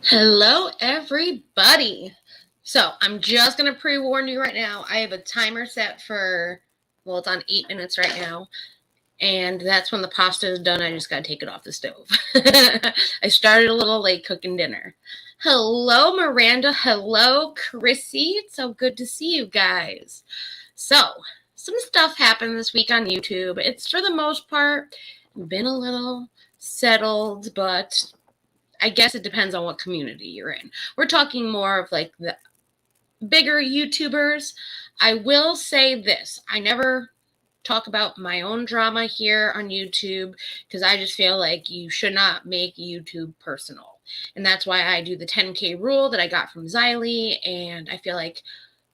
Hello, everybody. So I'm just going to pre-warn you right now. I have a timer set for, well, it's on 8 minutes right now. And that's when the pasta is done. I just got to take it off the stove. I started a little late cooking dinner. Hello, Miranda. Hello, Chrissy. It's so good to see you guys. So, some stuff happened this week on YouTube. It's for the most part been a little settled, but I guess it depends on what community you're in. We're talking more of like the bigger YouTubers. I will say this. I never talk about my own drama here on YouTube because I just feel like you should not make YouTube personal. And that's why I do the 10K rule that I got from Xylee. And I feel like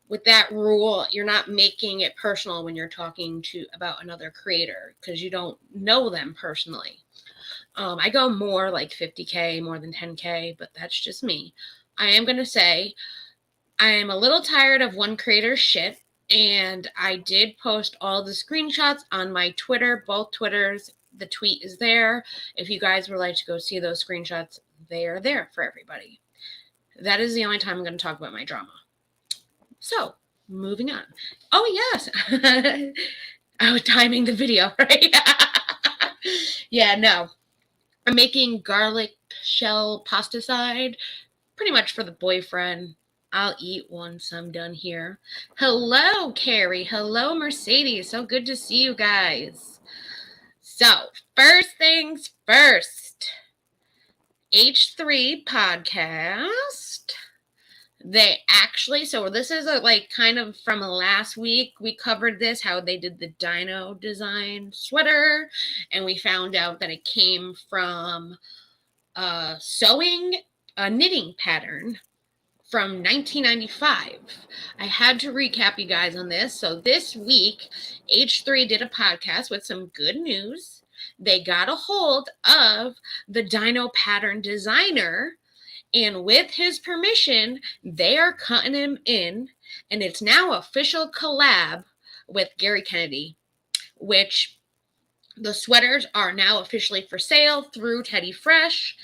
with that rule, you're not making it personal when you're talking about another creator because you don't know them personally. I go more like 50K, more than 10K, but that's just me. I am going to say I am a little tired of one creator's shit, and I did post all the screenshots on my Twitter, both Twitters. The tweet is there. If you guys would like to go see those screenshots, they are there for everybody. That is the only time I'm going to talk about my drama. So, moving on. Oh, yes. I was timing the video, right? Yeah, no. I'm making garlic shell pasta side, pretty much for the boyfriend. I'll eat once I'm done here. Hello, Carrie. Hello, Mercedes. So good to see you guys. So, first things first. H3 podcast. They actually, so this is like kind of from last week. We covered this, how they did the dino design sweater, and we found out that it came from sewing a knitting pattern from 1995. I had to recap you guys on this. So this week, H3 did a podcast with some good news. They got a hold of the dino pattern designer, and with his permission, they are cutting him in, and it's now official collab with Gary Kennedy, which the sweaters are now officially for sale through Teddy Fresh.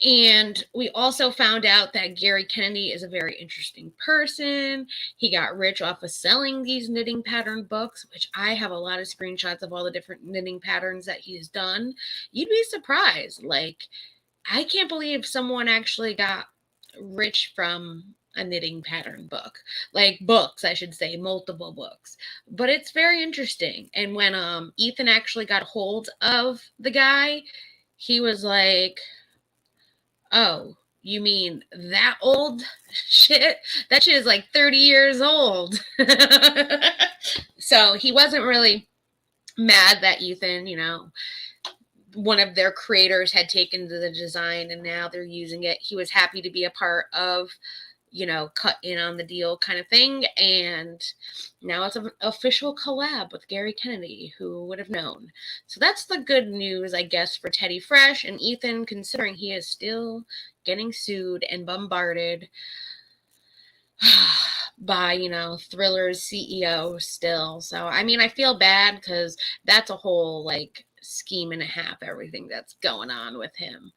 And we also found out that Gary Kennedy is a very interesting person. He got rich off of selling these knitting pattern books, which I have a lot of screenshots of all the different knitting patterns that he's done. You'd be surprised. Like, I can't believe someone actually got rich from a knitting pattern book. Like books, I should say, multiple books. But it's very interesting. And when Ethan actually got hold of the guy, he was like, "Oh, you mean that old shit? That shit is like 30 years old." So he wasn't really mad that Ethan, one of their creators had taken to the design and now they're using it. He was happy to be a part of, cut in on the deal kind of thing. And now it's an official collab with Gary Kennedy. Who would have known? So that's the good news, I guess, for Teddy Fresh and Ethan, considering he is still getting sued and bombarded by, Thriller's CEO still. So, I mean, I feel bad because that's a whole, scheme and a half, everything that's going on with him.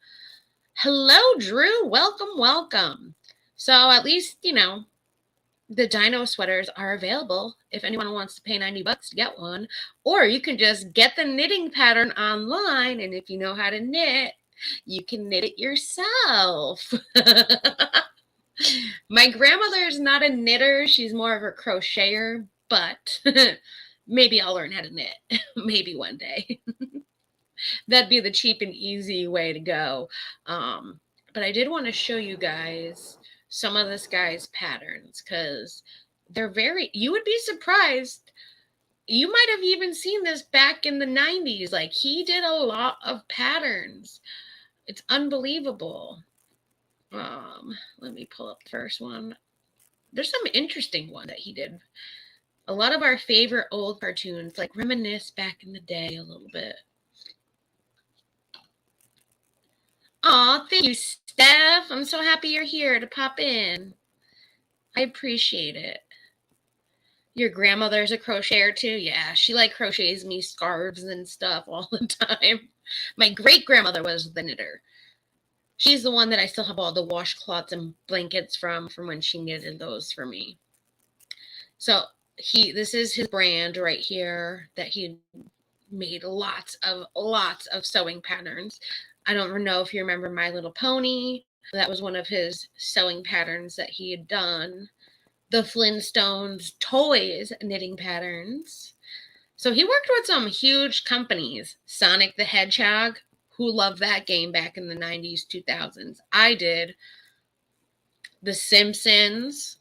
Hello, Drew. Welcome. So at least, the dino sweaters are available if anyone wants to pay $90 to get one. Or you can just get the knitting pattern online, and if you know how to knit, you can knit it yourself. My grandmother is not a knitter. She's more of a crocheter, but maybe I'll learn how to knit. Maybe one day. That'd be the cheap and easy way to go. But I did want to show you guys some of this guy's patterns because you would be surprised. You might have even seen this back in the 90s. Like, he did a lot of patterns. It's unbelievable. Let me pull up the first one. There's some interesting one that he did. A lot of our favorite old cartoons, like, reminisce back in the day a little bit. Aw, thank you, Steph. I'm so happy you're here to pop in. I appreciate it. Your grandmother's a crocheter too? Yeah, she crochets me scarves and stuff all the time. My great-grandmother was the knitter. She's the one that I still have all the washcloths and blankets from when she knitted those for me. So this is his brand right here that he made lots of sewing patterns. I don't know if you remember My Little Pony. That was one of his sewing patterns that he had done. The Flintstones toys knitting patterns. So he worked with some huge companies. Sonic the Hedgehog, who loved that game back in the 90s, 2000s. I did. The Simpsons.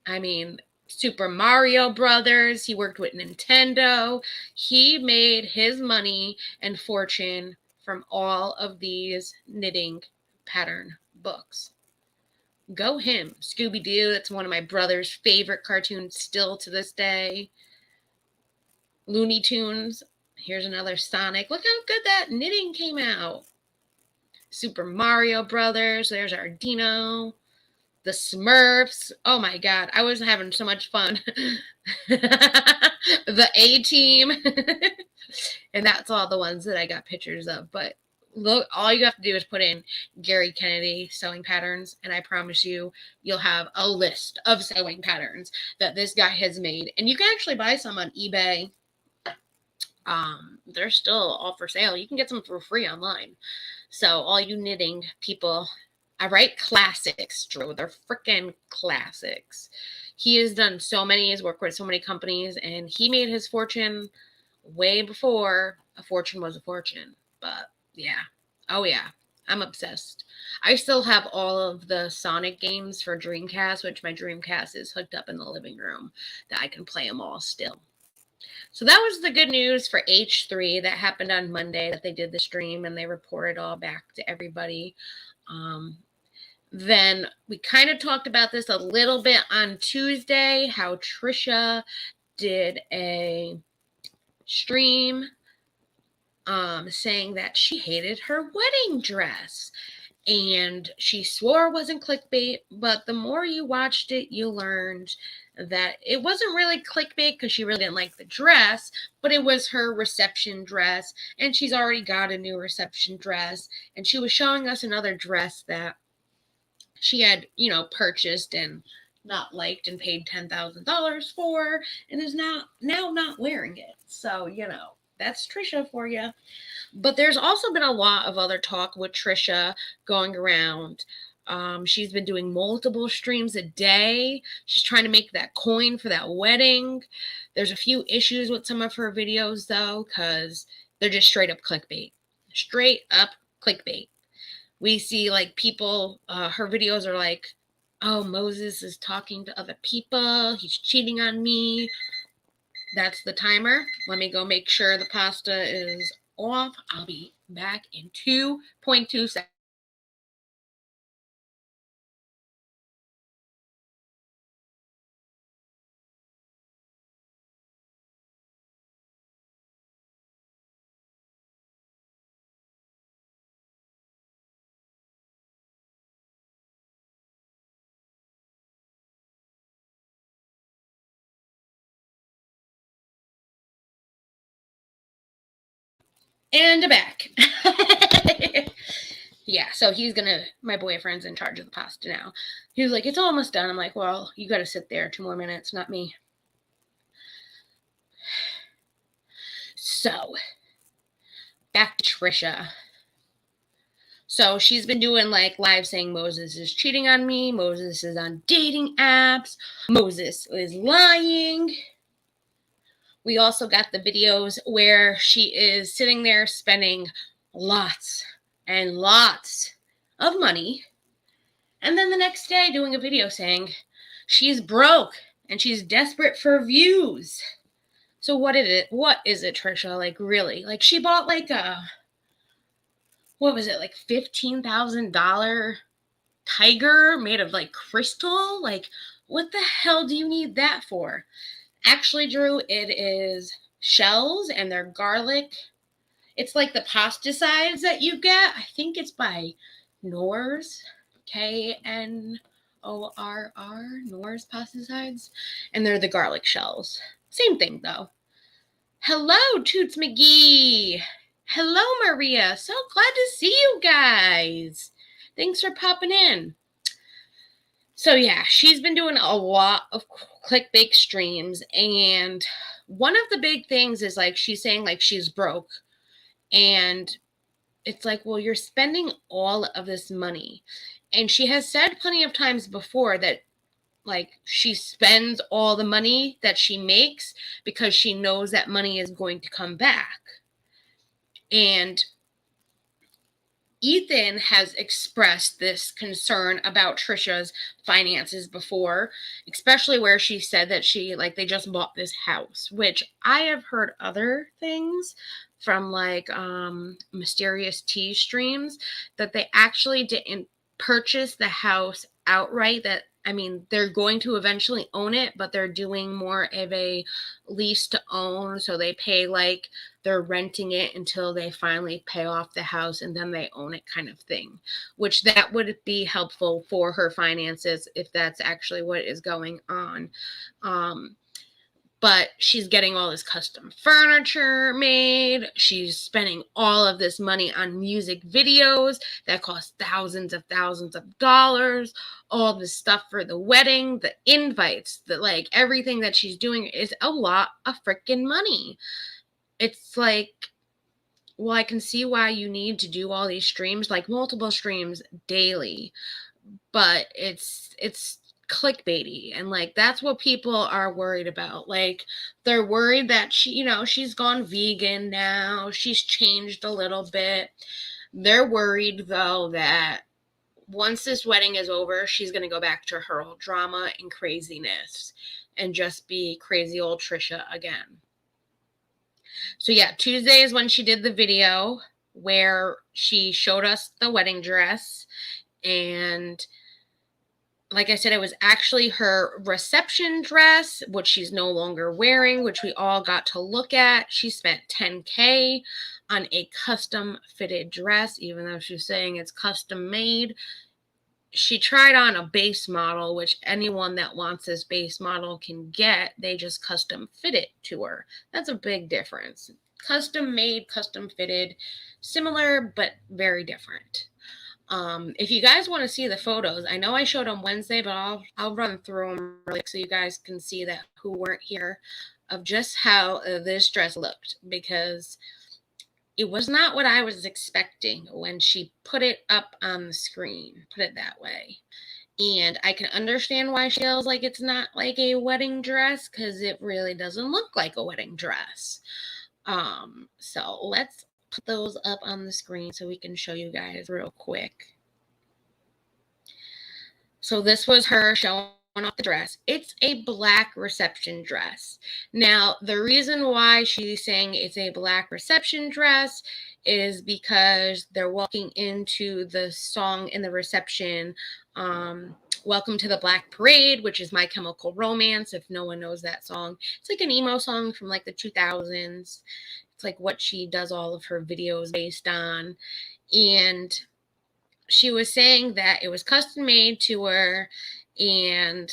I mean, Super Mario Brothers. He worked with Nintendo. He made his money and fortune from all of these knitting pattern books. Go him. Scooby-Doo, that's one of my brother's favorite cartoons still to this day. Looney Tunes. Here's another Sonic. Look how good that knitting came out. Super Mario Brothers. There's our Dino. The Smurfs. Oh my God. I was having so much fun. The A-Team. And that's all the ones that I got pictures of. But look, all you have to do is put in Gary Kennedy sewing patterns, and I promise you, you'll have a list of sewing patterns that this guy has made. And you can actually buy some on eBay. They're still all for sale. You can get some for free online. So all you knitting people, I write classics, Drew. They're freaking classics. He has done so many. He's worked with so many companies, and he made his fortune way before a fortune was a fortune. But yeah. Oh yeah. I'm obsessed. I still have all of the Sonic games for Dreamcast, which my Dreamcast is hooked up in the living room, that I can play them all still. So that was the good news for H3 that happened on Monday, that they did the stream and they reported all back to everybody. Then we kind of talked about this a little bit on Tuesday, how Trisha did a stream saying that she hated her wedding dress. And she swore it wasn't clickbait, but the more you watched it, you learned that it wasn't really clickbait because she really didn't like the dress, but it was her reception dress, and she's already got a new reception dress, and she was showing us another dress that she had, purchased and not liked and paid $10,000 for, and is now not wearing it. So, that's Trisha for you. But there's also been a lot of other talk with Trisha going around. She's been doing multiple streams a day. She's trying to make that coin for that wedding. There's a few issues with some of her videos, though, because they're just straight up clickbait. Straight up clickbait. We see, people, her videos are like, oh, Moses is talking to other people. He's cheating on me. That's the timer. Let me go make sure the pasta is off. I'll be back in 2.2 seconds. And back. Yeah, so my boyfriend's in charge of the pasta now. He was like, it's almost done. I'm like, well, you got to sit there 2 more minutes, not me. So, back to Trisha. So she's been doing live saying Moses is cheating on me. Moses is on dating apps. Moses is lying. We also got the videos where she is sitting there spending lots and lots of money. And then the next day doing a video saying she's broke and she's desperate for views. So what is it, Trisha? Really? She bought what was it, $15,000 tiger made of crystal? What the hell do you need that for? Actually, Drew, it is shells and they're garlic. It's like the pasticides that you get. I think it's by Knorr's, Knorr, Knorr's pasticides. And they're the garlic shells. Same thing, though. Hello, Toots McGee. Hello, Maria. So glad to see you guys. Thanks for popping in. So yeah, she's been doing a lot of clickbait streams, and one of the big things is like she's saying like she's broke, and it's like, well, you're spending all of this money. And she has said plenty of times before that like she spends all the money that she makes because she knows that money is going to come back. And Ethan has expressed this concern about Trisha's finances before, especially where she said that they just bought this house, which I have heard other things from Mysterious Tea streams that they actually didn't purchase the house outright. They're going to eventually own it, but they're doing more of a lease to own. So they pay they're renting it until they finally pay off the house and then they own it kind of thing, which that would be helpful for her finances if that's actually what is going on. But she's getting all this custom furniture made. She's spending all of this money on music videos that cost thousands of dollars. All this stuff for the wedding, the invites, everything that she's doing is a lot of freaking money. It's like, well, I can see why you need to do all these streams, like multiple streams daily, but it's clickbaity, and that's what people are worried about. They're worried that she's gone vegan now, she's changed a little bit. They're worried though that once this wedding is over, she's going to go back to her old drama and craziness and just be crazy old Trisha again. So yeah, Tuesday is when she did the video where she showed us the wedding dress, and like I said, it was actually her reception dress, which she's no longer wearing, which we all got to look at. She spent $10,000 on a custom fitted dress, even though she's saying it's custom made. She tried on a base model, which anyone that wants this base model can get. They just custom fit it to her. That's a big difference. Custom made, custom fitted, similar, but very different. If you guys want to see the photos, I know I showed them Wednesday, but I'll run through them really so you guys can see that who weren't here of just how this dress looked, because it was not what I was expecting when she put it up on the screen, put it that way. And I can understand why she feels like it's not like a wedding dress, because it really doesn't look like a wedding dress. So let's put those up on the screen so we can show you guys real quick. So this was her showing off the dress. It's a black reception dress. Now, the reason why she's saying it's a black reception dress is because they're walking into the song in the reception, Welcome to the Black Parade, which is My Chemical Romance, if no one knows that song. It's like an emo song from the 2000s. It's like what she does all of her videos based on. And she was saying that it was custom made to her, and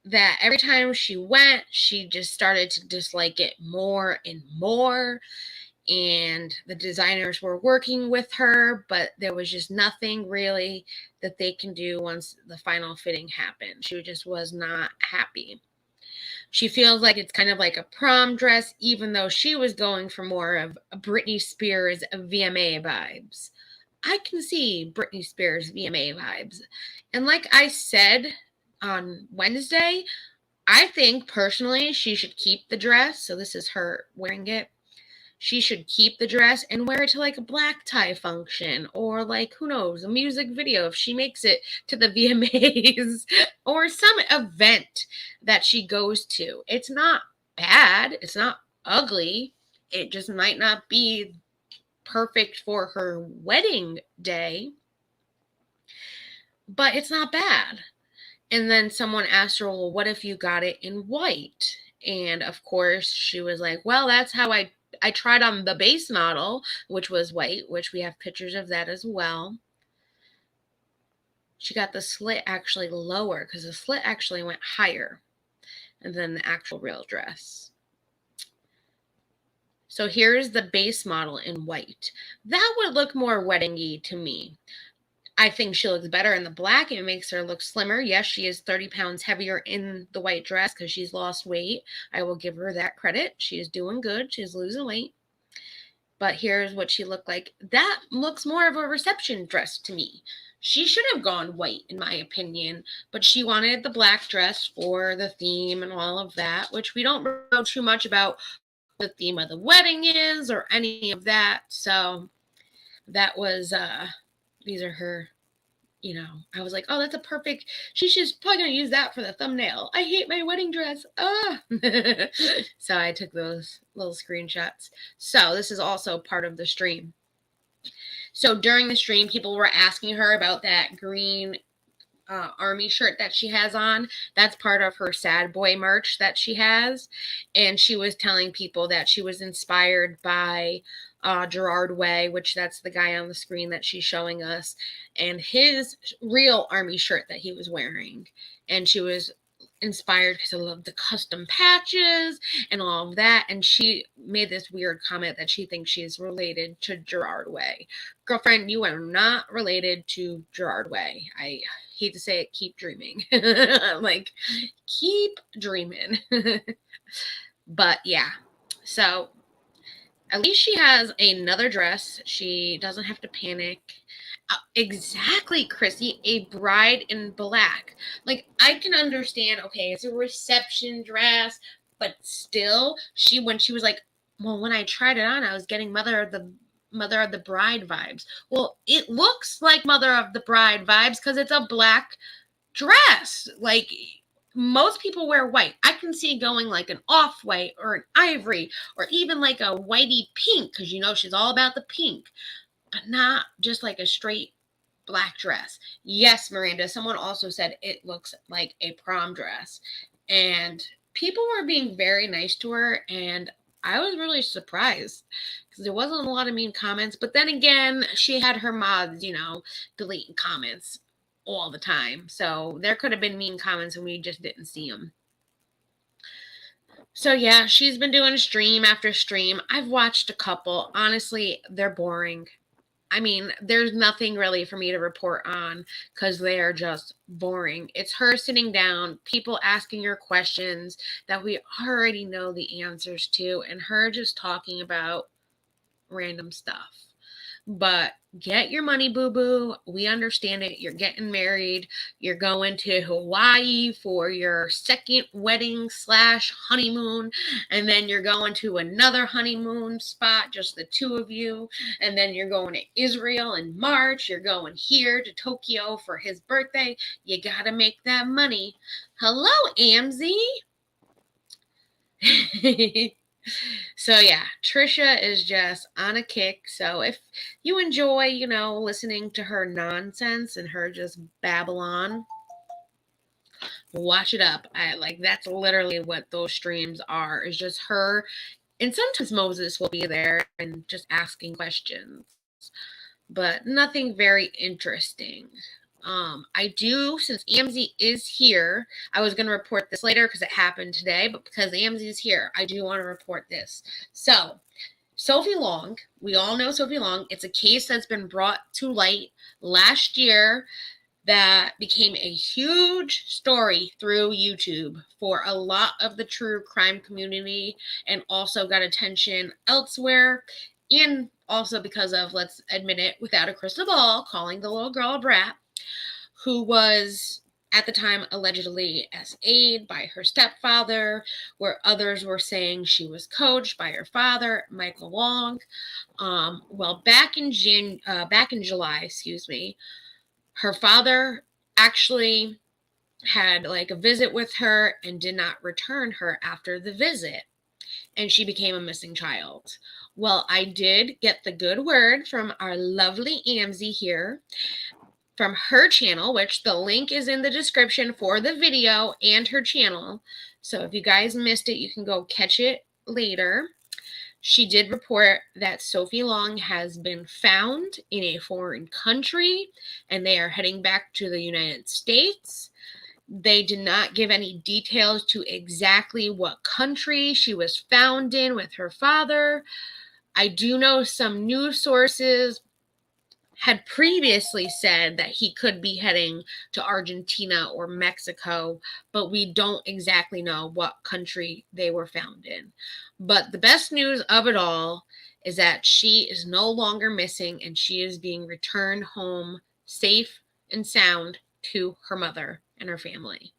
that every time she went, she just started to dislike it more and more. And the designers were working with her, but there was just nothing really that they can do once the final fitting happened. She just was not happy. She feels like it's kind of like a prom dress, even though she was going for more of a Britney Spears VMA vibes. I can see Britney Spears VMA vibes. And like I said on Wednesday, I think personally she should keep the dress. So this is her wearing it. She should keep the dress and wear it to a black tie function, or who knows, a music video if she makes it to the VMAs or some event that she goes to. It's not bad. It's not ugly. It just might not be perfect for her wedding day, but it's not bad. And then someone asked her, well, what if you got it in white? And of course she was like, well, that's how I tried on the base model, which was white, which we have pictures of that as well. She got the slit actually lower because the slit actually went higher than the actual real dress. So here's the base model in white. That would look more wedding-y to me. I think she looks better in the black. It makes her look slimmer. Yes, she is 30 pounds heavier in the white dress because she's lost weight. I will give her that credit. She is doing good. She's losing weight. But here's what she looked like. That looks more of a reception dress to me. She should have gone white, in my opinion, but she wanted the black dress for the theme and all of that, which we don't know too much about the theme of the wedding is or any of that. So that was, these are her, I was like, oh, that's a perfect, she's probably going to use that for the thumbnail. I hate my wedding dress. So I took those little screenshots. So this is also part of the stream. So during the stream, people were asking her about that green army shirt that she has on. That's part of her sad boy merch that she has. And she was telling people that she was inspired by Gerard Way, which that's the guy on the screen that she's showing us, and his real army shirt that he was wearing. And she was inspired because I love the custom patches and all of that. And she made this weird comment that she thinks she's related to Gerard Way. Girlfriend, you are not related to Gerard Way. I hate to say it, keep dreaming. Like, keep dreaming. But yeah, so at least she has another dress. She doesn't have to panic. Exactly, Chrissy, a bride in black. Like, I can understand, okay, it's a reception dress, but still, when she was like, well, when I tried it on, I was getting Mother of the Bride vibes. Well, it looks like Mother of the Bride vibes because it's a black dress. Like, most people wear white. I can see going like an off-white or an ivory or even like a whitey pink because she's all about the pink, but not just like a straight black dress. Yes, Miranda, someone also said it looks like a prom dress. And people were being very nice to her, and I was really surprised because there wasn't a lot of mean comments. But then again, she had her mods, deleting comments all the time. So there could have been mean comments and we just didn't see them. So yeah, she's been doing stream after stream. I've watched a couple. Honestly, they're boring. I mean, there's nothing really for me to report on because they are just boring. It's her sitting down, people asking her questions that we already know the answers to, and her just talking about random stuff. But get your money, boo-boo. We understand it. You're getting married. You're going to Hawaii for your second wedding / honeymoon. And then you're going to another honeymoon spot, just the two of you. And then you're going to Israel in March. You're going here to Tokyo for his birthday. You got to make that money. Hello, Amzy. So yeah, Trisha is just on a kick. So if you enjoy, listening to her nonsense and her just babble on, watch it up. That's literally what those streams are. Is just her, and sometimes Moses will be there and just asking questions, but nothing very interesting. Since Amzy is here, I was going to report this later because it happened today, but because Amzy's here, I do want to report this. So, Sophie Long, we all know Sophie Long. It's a case that's been brought to light last year that became a huge story through YouTube for a lot of the true crime community and also got attention elsewhere. And also because of, let's admit it, without a crystal ball, calling the little girl a brat, who was at the time allegedly SA'd by her stepfather, where others were saying she was coached by her father, Michael Long. Back in July, her father actually had a visit with her and did not return her after the visit, and she became a missing child. Well, I did get the good word from our lovely Amzy here, from her channel, which the link is in the description for the video and her channel. So if you guys missed it, you can go catch it later. She did report that Sophie Long has been found in a foreign country and they are heading back to the United States. They did not give any details to exactly what country she was found in with her father. I do know some news sources had previously said that he could be heading to Argentina or Mexico, but we don't exactly know what country they were found in. But the best news of it all is that she is no longer missing and she is being returned home safe and sound to her mother and her family.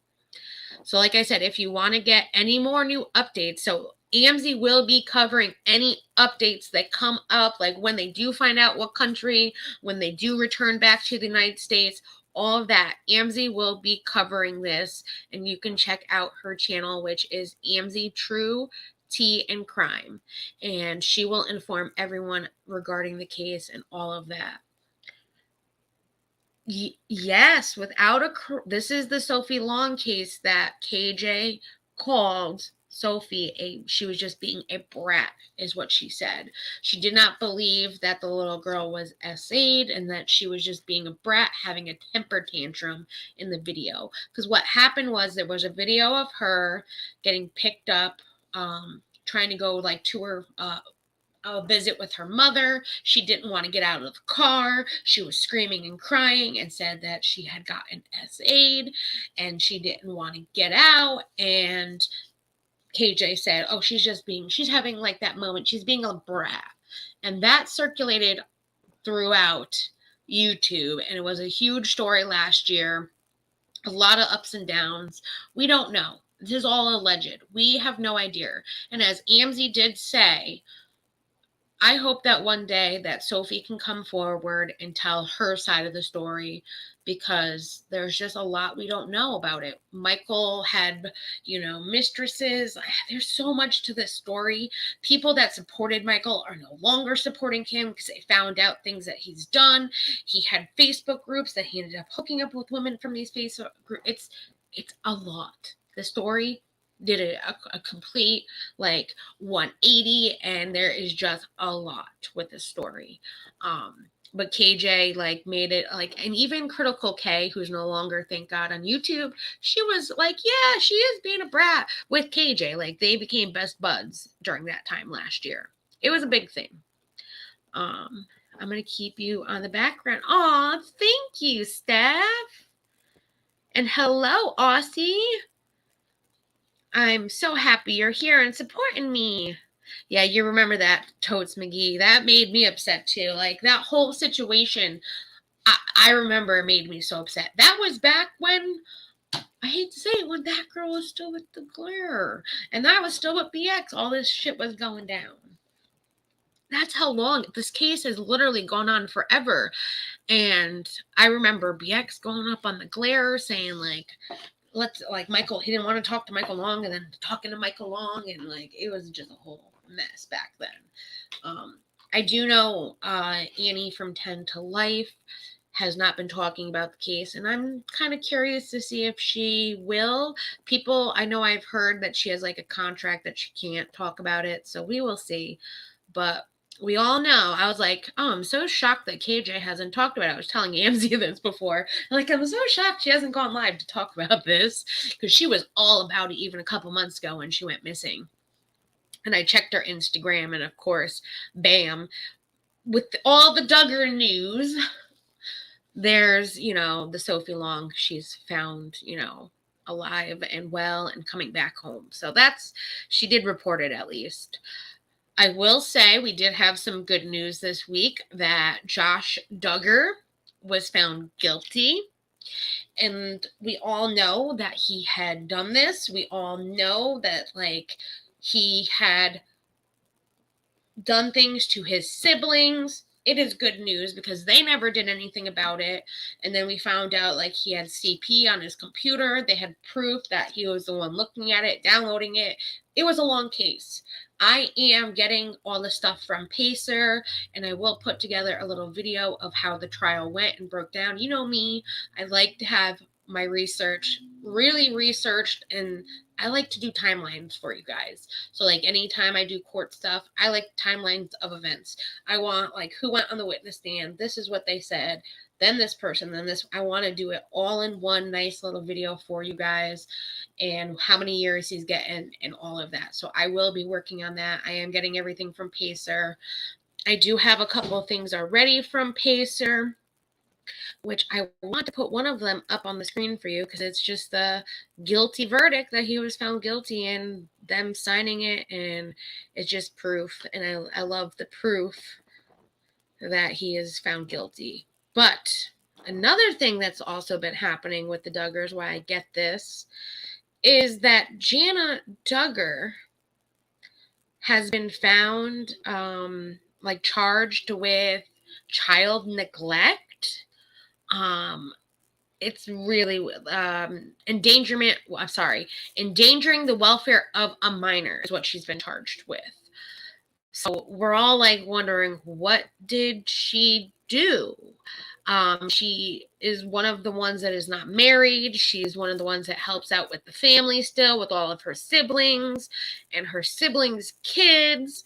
So like I said, if you want to get any more new updates, so AMZ will be covering any updates that come up, like when they do find out what country, when they do return back to the United States, all of that. AMZ will be covering this, and you can check out her channel, which is AMZ True Tea and Crime, and she will inform everyone regarding the case and all of that. Yes, this is the Sophie Long case that KJ called Sophie she was just being a brat, is what she said. She did not believe that the little girl was SA'd and that she was just being a brat, having a temper tantrum in the video. Because what happened was there was a video of her getting picked up, trying to go like to her a visit with her mother. She didn't want to get out of the car. She was screaming and crying and said that she had gotten SA'd and she didn't want to get out. And KJ said, oh, she's having like that moment. She's being a brat. And that circulated throughout YouTube. And it was a huge story last year. A lot of ups and downs. We don't know. This is all alleged. We have no idea. And as AMZ did say, I hope that one day that Sophie can come forward and tell her side of the story, because there's just a lot we don't know about it. Michael had, mistresses. There's so much to this story. People that supported Michael are no longer supporting him because they found out things that he's done. He had Facebook groups that he ended up hooking up with women from these Facebook groups. It's a lot. The story did a complete 180, and there is just a lot with the story. But KJ made it and even Critical K, who's no longer, thank God, on YouTube, she was yeah, she is being a brat with KJ. They became best buds during that time last year. It was a big thing. I'm gonna keep you on the background. Aw, thank you, Steph. And hello, Aussie. I'm so happy you're here and supporting me. Yeah, you remember that, Totes McGee. That made me upset too. That whole situation, I remember it made me so upset. That was back when, I hate to say it, when that girl was still with the Glare. And I was still with BX. All this shit was going down. That's how long. This case has literally gone on forever. And I remember BX going up on the Glare saying Michael, he didn't want to talk to Michael Long, and then talking to Michael Long, and it was just a whole mess back then. I do know Annie from 10 to Life has not been talking about the case, and I'm kind of curious to see if she will. I know I've heard that she has a contract that she can't talk about it, so we will see. But we all know, I was I'm so shocked that KJ hasn't talked about it. I was telling AMZ this before. I'm so shocked she hasn't gone live to talk about this, because she was all about it even a couple months ago when she went missing. And I checked her Instagram, and of course, bam, with all the Duggar news, there's, the Sophie Long, she's found, alive and well and coming back home. So she did report it at least. I will say we did have some good news this week that Josh Duggar was found guilty. And we all know that he had done this. We all know that he had done things to his siblings. It is good news because they never did anything about it. And then we found out he had CP on his computer. They had proof that he was the one looking at it, downloading it. It was a long case. I am getting all the stuff from Pacer, and I will put together a little video of how the trial went and broke down. You know me, I like to have my research really researched, and I like to do timelines for you guys. So like anytime I do court stuff, I like timelines of events. I want like who went on the witness stand, this is what they said, then this person, then this. I want to do it all in one nice little video for you guys, and how many years he's getting and all of that. So I will be working on that. I am getting everything from Pacer. I do have a couple of things already from Pacer, which I want to put one of them up on the screen for you because it's just the guilty verdict that he was found guilty and them signing it, and it's just proof. And I love the proof that he is found guilty. But another thing that's also been happening with the Duggars, why I get this, is that Jana Duggar has been found like charged with child neglect. It's really endangering the welfare of a minor is what she's been charged with. So we're all like wondering, what did she do? She is one of the ones that is not married. She's one of the ones that helps out with the family still, with all of her siblings and her siblings' kids.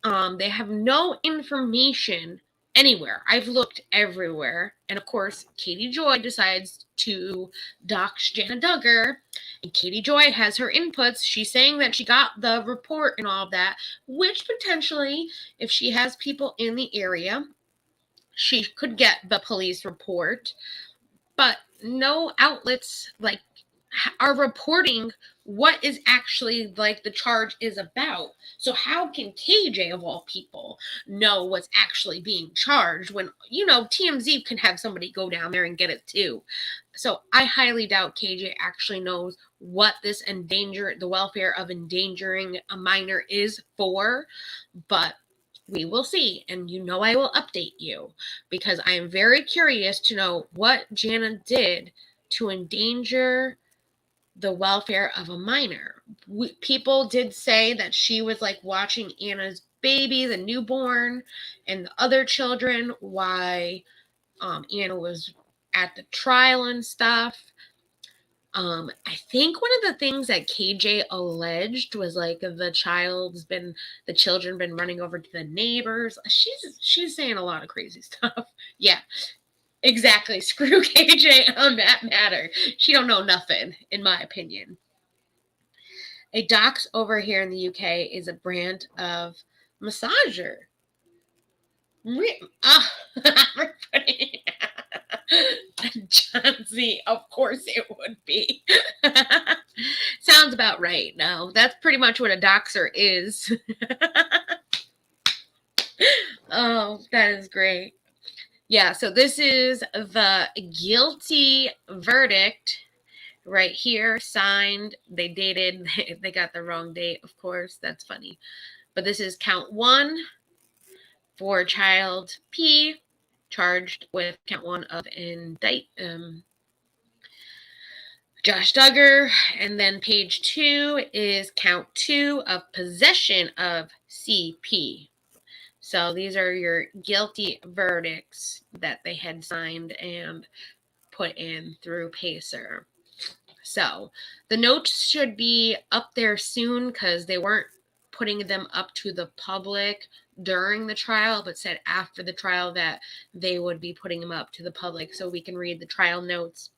They have no information anywhere. I've looked everywhere. And of course, Katie Joy decides to dox Jana Duggar. And Katie Joy has her inputs. She's saying that she got the report and all of that, which potentially, if she has people in the area, she could get the police report. But no outlets like are reporting what is actually like the charge is about. So how can KJ of all people know what's actually being charged when, you know, TMZ can have somebody go down there and get it too. So I highly doubt KJ actually knows what this the welfare of endangering a minor is for, but we will see. And you know I will update you because I am very curious to know what Jana did to endanger the welfare of a minor. People did say that she was like watching Anna's baby, the newborn, and the other children while Anna was at the trial and stuff. I think one of the things that KJ alleged was like the children been running over to the neighbors. She's saying a lot of crazy stuff. Yeah. Exactly. Screw KJ on that matter. She don't know nothing, in my opinion. A Dox over here in the UK is a brand of massager. John Z, of course it would be. Sounds about right. No, that's pretty much what a doxer is. Oh, that is great. Yeah, so this is the guilty verdict right here, signed. They dated. They got the wrong date, of course. That's funny. But this is count 1 for child P, charged with count 1 of Josh Duggar. And then page 2 is count 2 of possession of CP. So these are your guilty verdicts that they had signed and put in through Pacer. So the notes should be up there soon because they weren't putting them up to the public during the trial, but said after the trial that they would be putting them up to the public so we can read the trial notes.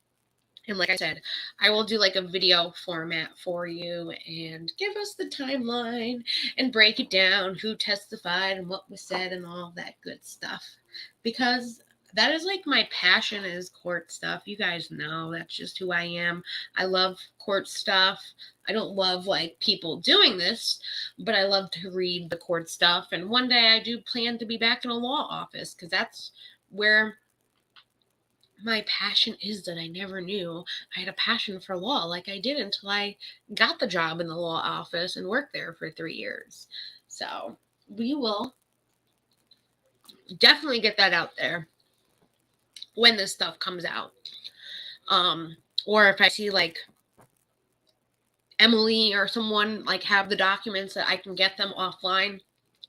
And like I said, I will do like a video format for you and give us the timeline and break it down, who testified and what was said and all that good stuff. Because that is like my passion is court stuff. You guys know that's just who I am. I love court stuff. I don't love like people doing this, but I love to read the court stuff. And one day I do plan to be back in a law office because that's where my passion is that I never knew I had a passion for law like I did until I got the job in the law office and worked there for 3 years. So we will definitely get that out there when this stuff comes out. Or if I see like Emily or someone like have the documents that I can get them offline,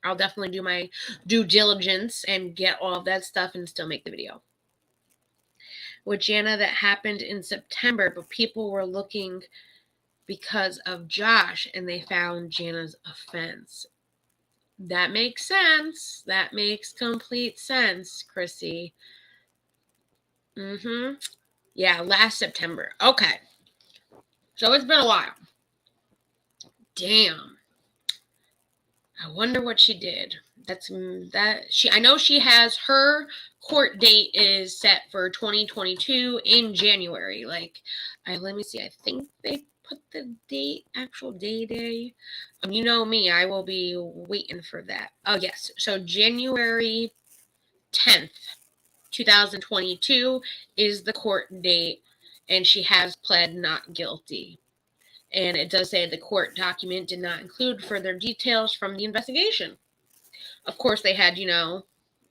I'll definitely do my due diligence and get all of that stuff and still make the video. With Jana, that happened in September, but people were looking because of Josh, and they found Jana's offense. That makes sense. That makes complete sense, Chrissy. Yeah, last September. Okay. So it's been a while. Damn. I wonder what she did. I know she has her court date is set for 2022 in January. Let me see. I think they put the actual day. You know me, I will be waiting for that. Oh yes. So January 10th, 2022 is the court date, and she has pled not guilty. And it does say the court document did not include further details from the investigation. Of course, they had,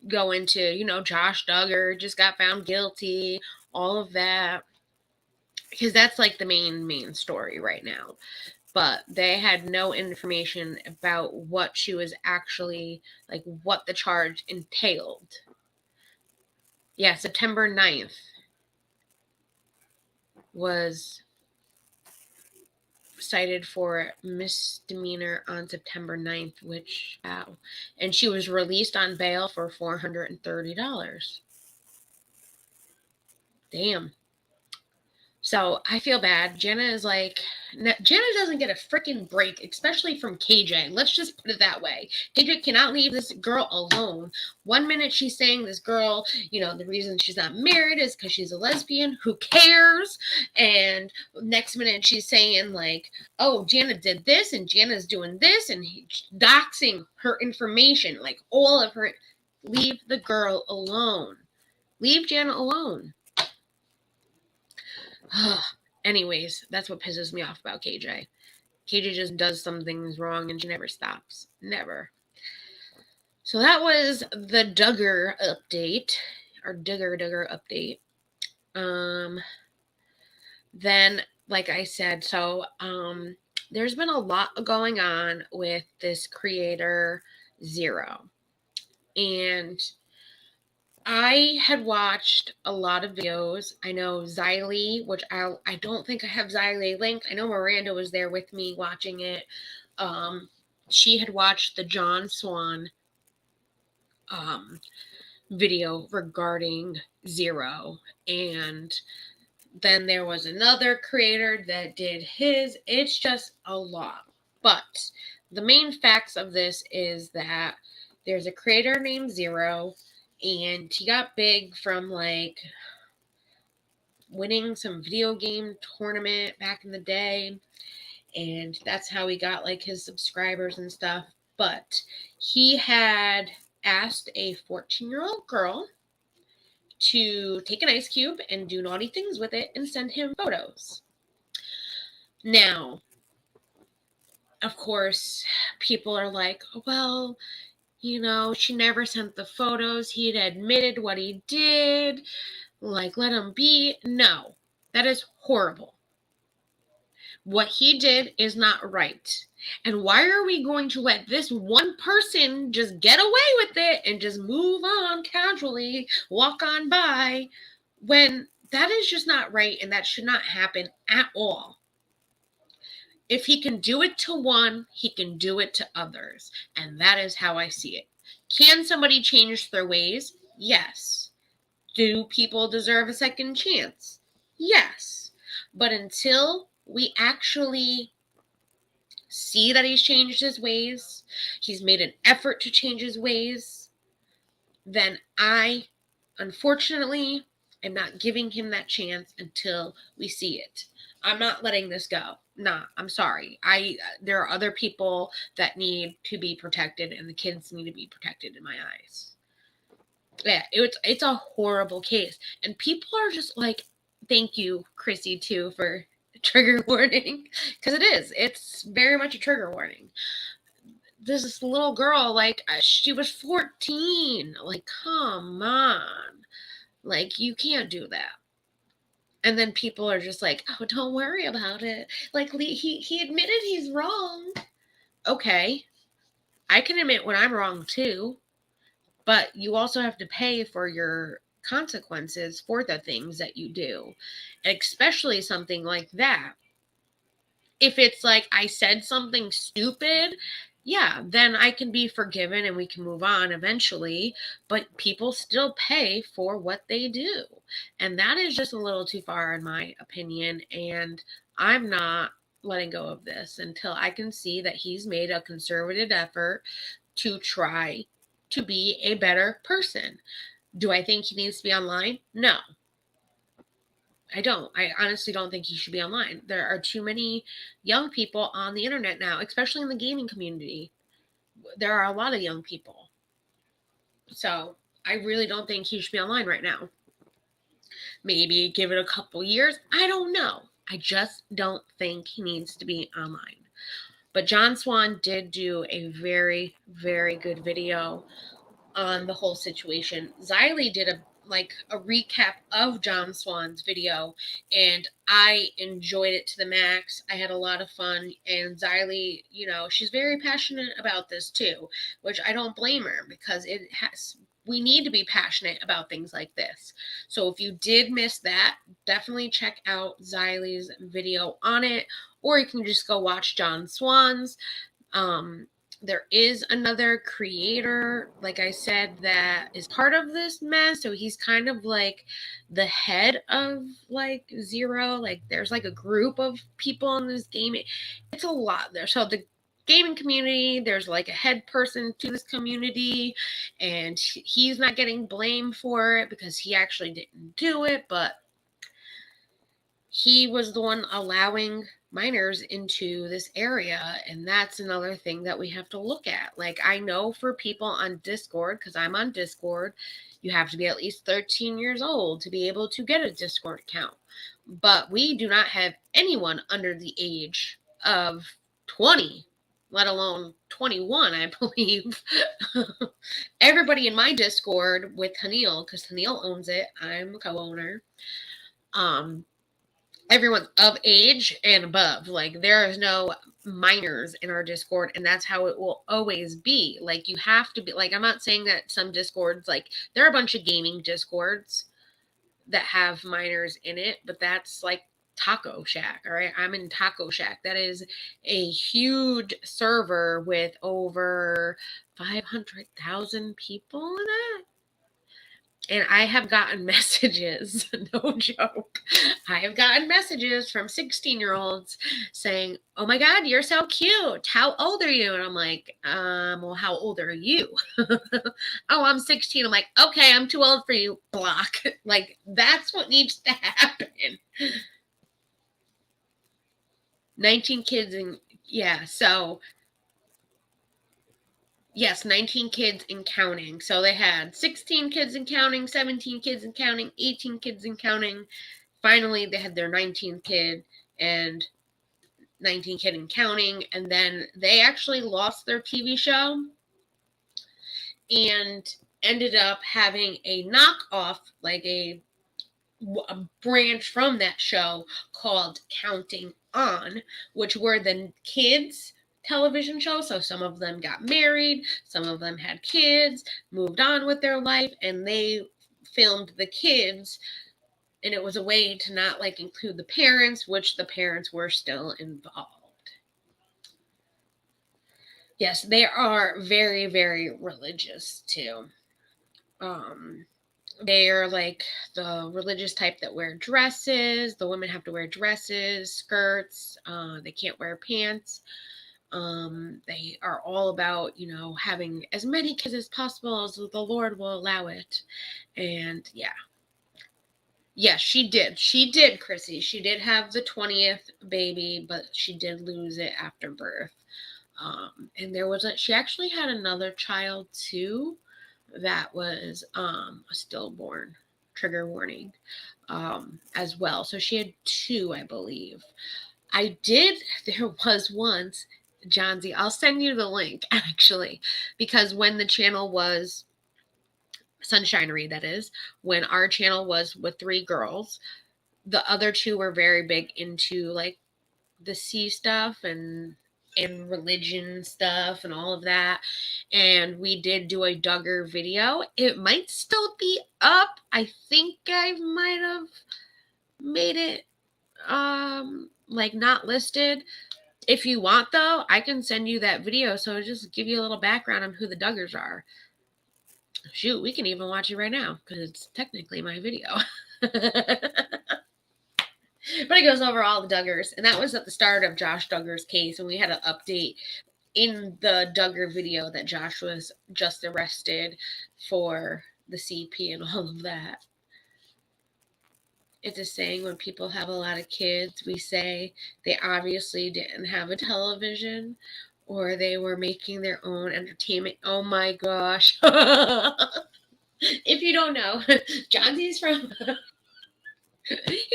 go into, Josh Duggar just got found guilty, all of that. Because that's like the main story right now. But they had no information about what she was actually, what the charge entailed. Yeah, September 9th was cited for misdemeanor on September 9th, which, wow. And she was released on bail for $430. Damn. So I feel bad. Jana doesn't get a freaking break, especially from KJ. Let's just put it that way. KJ cannot leave this girl alone. 1 minute she's saying this girl, the reason she's not married is because she's a lesbian. Who cares? And next minute she's saying oh, Jana did this and Jana's doing this and doxing her information, all of her. Leave the girl alone. Leave Jana alone. Anyways, that's what pisses me off about KJ. KJ just does some things wrong and she never stops. Never. So that was the Duggar update. Or Duggar update. Then, like I said, there's been a lot going on with this creator, Zero. And I had watched a lot of videos. I know Xylee, which I don't think I have Xylee linked. I know Miranda was there with me watching it. She had watched the John Swan video regarding Zero. And then there was another creator that did his. It's just a lot. But the main facts of this is that there's a creator named Zero, and he got big from winning some video game tournament back in the day. And that's how he got his subscribers and stuff. But he had asked a 14-year-old girl to take an ice cube and do naughty things with it and send him photos. Now, of course, people are like, well, she never sent the photos. He'd admitted what he did. Let him be. No, that is horrible. What he did is not right. And why are we going to let this one person just get away with it and just move on casually, walk on by, when that is just not right and that should not happen at all? If he can do it to one, he can do it to others. And that is how I see it. Can somebody change their ways? Yes. Do people deserve a second chance? Yes. But until we actually see that he's changed his ways, he's made an effort to change his ways, then I, unfortunately, am not giving him that chance until we see it. I'm not letting this go. Nah, I'm sorry. There are other people that need to be protected, and the kids need to be protected in my eyes. Yeah, it's a horrible case. And people are just thank you, Chrissy, too, for trigger warning. Because it is. It's very much a trigger warning. There's this little girl, she was 14. Come on. You can't do that. And then people are just oh, don't worry about it. He admitted he's wrong. Okay. I can admit when I'm wrong, too. But you also have to pay for your consequences for the things that you do. Especially something like that. If it's like I said something stupid, yeah, then I can be forgiven and we can move on eventually. But people still pay for what they do. And that is just a little too far, in my opinion. And I'm not letting go of this until I can see that he's made a conservative effort to try to be a better person. Do I think he needs to be online? No. I don't. I honestly don't think he should be online. There are too many young people on the internet now, especially in the gaming community. There are a lot of young people. So I really don't think he should be online right now. Maybe give it a couple years. I don't know. I just don't think he needs to be online. But John Swan did do a very, very good video on the whole situation. Xylee did a recap of John Swan's video, and I enjoyed it to the max. I had a lot of fun, and Xylee, she's very passionate about this too, which I don't blame her, because we need to be passionate about things like this. So if you did miss that, definitely check out Xylee's video on it, or you can just go watch John Swan's. There is another creator, like I said, that is part of this mess. So he's kind of like the head of like Zero. Like there's like a group of people in this game. It's a lot there. So the gaming community, there's like a head person to this community, and he's not getting blamed for it because he actually didn't do it, but he was the one allowing minors into this area, and that's another thing that we have to look at. Like, I know for people on Discord, because I'm on Discord, you have to be at least 13 years old to be able to get a Discord account, but we do not have anyone under the age of 20, let alone 21, I believe. Everybody in my Discord with Hanil, because Hanil owns it, I'm a co-owner, everyone's of age and above. Like, there is no minors in our Discord, and that's how it will always be. Like, you have to be, like, I'm not saying that some Discords, like, there are a bunch of gaming Discords that have minors in it, but that's like Taco Shack. All right, I'm in Taco Shack. That is a huge server with over 500,000 people in it. And I have gotten messages, no joke, I have gotten messages from 16-year-olds saying, "Oh my God, you're so cute. How old are you?" And I'm like, well, how old are you? "Oh, I'm 16. I'm like, "Okay, I'm too old for you." Block. Like, that's what needs to happen. 19 kids and yeah, so yes, 19 kids and counting. So they had 16 kids and counting, 17 kids and counting, 18 kids and counting. Finally, they had their 19th kid and 19 kid and counting. And then they actually lost their TV show and ended up having a knockoff, like a branch from that show called Counting On, which were the kids' television show. So some of them got married, some of them had kids, moved on with their life, and they filmed the kids, and it was a way to not like include the parents, which the parents were still involved. Yes, they are very, very religious too. They are like the religious type that wear dresses. The women have to wear dresses, skirts. They can't wear pants. They are all about, having as many kids as possible as the Lord will allow it. And yeah. Yes, she did. She did, Chrissy. She did have the 20th baby, but she did lose it after birth. And she actually had another child too that was a stillborn, trigger warning, as well. So she had 2, I believe. There was once, John Z, I'll send you the link actually, because when the channel was Sunshinery, that is, when our channel was with 3 girls, the other 2 were very big into like the sea stuff and religion stuff and all of that. And we did do a Duggar video. It might still be up. I think I might have made it like not listed. If you want though, I can send you that video. So just give you a little background on who the Duggars are. Shoot, we can even watch it right now because it's technically my video. But it goes over all the Duggars. And that was at the start of Josh Duggar's case. And we had an update in the Duggar video that Josh was just arrested for the CP and all of that. It's a saying when people have a lot of kids, we say they obviously didn't have a television or they were making their own entertainment. Oh my gosh. If you don't know, John from he's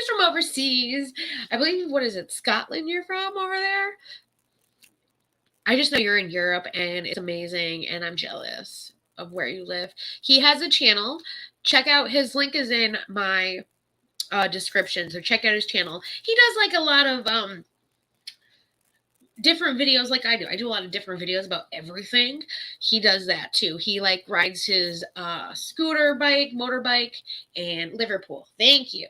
from overseas. I believe, what is it, Scotland you're from over there? I just know you're in Europe and it's amazing and I'm jealous of where you live. He has a channel. Check out, his link is in my description, so check out his channel. He does like a lot of different videos like I do. I do a lot of different videos about everything. He does that too. He like rides his scooter bike, motorbike, and Liverpool. Thank you.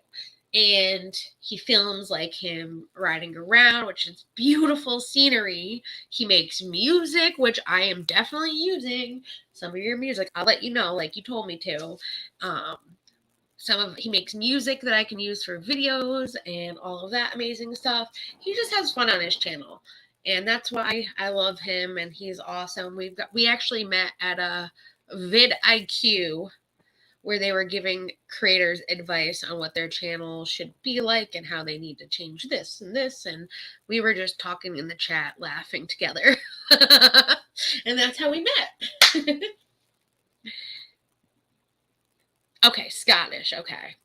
And he films like him riding around, which is beautiful scenery. He makes music, which I am definitely using some of your music. I'll let you know, like you told me to. He makes music that I can use for videos and all of that amazing stuff. He just has fun on his channel. And that's why I love him and he's awesome. We actually met at a vidIQ where they were giving creators advice on what their channel should be like and how they need to change this and this. And we were just talking in the chat, laughing together. And that's how we met. Okay, Scottish, okay.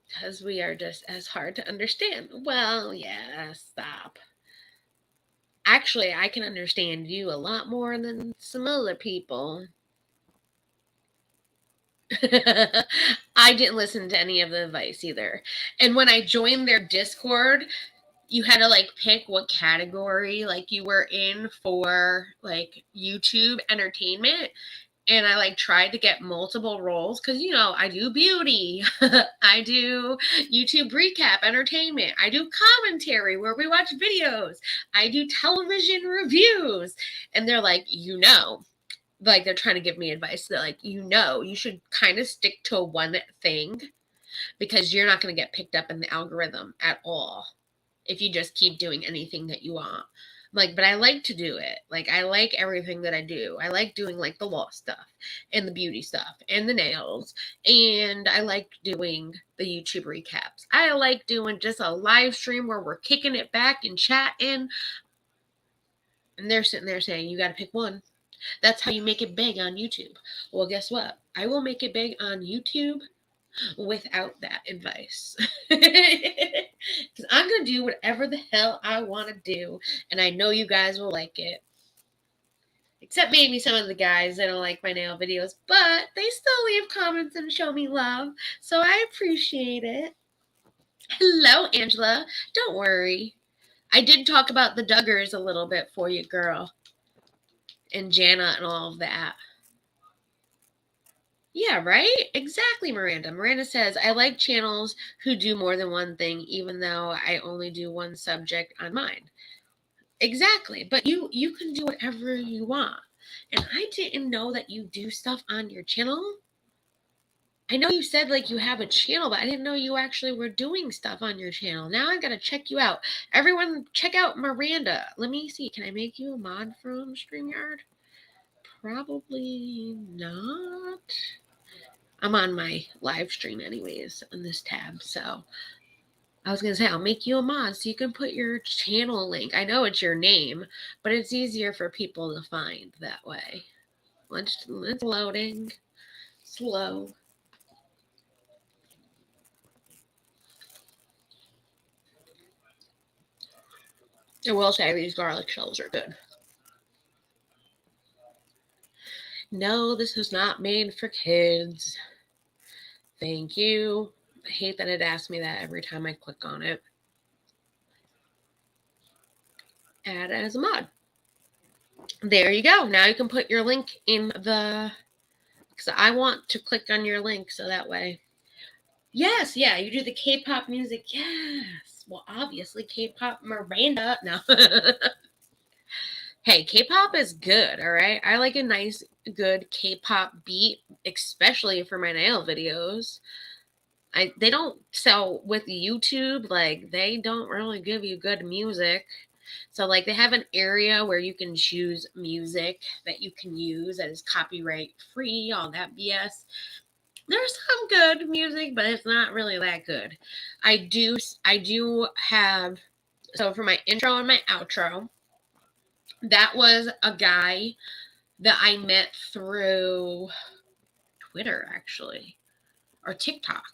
Because we are just as hard to understand. Well, yeah, stop. Actually, I can understand you a lot more than some other people. I didn't listen to any of the advice either. And when I joined their Discord, you had to like pick what category like you were in for like YouTube entertainment. And I like tried to get multiple roles because, you know, I do beauty, I do YouTube recap entertainment, I do commentary where we watch videos, I do television reviews. And they're like, you know, like they're trying to give me advice. They're like, you know, you should kind of stick to one thing because you're not going to get picked up in the algorithm at all if you just keep doing anything that you want. Like, but I like to do it. Like, I like everything that I do. I like doing like the law stuff and the beauty stuff and the nails. And I like doing the YouTube recaps. I like doing just a live stream where we're kicking it back and chatting. And they're sitting there saying, you got to pick one. That's how you make it big on YouTube. Well, guess what? I will make it big on YouTube without that advice. Because I'm going to do whatever the hell I want to do. And I know you guys will like it. Except maybe some of the guys that don't like my nail videos. But they still leave comments and show me love. So I appreciate it. Hello, Angela. Don't worry. I did talk about the Duggars a little bit for you, girl. And Jana and all of that. Yeah, right? Exactly, Miranda. Miranda says, I like channels who do more than one thing, even though I only do one subject on mine. Exactly. But you can do whatever you want. And I didn't know that you do stuff on your channel. I know you said like you have a channel, but I didn't know you actually were doing stuff on your channel. Now I gotta check you out. Everyone, check out Miranda. Let me see. Can I make you a mod from StreamYard? Probably not. I'm on my live stream anyways on this tab, so I was going to say I'll make you a mod so you can put your channel link. I know it's your name, but it's easier for people to find that way. It's loading. Slow. I will say these garlic shells are good. No, this is not made for kids. Thank you. I hate that it asks me that every time I click on it. Add as a mod. There you go. Now you can put your link in the... Because I want to click on your link so that way Yes, yeah, you do the K-pop music. Yes. Well, obviously K-pop Miranda. No. Hey, K-pop is good, all right? I like a nice, good K-pop beat, especially for my nail videos. They don't sell with YouTube, like they don't really give you good music. So like they have an area where you can choose music that you can use that is copyright free, all that BS. There's some good music, but it's not really that good. I do have, so for my intro and my outro, that was a guy that I met through Twitter actually, or TikTok.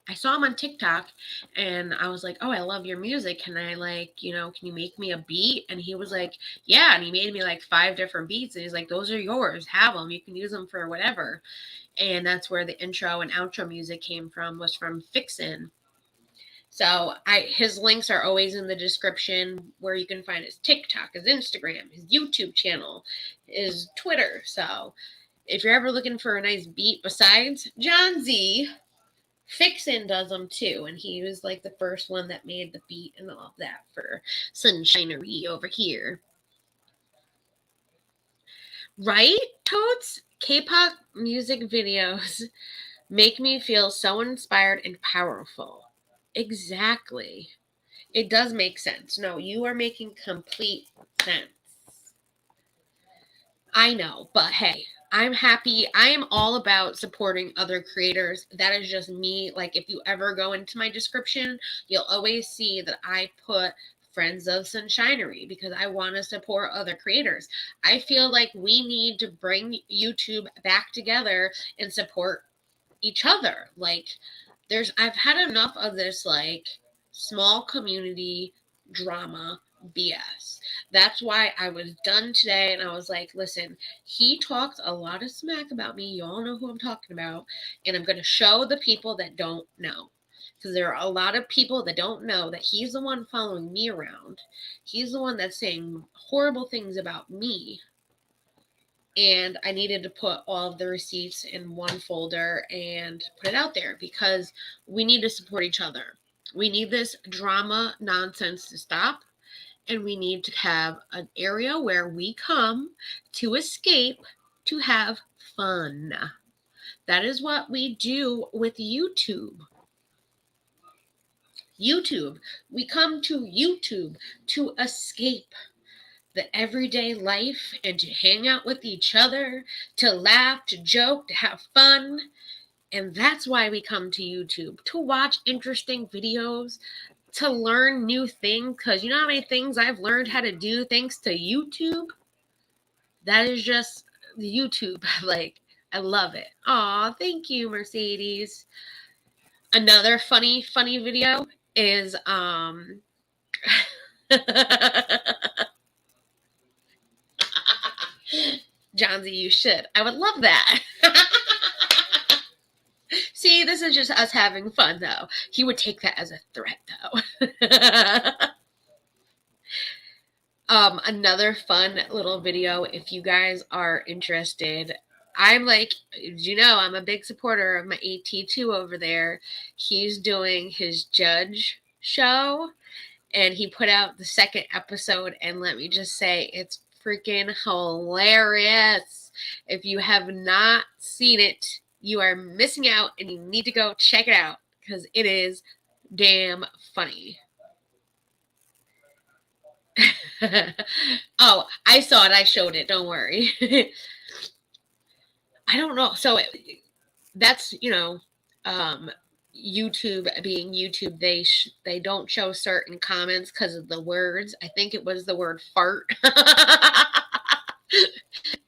I saw him on TikTok and I was like, oh, I love your music. Can I can you make me a beat? And he was like, yeah. And he made me like 5 different beats. And he's like, those are yours. Have them. You can use them for whatever. And that's where the intro and outro music came from, was from Fixin'. So his links are always in the description, where you can find his TikTok, his Instagram, his YouTube channel, his Twitter. So if you're ever looking for a nice beat besides John Z, Fixin' does them too, and he was like the first one that made the beat and all of that for Sunshinery over here. Right, Toads? K-pop music videos make me feel so inspired and powerful. Exactly. It does make sense. No, you are making complete sense. I know, but hey, I'm happy. I am all about supporting other creators. That is just me. Like, if you ever go into my description, you'll always see that I put Friends of Sunshinery, because I want to support other creators. I feel like we need to bring YouTube back together and support each other. Like, I've had enough of this like small community drama BS. That's why I was done today, and I was like, listen, he talked a lot of smack about me. You all know who I'm talking about, and I'm going to show the people that don't know. Because there are a lot of people that don't know that he's the one following me around. He's the one that's saying horrible things about me. And I needed to put all of the receipts in one folder and put it out there, because we need to support each other. We need this drama nonsense to stop, and we need to have an area where we come to escape, to have fun. That is what we do with YouTube. We come to YouTube to escape the everyday life and to hang out with each other, to laugh, to joke, to have fun. And that's why we come to YouTube, to watch interesting videos, to learn new things. Because you know how many things I've learned how to do thanks to YouTube? That is just YouTube. Like, I love it. Aw, thank you, Mercedes. Another funny video is John Z, you should. I would love that. See, this is just us having fun, though. He would take that as a threat, though. Another fun little video, if you guys are interested. I'm like, you know, I'm a big supporter of my AT2 over there. He's doing his judge show, and he put out the 2nd episode, and let me just say, it's freaking hilarious. If you have not seen it, you are missing out, and you need to go check it out, because it is damn funny. Oh, I saw it. I showed it. Don't worry. I don't know. So that's, YouTube being YouTube. They don't show certain comments because of the words. I think it was the word fart.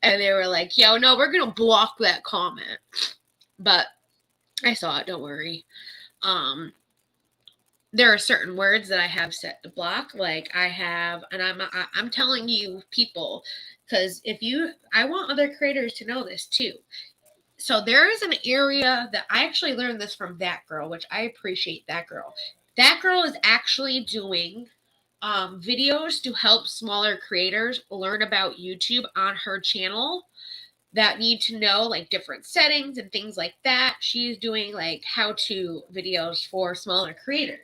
And they were like, yo, no, we're going to block that comment. But I saw it. Don't worry. There are certain words that I have set to block. Like I have, and I'm telling you people, because I want other creators to know this too. So there is an area that I actually learned this from That Girl, which I appreciate That Girl. That Girl is actually doing videos to help smaller creators learn about YouTube on her channel. that need to know like different settings and things like that. She's doing like how-to videos for smaller creators.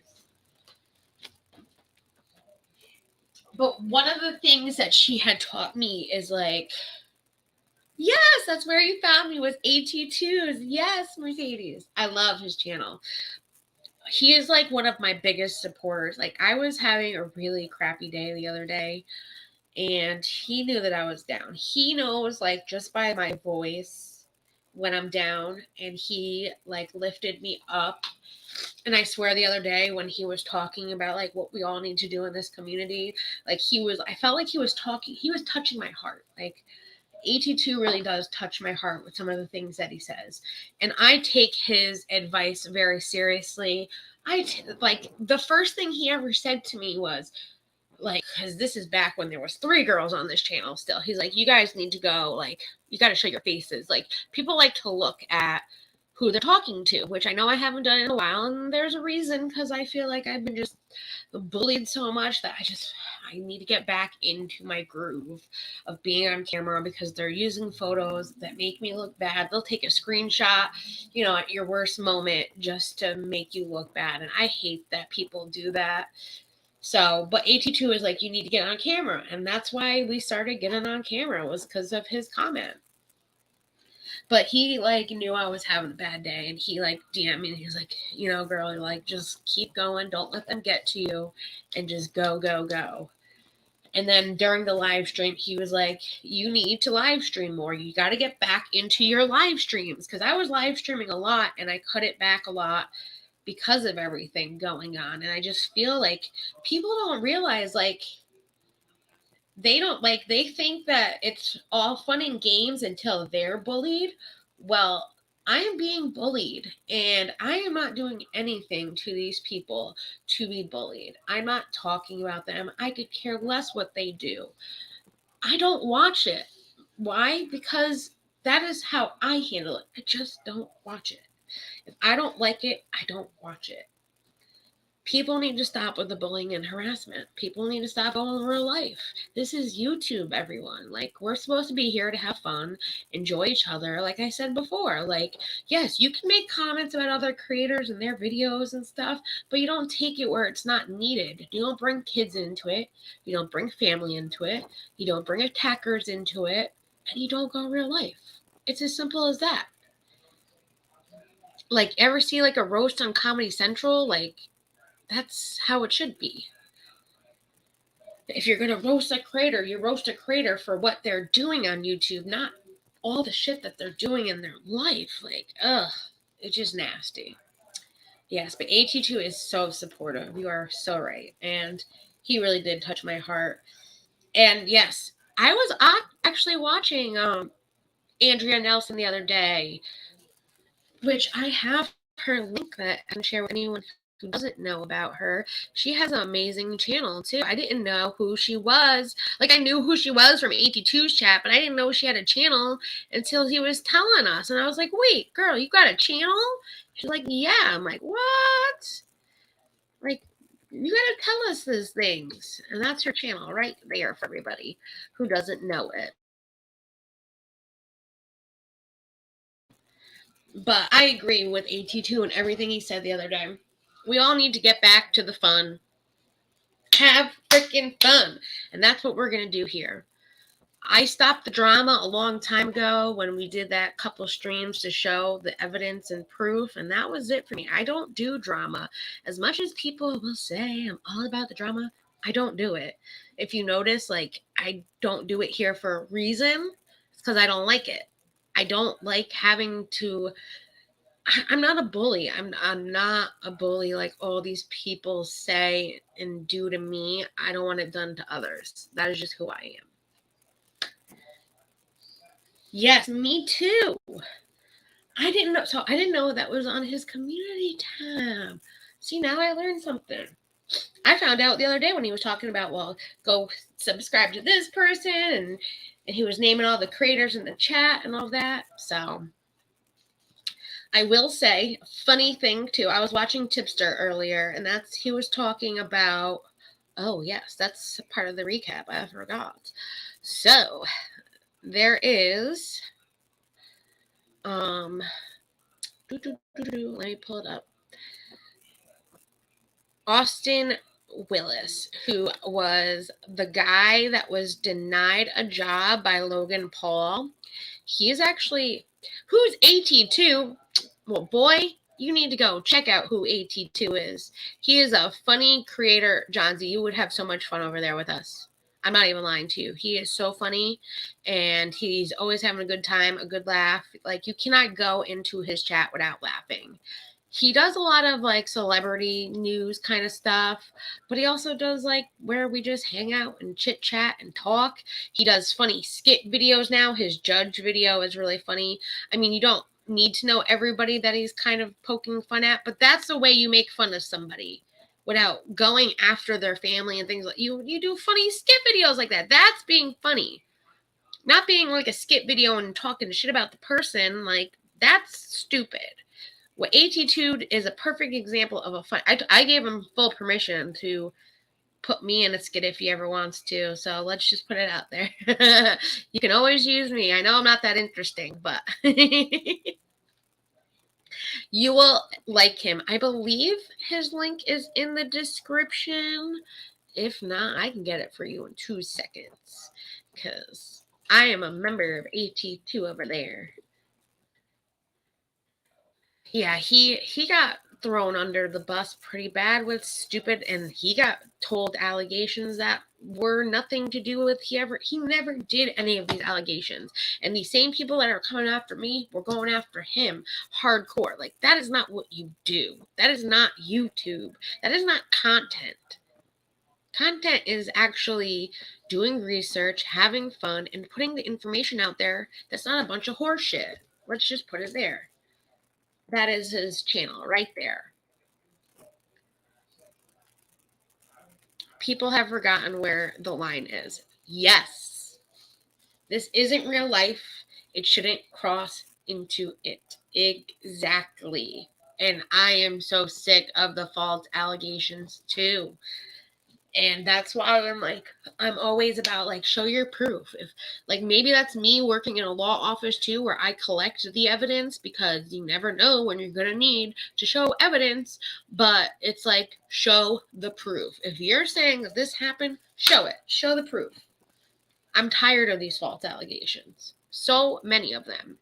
But one of the things that she had taught me is like, yes, that's where you found me, was AT2s. Yes, Mercedes. I love his channel. He is like one of my biggest supporters. Like, I was having a really crappy day the other day, and he knew that I was down. He knows, like, just by my voice when I'm down, and he like lifted me up. And I swear the other day when he was talking about like what we all need to do in this community, like I felt like he was touching my heart. Like, AT2 really does touch my heart with some of the things that he says. And I take his advice very seriously. Like, the first thing he ever said to me was, like, because this is back when there was 3 girls on this channel still. He's like, you guys need to go, like, you got to show your faces. Like, people like to look at who they're talking to, which I know I haven't done in a while. And there's a reason, because I feel like I've been just bullied so much that I need to get back into my groove of being on camera, because they're using photos that make me look bad. They'll take a screenshot, you know, at your worst moment just to make you look bad. And I hate that people do that. So, but AT2 is like, you need to get on camera. And that's why we started getting on camera, was because of his comment. But he like knew I was having a bad day, and he like DM'd me, and he was like, you know, girl, like, just keep going. Don't let them get to you, and just go, go, go. And then during the live stream, he was like, you need to live stream more. You got to get back into your live streams. Because I was live streaming a lot, and I cut it back a lot because of everything going on. And I just feel like people don't realize, like, they think that it's all fun and games until they're bullied. Well, I am being bullied, and I am not doing anything to these people to be bullied. I'm not talking about them. I could care less what they do. I don't watch it. Why? Because that is how I handle it. I just don't watch it. If I don't like it, I don't watch it. People need to stop with the bullying and harassment. People need to stop all in real life. This is YouTube, everyone. Like, we're supposed to be here to have fun, enjoy each other. Like I said before, like, yes, you can make comments about other creators and their videos and stuff, but you don't take it where it's not needed. You don't bring kids into it. You don't bring family into it. You don't bring attackers into it. And you don't go real life. It's as simple as that. Like, ever see like a roast on Comedy Central? Like, that's how it should be. If you're going to roast a creator, you roast a creator for what they're doing on YouTube, not all the shit that they're doing in their life. Like, ugh, it's just nasty. Yes, but AT2 is so supportive. You are so right. And he really did touch my heart. And yes, I was actually watching Andrea Nelson the other day, which I have her link that I can share with anyone who doesn't know about her. She has an amazing channel too. I didn't know who she was. Like, I knew who she was from AT2's chat, but I didn't know she had a channel until he was telling us. And I was like, wait, girl, you got a channel? She's like, yeah. I'm like, what? Like, you gotta tell us these things. And that's her channel right there for everybody who doesn't know it. But I agree with AT2 and everything he said the other day. We all need to get back to the fun. Have freaking fun. And that's what we're going to do here. I stopped the drama a long time ago when we did that couple streams to show the evidence and proof. And that was it for me. I don't do drama. As much as people will say I'm all about the drama, I don't do it. If you notice, like, I don't do it here for a reason. It's because I don't like it. I don't like having to. I'm not a bully. I'm not a bully like all these people say and do to me. I don't want it done to others. That is just who I am. Yes, me too. I didn't know that was on his community tab. See, now I learned something. I found out the other day when he was talking about, well, go subscribe to this person, and he was naming all the creators in the chat and all that. So I will say, funny thing too, I was watching Tipster earlier, and he was talking about, oh yes, that's part of the recap, I forgot. So, there is Let me pull it up. Austin Willis, who was the guy that was denied a job by Logan Paul. He's actually, who's AT2? Well, boy, you need to go check out who AT2 is. He is a funny creator. Johnsy, you would have so much fun over there with us. I'm not even lying to you. He is so funny, and he's always having a good time, a good laugh. Like, you cannot go into his chat without laughing. He does a lot of like celebrity news kind of stuff, but he also does like where we just hang out and chit chat and talk. He does funny skit videos now. His judge video is really funny. I mean, you don't need to know everybody that he's kind of poking fun at, but that's the way you make fun of somebody without going after their family and things like you do funny skit videos like that. That's being funny. Not being like a skit video and talking shit about the person, like that's stupid. What Attitude is a perfect example of a fun. I gave him full permission to put me in a skit if he ever wants to. So let's just put it out there. You can always use me. I know I'm not that interesting, but you will like him. I believe his link is in the description. If not, I can get it for you in 2 seconds because I am a member of AT2 over there. Yeah, he got thrown under the bus pretty bad with stupid, and he got told allegations that were nothing to do with he never did any of these allegations. And these same people that are coming after me were going after him hardcore. Like, that is not what you do. That is not YouTube. That is not content. Content is actually doing research, having fun, and putting the information out there that's not a bunch of horse shit. Let's just put it there. That is his channel right there. People have forgotten where the line is. Yes, this isn't real life. It shouldn't cross into it. Exactly. And I am so sick of the false allegations too. And that's why I'm always about like, show your proof. If like, maybe that's me working in a law office too, where I collect the evidence because you never know when you're going to need to show evidence, but it's like, show the proof. If you're saying that this happened, show it, show the proof. I'm tired of these false allegations. So many of them.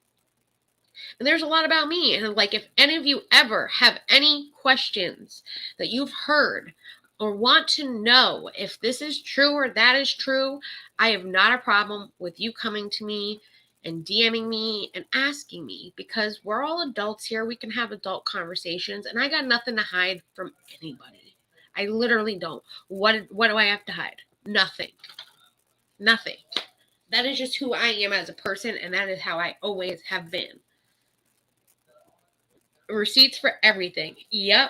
And there's a lot about me. And like, if any of you ever have any questions that you've heard or want to know if this is true or that is true, I have not a problem with you coming to me and DMing me and asking me, because we're all adults here. We can have adult conversations, and I got nothing to hide from anybody. I literally don't. What do I have to hide? Nothing. Nothing. That is just who I am as a person, and that is how I always have been. Receipts for everything. Yep.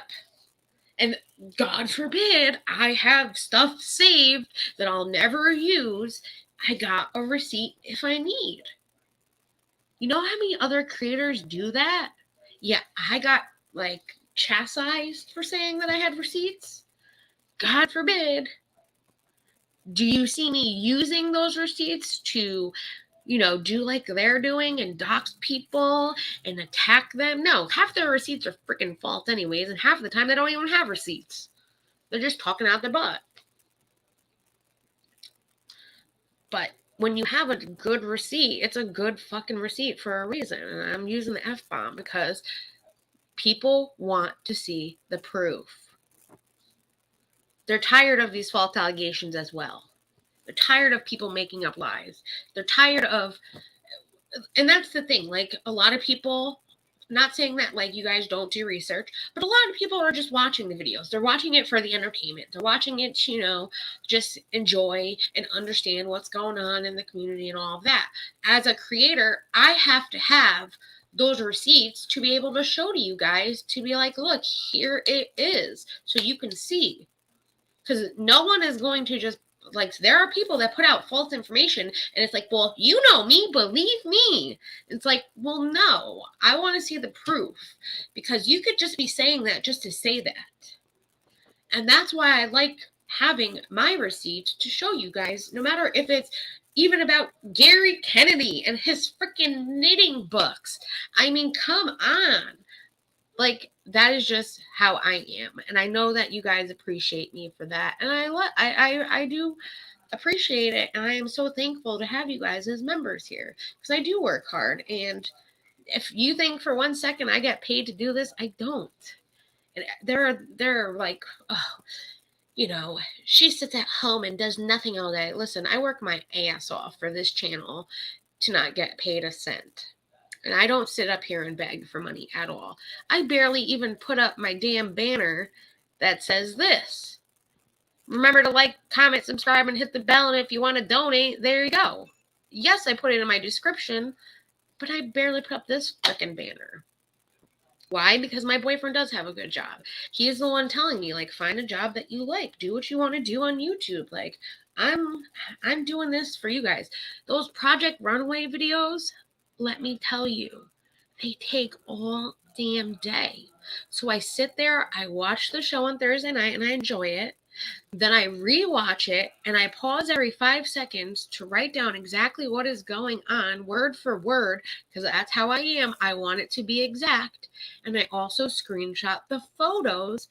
And God forbid I have stuff saved that I'll never use. I got a receipt if I need. You know how many other creators do that? Yeah, I got like chastised for saying that I had receipts. God forbid. Do you see me using those receipts to, do like they're doing and dox people and attack them? No, half their receipts are freaking false anyways, and half the time they don't even have receipts. They're just talking out their butt. But when you have a good receipt, it's a good fucking receipt for a reason. And I'm using the F-bomb because people want to see the proof. They're tired of these false allegations as well. They're tired of people making up lies. They're tired of, and that's the thing, like a lot of people, not saying that like you guys don't do research, but a lot of people are just watching the videos. They're watching it for the entertainment. They're watching it, just enjoy and understand what's going on in the community and all of that. As a creator, I have to have those receipts to be able to show to you guys, to be like, look, here it is, so you can see. Because no one is going to just, like, there are people that put out false information, and it's like, well, you know me, believe me. It's like, well, no, I want to see the proof, because you could just be saying that just to say that. And that's why I like having my receipts to show you guys, no matter if it's even about Gary Kennedy and his freaking knitting books. I mean, come on. Like, that is just how I am. And I know that you guys appreciate me for that. And I do appreciate it. And I am so thankful to have you guys as members here, because I do work hard. And if you think for 1 second I get paid to do this, I don't. And they're like, oh, you know, she sits at home and does nothing all day. Listen, I work my ass off for this channel to not get paid a cent. And I don't sit up here and beg for money at all. I barely even put up my damn banner that says this. Remember to like, comment, subscribe, and hit the bell. And if you want to donate, there you go. Yes, I put it in my description, but I barely put up this freaking banner. Why? Because my boyfriend does have a good job. He's the one telling me, like, find a job that you like. Do what you want to do on YouTube. Like, I'm doing this for you guys. Those Project Runway videos, let me tell you, they take all damn day. So I sit there, I watch the show on Thursday night, and I enjoy it. Then I rewatch it, and I pause every 5 seconds to write down exactly what is going on, word for word, because that's how I am. I want it to be exact. And I also screenshot the photos,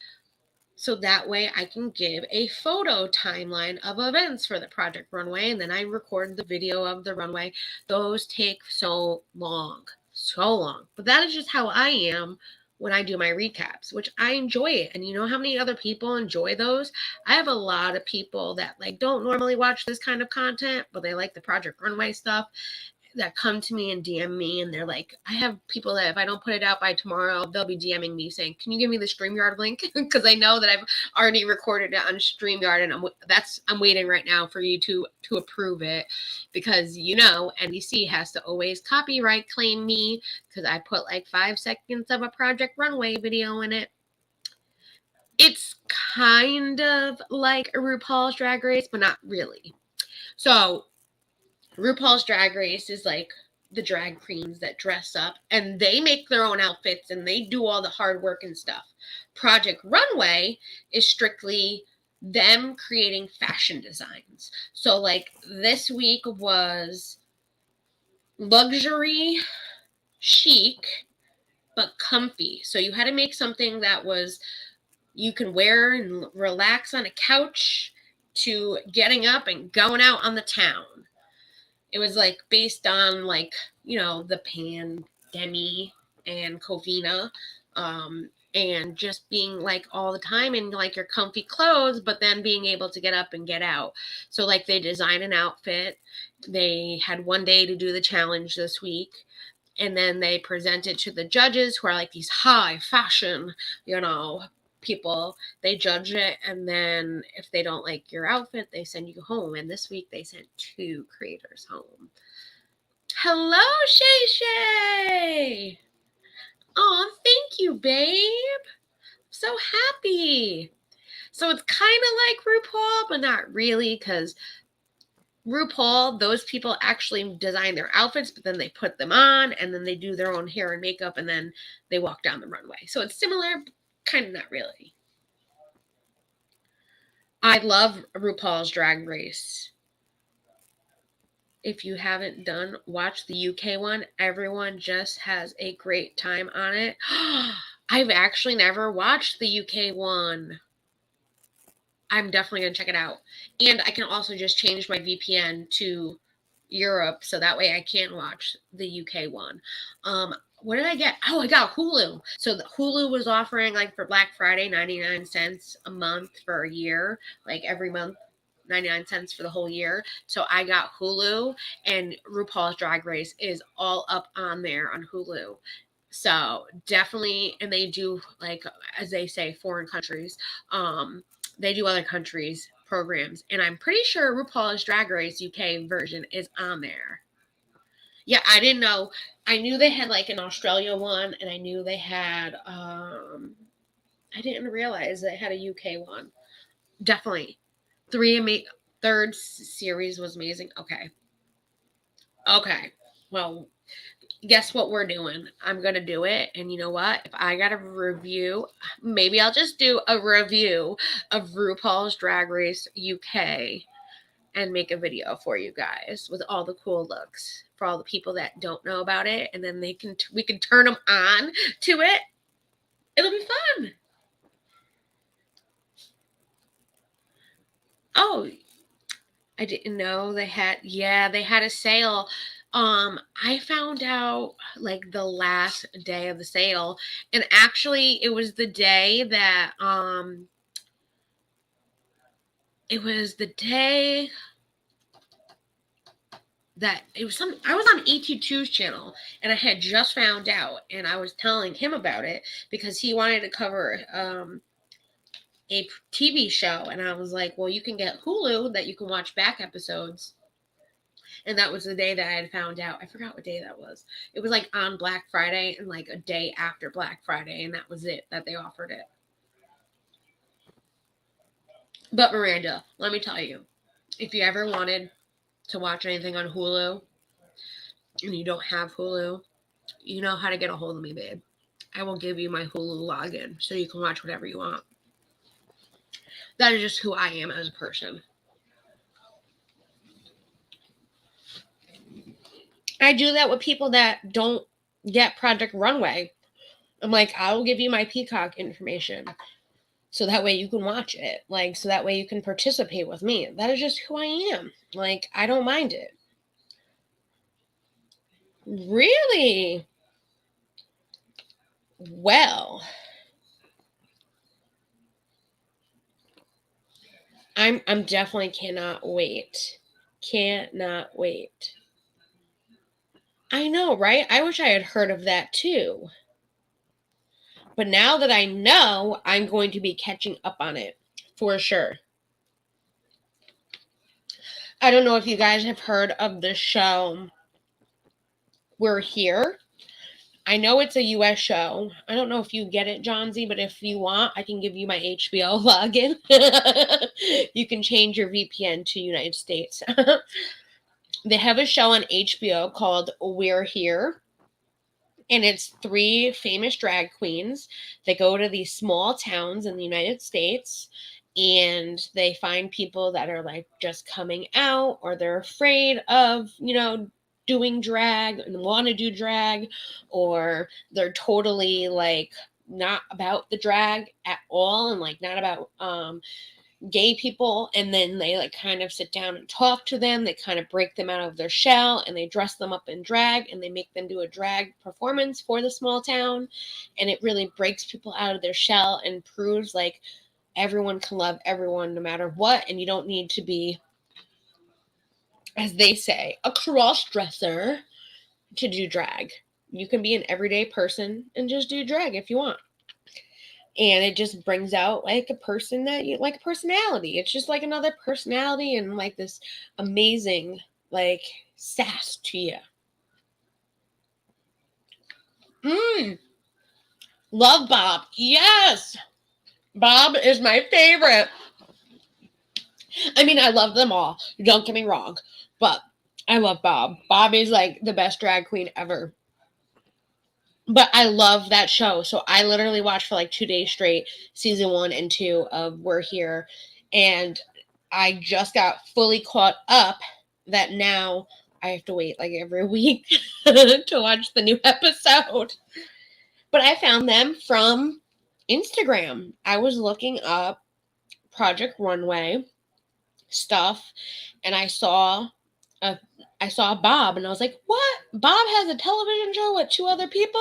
so that way I can give a photo timeline of events for the Project Runway, and then I record the video of the runway. Those take so long. But that is just how I am when I do my recaps, which I enjoy it. And you know how many other people enjoy those? I have a lot of people that like don't normally watch this kind of content, but they like the Project Runway stuff, that come to me and DM me, and they're like, I have people that if I don't put it out by tomorrow, they'll be DMing me saying, can you give me the StreamYard link? Because I know that I've already recorded it on StreamYard, and I'm waiting right now for you to approve it, because you know NBC has to always copyright claim me because I put like 5 seconds of a Project Runway video in it. It's kind of like a RuPaul's Drag Race, but not really. So RuPaul's Drag Race is like the drag queens that dress up and they make their own outfits and they do all the hard work and stuff. Project Runway is strictly them creating fashion designs. So like this week was luxury, chic, but comfy. So you had to make something that was you can wear and relax on a couch to getting up and going out on the town. It was like based on like, you know, the Pandemic and Covina, and just being like all the time in like your comfy clothes, but then being able to get up and get out. So like they designed an outfit. They had 1 day to do the challenge this week. And then they present it to the judges who are like these high fashion, you know, people. They judge it, and then if they don't like your outfit, they send you home. And this week they sent 2 creators home. Hello, Shay Shay. Oh, thank you, babe. So happy. So it's kind of like RuPaul, but not really, because RuPaul, those people actually design their outfits, but then they put them on, and then they do their own hair and makeup, and then they walk down the runway. So it's similar, but kind of not really. I love RuPaul's Drag Race. If you haven't watch the UK one. Everyone just has a great time on it. I've actually never watched the UK one. I'm definitely going to check it out. And I can also just change my VPN to Europe, so that way I can watch the UK one. What did I get? Oh, I got Hulu. So the Hulu was offering like for Black Friday 99 cents a month for a year, like every month 99 cents for the whole year. So I got Hulu, and RuPaul's Drag Race is all up on there on Hulu. So definitely, and they do, like, as they say, foreign countries. They do other countries' programs, and I'm pretty sure RuPaul's Drag Race UK version is on there. Yeah, I didn't know. I knew they had like an Australia one, and I knew they had, I didn't realize they had a UK one. Definitely. Third series was amazing. Okay. Well, guess what we're doing? I'm going to do it. And you know what? If I got a review, maybe I'll just do a review of RuPaul's Drag Race UK. and make a video for you guys with all the cool looks for all the people that don't know about it, and then we can turn them on to it. It'll be fun. Oh, I didn't know they had a sale. I found out like the last day of the sale, and actually it was the day that it was the day that it was some I was on ET2's channel, and I had just found out, and I was telling him about it because he wanted to cover a TV show, and I was like, well, you can get Hulu that you can watch back episodes. And that was the day that I had found out. I forgot what day that was. It was like on Black Friday and like a day after Black Friday, and that was it that they offered it. But Miranda, let me tell you, if you ever wanted to watch anything on Hulu and you don't have Hulu, you know how to get a hold of me, babe. I will give you my Hulu login so you can watch whatever you want. That is just who I am as a person. I do that with people that don't get Project Runway. I'm like, I will give you my Peacock information so that way you can watch it. Like, so that way you can participate with me. That is just who I am. Like, I don't mind it. Really? Well, I'm definitely cannot wait. Cannot wait. I know, right? I wish I had heard of that too. But now that I know, I'm going to be catching up on it for sure. I don't know if you guys have heard of the show We're Here. I know it's a US show. I don't know if you get it, Johnsy, but if you want, I can give you my HBO login. You can change your VPN to United States. They have a show on HBO called We're Here. And it's 3 famous drag queens that go to these small towns in the United States, and they find people that are like just coming out, or they're afraid of, doing drag and want to do drag, or they're totally like not about the drag at all and like not about gay people, and then they like kind of sit down and talk to them. They kind of break them out of their shell, and they dress them up in drag, and they make them do a drag performance for the small town, and it really breaks people out of their shell and proves like everyone can love everyone no matter what, and you don't need to be, as they say, a cross-dresser to do drag. You can be an everyday person and just do drag if you want. And it just brings out like a person that you like, a personality. It's just like another personality and like this amazing like sass to you. Love Bob. Yes. Bob is my favorite. I mean, I love them all. Don't get me wrong. But I love Bob. Bob is like the best drag queen ever. But I love that show. So I literally watched for like 2 days straight, season 1 and 2 of We're Here. And I just got fully caught up that now I have to wait like every week to watch the new episode. But I found them from Instagram. I was looking up Project Runway stuff, and I saw Bob, and I was like, what? Bob has a television show with 2 other people?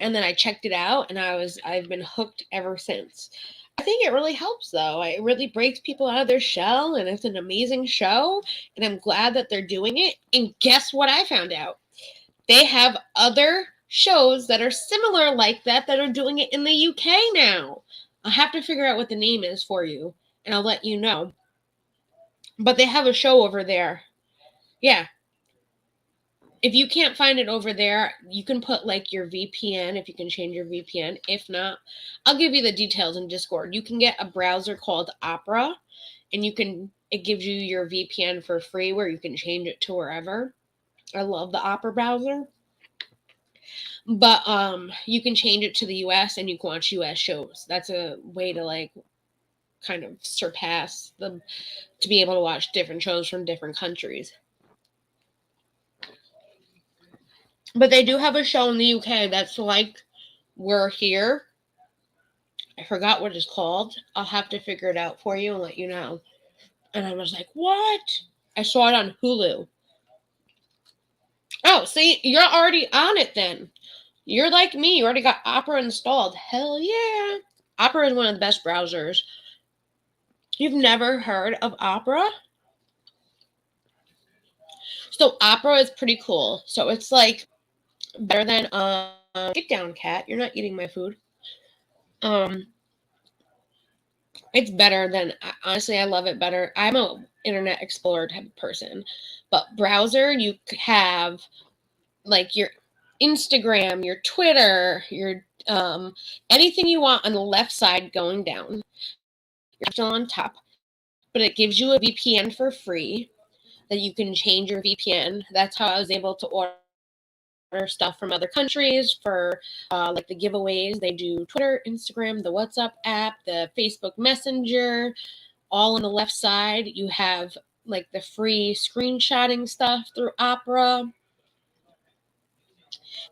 And then I checked it out, and I've been hooked ever since. I think it really helps, though. It really breaks people out of their shell, and it's an amazing show, and I'm glad that they're doing it. And guess what I found out? They have other shows that are similar like that are doing it in the UK now. I'll have to figure out what the name is for you, and I'll let you know. But they have a show over there. Yeah. If you can't find it over there, you can put like your VPN, if you can change your VPN. If not, I'll give you the details in Discord. You can get a browser called Opera, and it gives you your VPN for free where you can change it to wherever. I love the Opera browser. But you can change it to the US and you can watch US shows. That's a way to like kind of surpass them to be able to watch different shows from different countries. But they do have a show in the UK that's like We're Here. I forgot what it's called. I'll have to figure it out for you and let you know. And I was like, what? I saw it on Hulu. Oh, see, you're already on it then. You're like me. You already got Opera installed. Hell yeah. Opera is one of the best browsers. You've never heard of Opera? So Opera is pretty cool. So it's like better than get down, cat. You're not eating my food. It's better than, honestly, I love it better. I'm a Internet Explorer type of person, but browser, you have like your Instagram, your Twitter, your anything you want on the left side going down. You're still on top, but it gives you a VPN for free that you can change your VPN. That's how I was able to order stuff from other countries for like the giveaways. They do Twitter, Instagram, the WhatsApp app, the Facebook Messenger, all on the left side. You have like the free screenshotting stuff through Opera.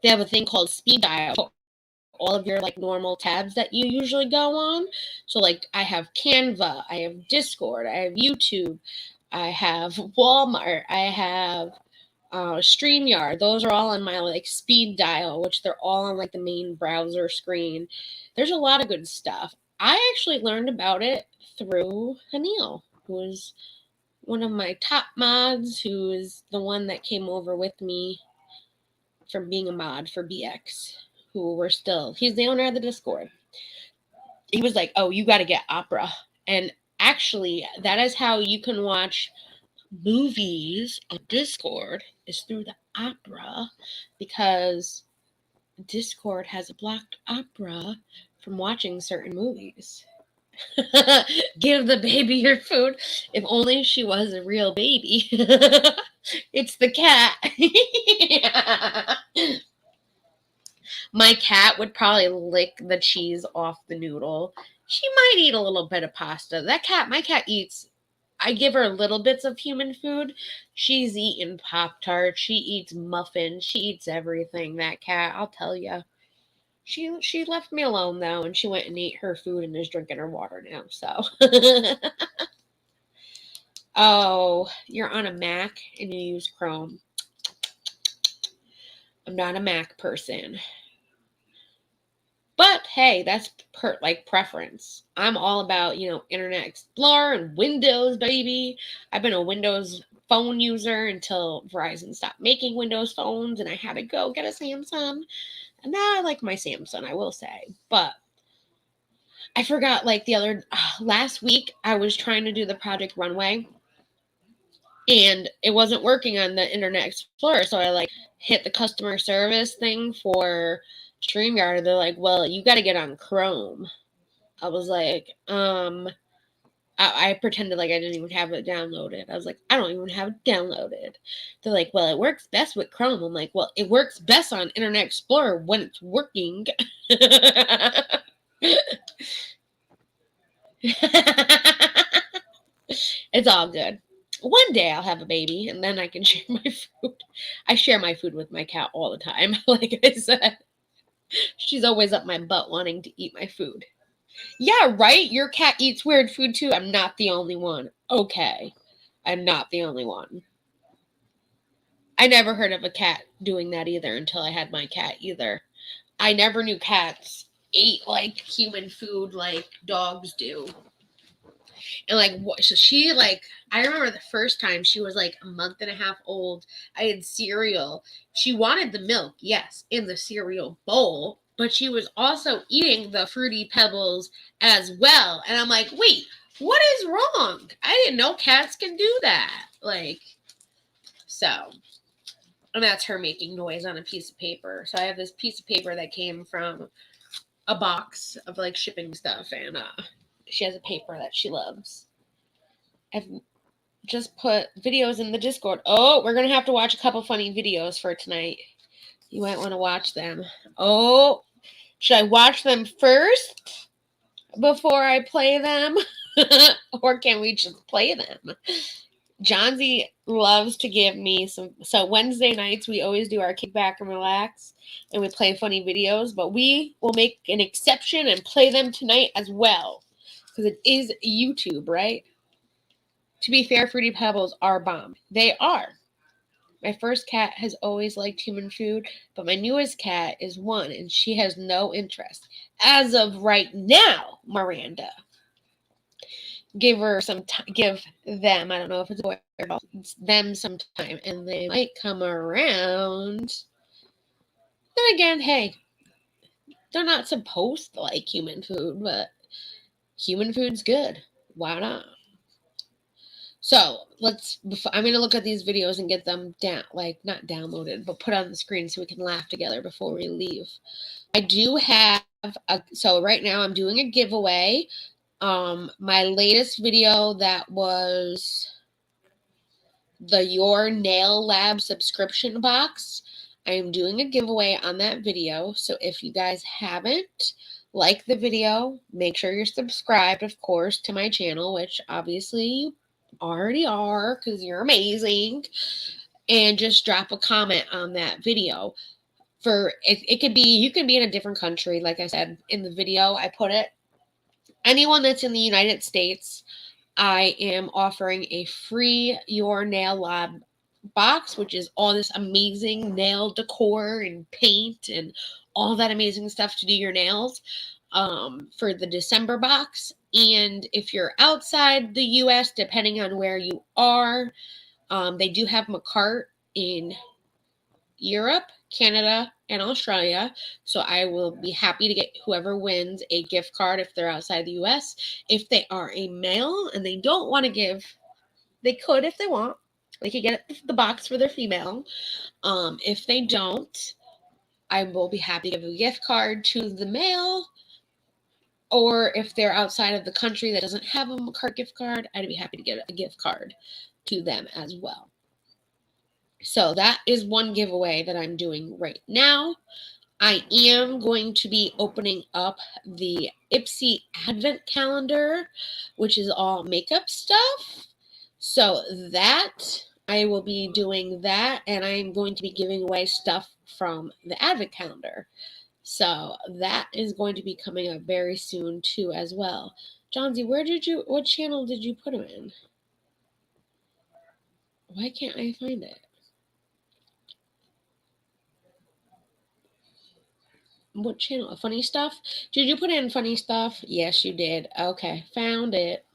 They have a thing called speed dial, all of your like normal tabs that you usually go on. So like I have Canva, I have Discord, I have YouTube, I have Walmart, I have StreamYard. Those are all on my like speed dial, which they're all on like the main browser screen. There's a lot of good stuff. I actually learned about it through Hanil, who is one of my top mods, who is the one that came over with me from being a mod for BX, he's the owner of the Discord. He was like, oh, you got to get Opera. And actually, that is how you can watch movies on Discord, is through the Opera, because Discord has blocked Opera from watching certain movies. Give the baby your food. If only she was a real baby. It's the cat. My cat would probably lick the cheese off the noodle. She might eat a little bit of pasta. My cat eats, I give her little bits of human food. She's eating Pop-Tarts. She eats muffins. She eats everything, that cat, I'll tell you. She left me alone, though, and she went and ate her food and is drinking her water now, so. Oh, you're on a Mac and you use Chrome. I'm not a Mac person. But hey, that's preference. I'm all about, Internet Explorer and Windows, baby. I've been a Windows phone user until Verizon stopped making Windows phones and I had to go get a Samsung. And now I like my Samsung, I will say. But I forgot, last week I was trying to do the Project Runway and it wasn't working on the Internet Explorer. So I hit the customer service thing for StreamYard. They're like, well, you got to get on Chrome. I was like, I pretended like I didn't even have it downloaded. I was like, I don't even have it downloaded. They're like, well, it works best with Chrome. I'm like, well, it works best on Internet Explorer when it's working. It's all good. One day I'll have a baby and then I can share my food. I share my food with my cat all the time. Like I said, she's always up my butt wanting to eat my food. Yeah, right? Your cat eats weird food too. I'm not the only one. Okay. I'm not the only one. I never heard of a cat doing that either until I had my cat either. I never knew cats ate like human food like dogs do. And I remember the first time she was like a month and a half old. I had cereal. She wanted the milk, yes, in the cereal bowl, but she was also eating the Fruity Pebbles as well. And I'm like, wait, what is wrong? I didn't know cats can do that. And that's her making noise on a piece of paper. So I have this piece of paper that came from a box of shipping stuff, and she has a paper that she loves. I've just put videos in the Discord. Oh, we're going to have to watch a couple funny videos for tonight. You might want to watch them. Oh, should I watch them first before I play them? Or can we just play them? Johnsy loves to give me some. So Wednesday nights, we always do our kickback and relax, and we play funny videos. But we will make an exception and play them tonight as well, because it is YouTube, right? To be fair, Fruity Pebbles are bomb. They are. My first cat has always liked human food, but my newest cat is one, and she has no interest. As of right now, Miranda. Give them, I don't know if it's a boy or girl, them some time, and they might come around. Then again, hey, they're not supposed to like human food, but human food's good. Why not? So I'm going to look at these videos and get them not downloaded, but put on the screen so we can laugh together before we leave. I do have, so right now I'm doing a giveaway. My latest video that was the Your Nail Lab subscription box. I am doing a giveaway on that video. So if you guys haven't liked the video, make sure you're subscribed, of course, to my channel, which obviously you already are because you're amazing. And just drop a comment on that video. It could be, you can be in a different country. Like I said in the video, I put it. Anyone that's in the United States, I am offering a free Your Nail Lab box, which is all this amazing nail decor and paint and all that amazing stuff to do your nails, for the December box. And if you're outside the US, depending on where you are, they do have McCart in Europe, Canada, and Australia. So I will be happy to get whoever wins a gift card if they're outside the US. If they are a male and they don't want to give, they could if they want. They could get the box for their female. If they don't, I will be happy to give a gift card to the male. Or if they're outside of the country that doesn't have a McCart gift card, I'd be happy to get a gift card to them as well. So that is one giveaway that I'm doing right now. I am going to be opening up the Ipsy Advent Calendar, which is all makeup stuff. So that, I will be doing that, and I'm going to be giving away stuff from the Advent Calendar. So that is going to be coming up very soon too as well. Johnsy, what channel did you put them in? Why can't I find it? What channel? Funny stuff? Did you put in funny stuff? Yes, you did. Okay, found it.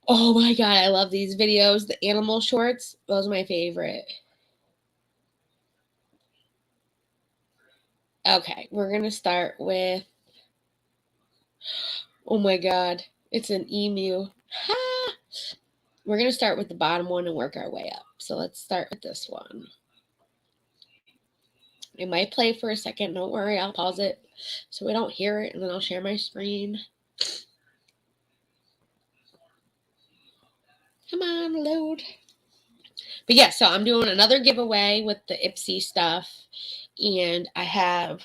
Oh my god, I love these videos. The animal shorts, those are my favorite. Okay, we're going to start with, oh my god, it's an emu. Ha! We're going to start with the bottom one and work our way up. So let's start with this one. It might play for a second. Don't worry, I'll pause it so we don't hear it, and then I'll share my screen. Come on, load. But yeah, so I'm doing another giveaway with the Ipsy stuff, and I have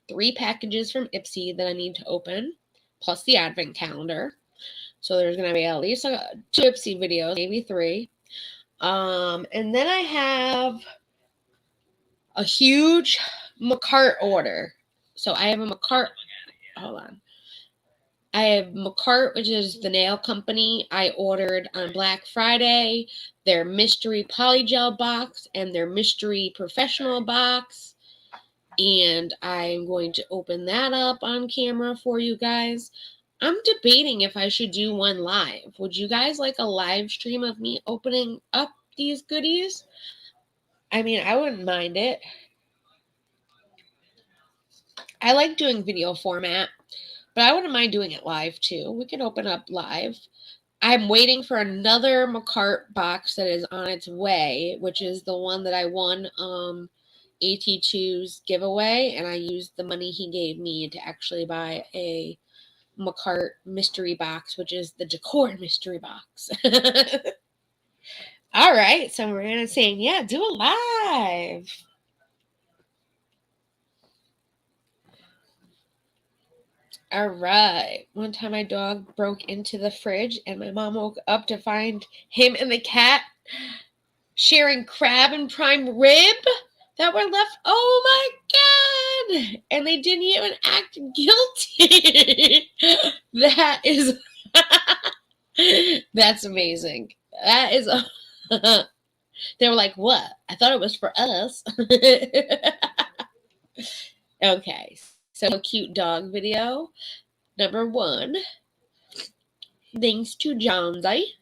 3 packages from Ipsy that I need to open, plus the Advent Calendar. So there's going to be at least 2 Ipsy videos, maybe 3. And then I have a huge McCart order. So I have a McCart. Hold on. I have McCart, which is the nail company. I ordered on Black Friday their mystery polygel box and their mystery professional box. And I'm going to open that up on camera for you guys. I'm debating if I should do one live. Would you guys like a live stream of me opening up these goodies? I mean, I wouldn't mind it. I like doing video format, but I wouldn't mind doing it live too. We could open up live. I'm waiting for another McCart box that is on its way, which is the one that I won AT2's giveaway, and I used the money he gave me to actually buy a McCart mystery box, which is the decor mystery box. All right, so Miranda's saying, yeah, do it live. All right. One time my dog broke into the fridge and my mom woke up to find him and the cat sharing crab and prime rib that were left. Oh my God. And they didn't even act guilty. That is, that's amazing. That is, they were like, what? I thought it was for us. Okay. So cute dog video. Number 1. Thanks to Johnsy.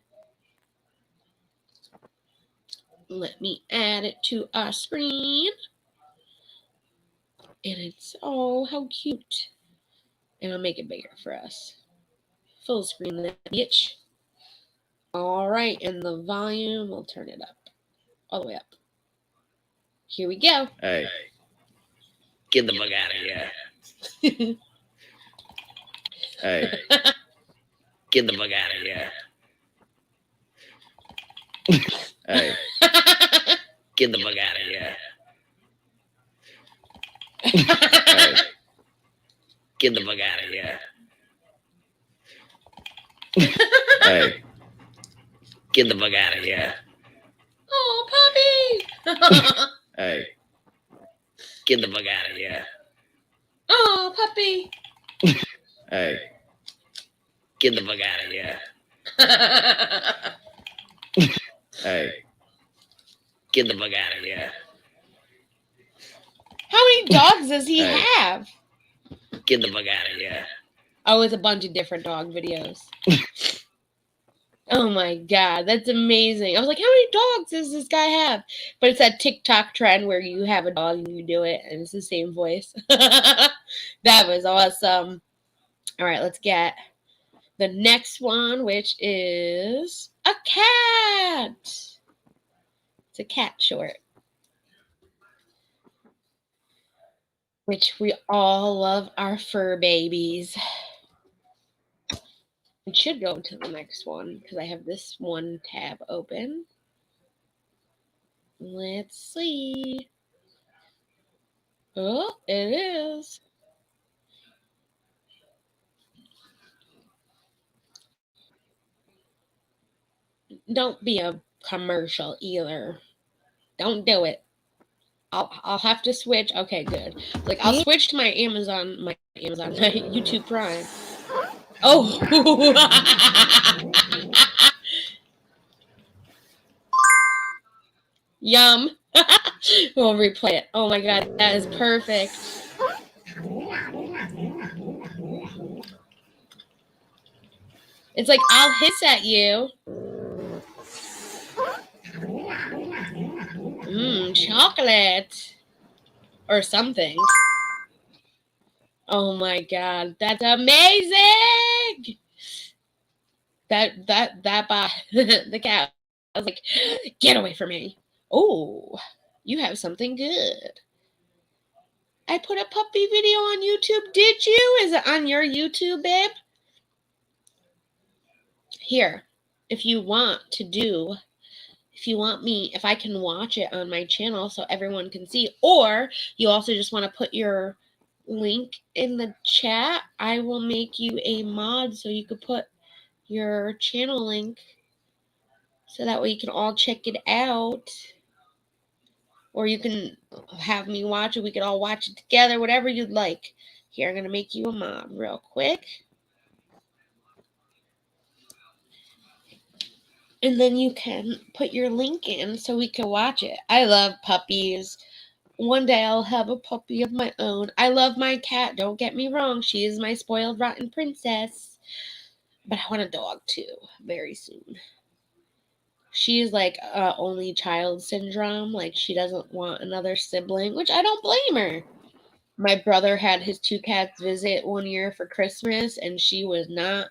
Let me add it to our screen. And it's, oh, how cute. And I'll make it bigger for us. Full screen that bitch. All right, and the volume, we'll turn it up. All the way up. Here we go. Hey. Get the fuck out of here. Hey. Get the fuck out of here. Hey. Get the fuck out of here. Hey. Get the fuck out of here. Hey. Get the fuck out of here. Oh, puppy. Hey. Get the fuck out of here. Oh, puppy. Hey. Get the fuck out of here. Hey. Get the fuck out of here. How many dogs does he Hey. have? Get the fuck out of here. Oh, it's a bunch of different dog videos. Oh my God, that's amazing. I was like, how many dogs does this guy have? But it's that TikTok trend where you have a dog and you do it and it's the same voice. That was awesome. All right, let's get the next one, which is a cat. It's a cat short, which we all love our fur babies. It should go to the next one because I have this one tab open. Let's see. Oh, it is. Don't be a commercial either. Don't do it. I'll have to switch. Okay, good. Like I'll switch to my YouTube Prime. Oh. Yum. We'll replay it. Oh my God, that is perfect. It's like I'll hiss at you. Chocolate. Or something. Oh my God, that's amazing! That the cat. I was like, get away from me. Oh, you have something good. I put a puppy video on YouTube. Did you? Is it on your YouTube, babe? Here, if you want me, if I can watch it on my channel so everyone can see, or you also just want to put your link in the chat, I will make you a mod so you could put your channel link so that way you can all check it out. Or you can have me watch it. We can all watch it together, whatever you'd like. Here, I'm going to make you a mod real quick. And then you can put your link in so we can watch it. I love puppies. One day I'll have a puppy of my own. I love my cat. Don't get me wrong. She is my spoiled, rotten princess. But I want a dog too, very soon. She is like only child syndrome. Like she doesn't want another sibling, which I don't blame her. My brother had his 2 cats visit one year for Christmas, and she was not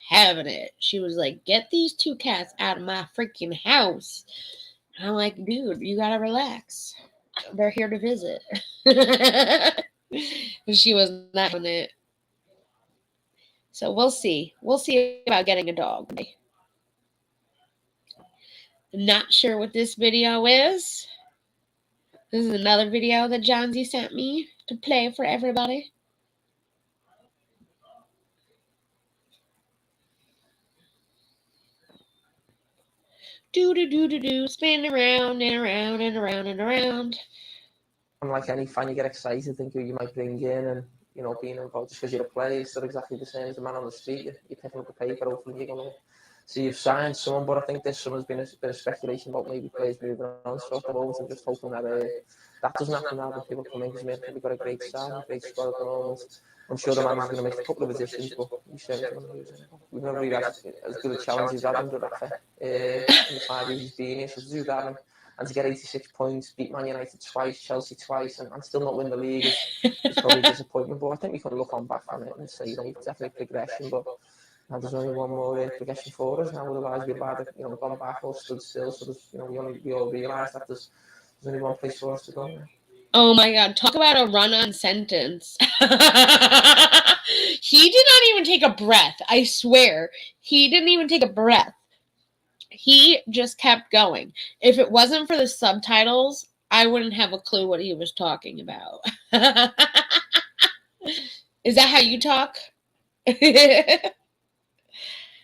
having it. She was like, get these 2 cats out of my freaking house. And I'm like, dude, you gotta relax. They're here to visit. She was not having it. So we'll see. We'll see about getting a dog. I'm not sure what this video is. This is another video that Johnsy sent me to play for everybody. Do, spin around and around and around and around. And like any fan, you get excited, think who you might bring in, and being involved just because you're a player. It's not exactly the same as the man on the street. You're picking up a paper, hopefully you're going to see you've signed someone. But I think this summer's been a bit of speculation about maybe players moving on. So at the moment, I'm just hoping that doesn't happen now when people come in, because I think we've got a great side, a great squad at the moment. I'm sure the manager's going to make a couple of additions, but we certainly don't lose it. We've never really had as good a challenge as we've had under Rafa in the 5 years he's been here. So to do that and to get 86 points, beat Man United twice, Chelsea twice, and still not win the league is probably a disappointment. But I think we can look on back from it and say, we've definitely progression, but now there's only one more progression for us now. Otherwise, we've either gone back or stood still. So there's, we all realise that there's only one place for us to go now. Oh my God, talk about a run-on sentence. He did not even take a breath. I swear. He didn't even take a breath. He just kept going. If it wasn't for the subtitles, I wouldn't have a clue what he was talking about. Is that how you talk? I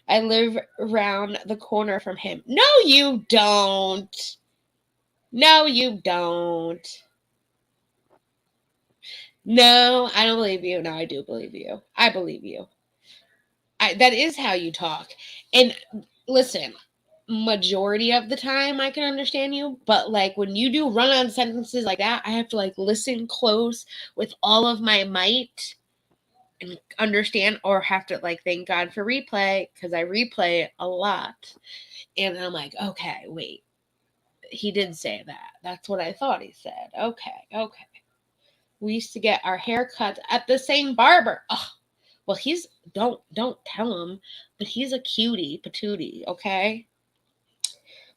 live around the corner from him. No, you don't. No, you don't. No, I don't believe you. No, I do believe you. I believe you. That is how you talk. And listen, majority of the time I can understand you, but like when you do run-on sentences like that, I have to like listen close with all of my might and understand, or have to like thank God for replay, because I replay a lot. And I'm like, okay, wait. He did say that. That's what I thought he said. Okay. We used to get our haircuts at the same barber. Oh, well, he's don't tell him, but he's a cutie patootie, okay?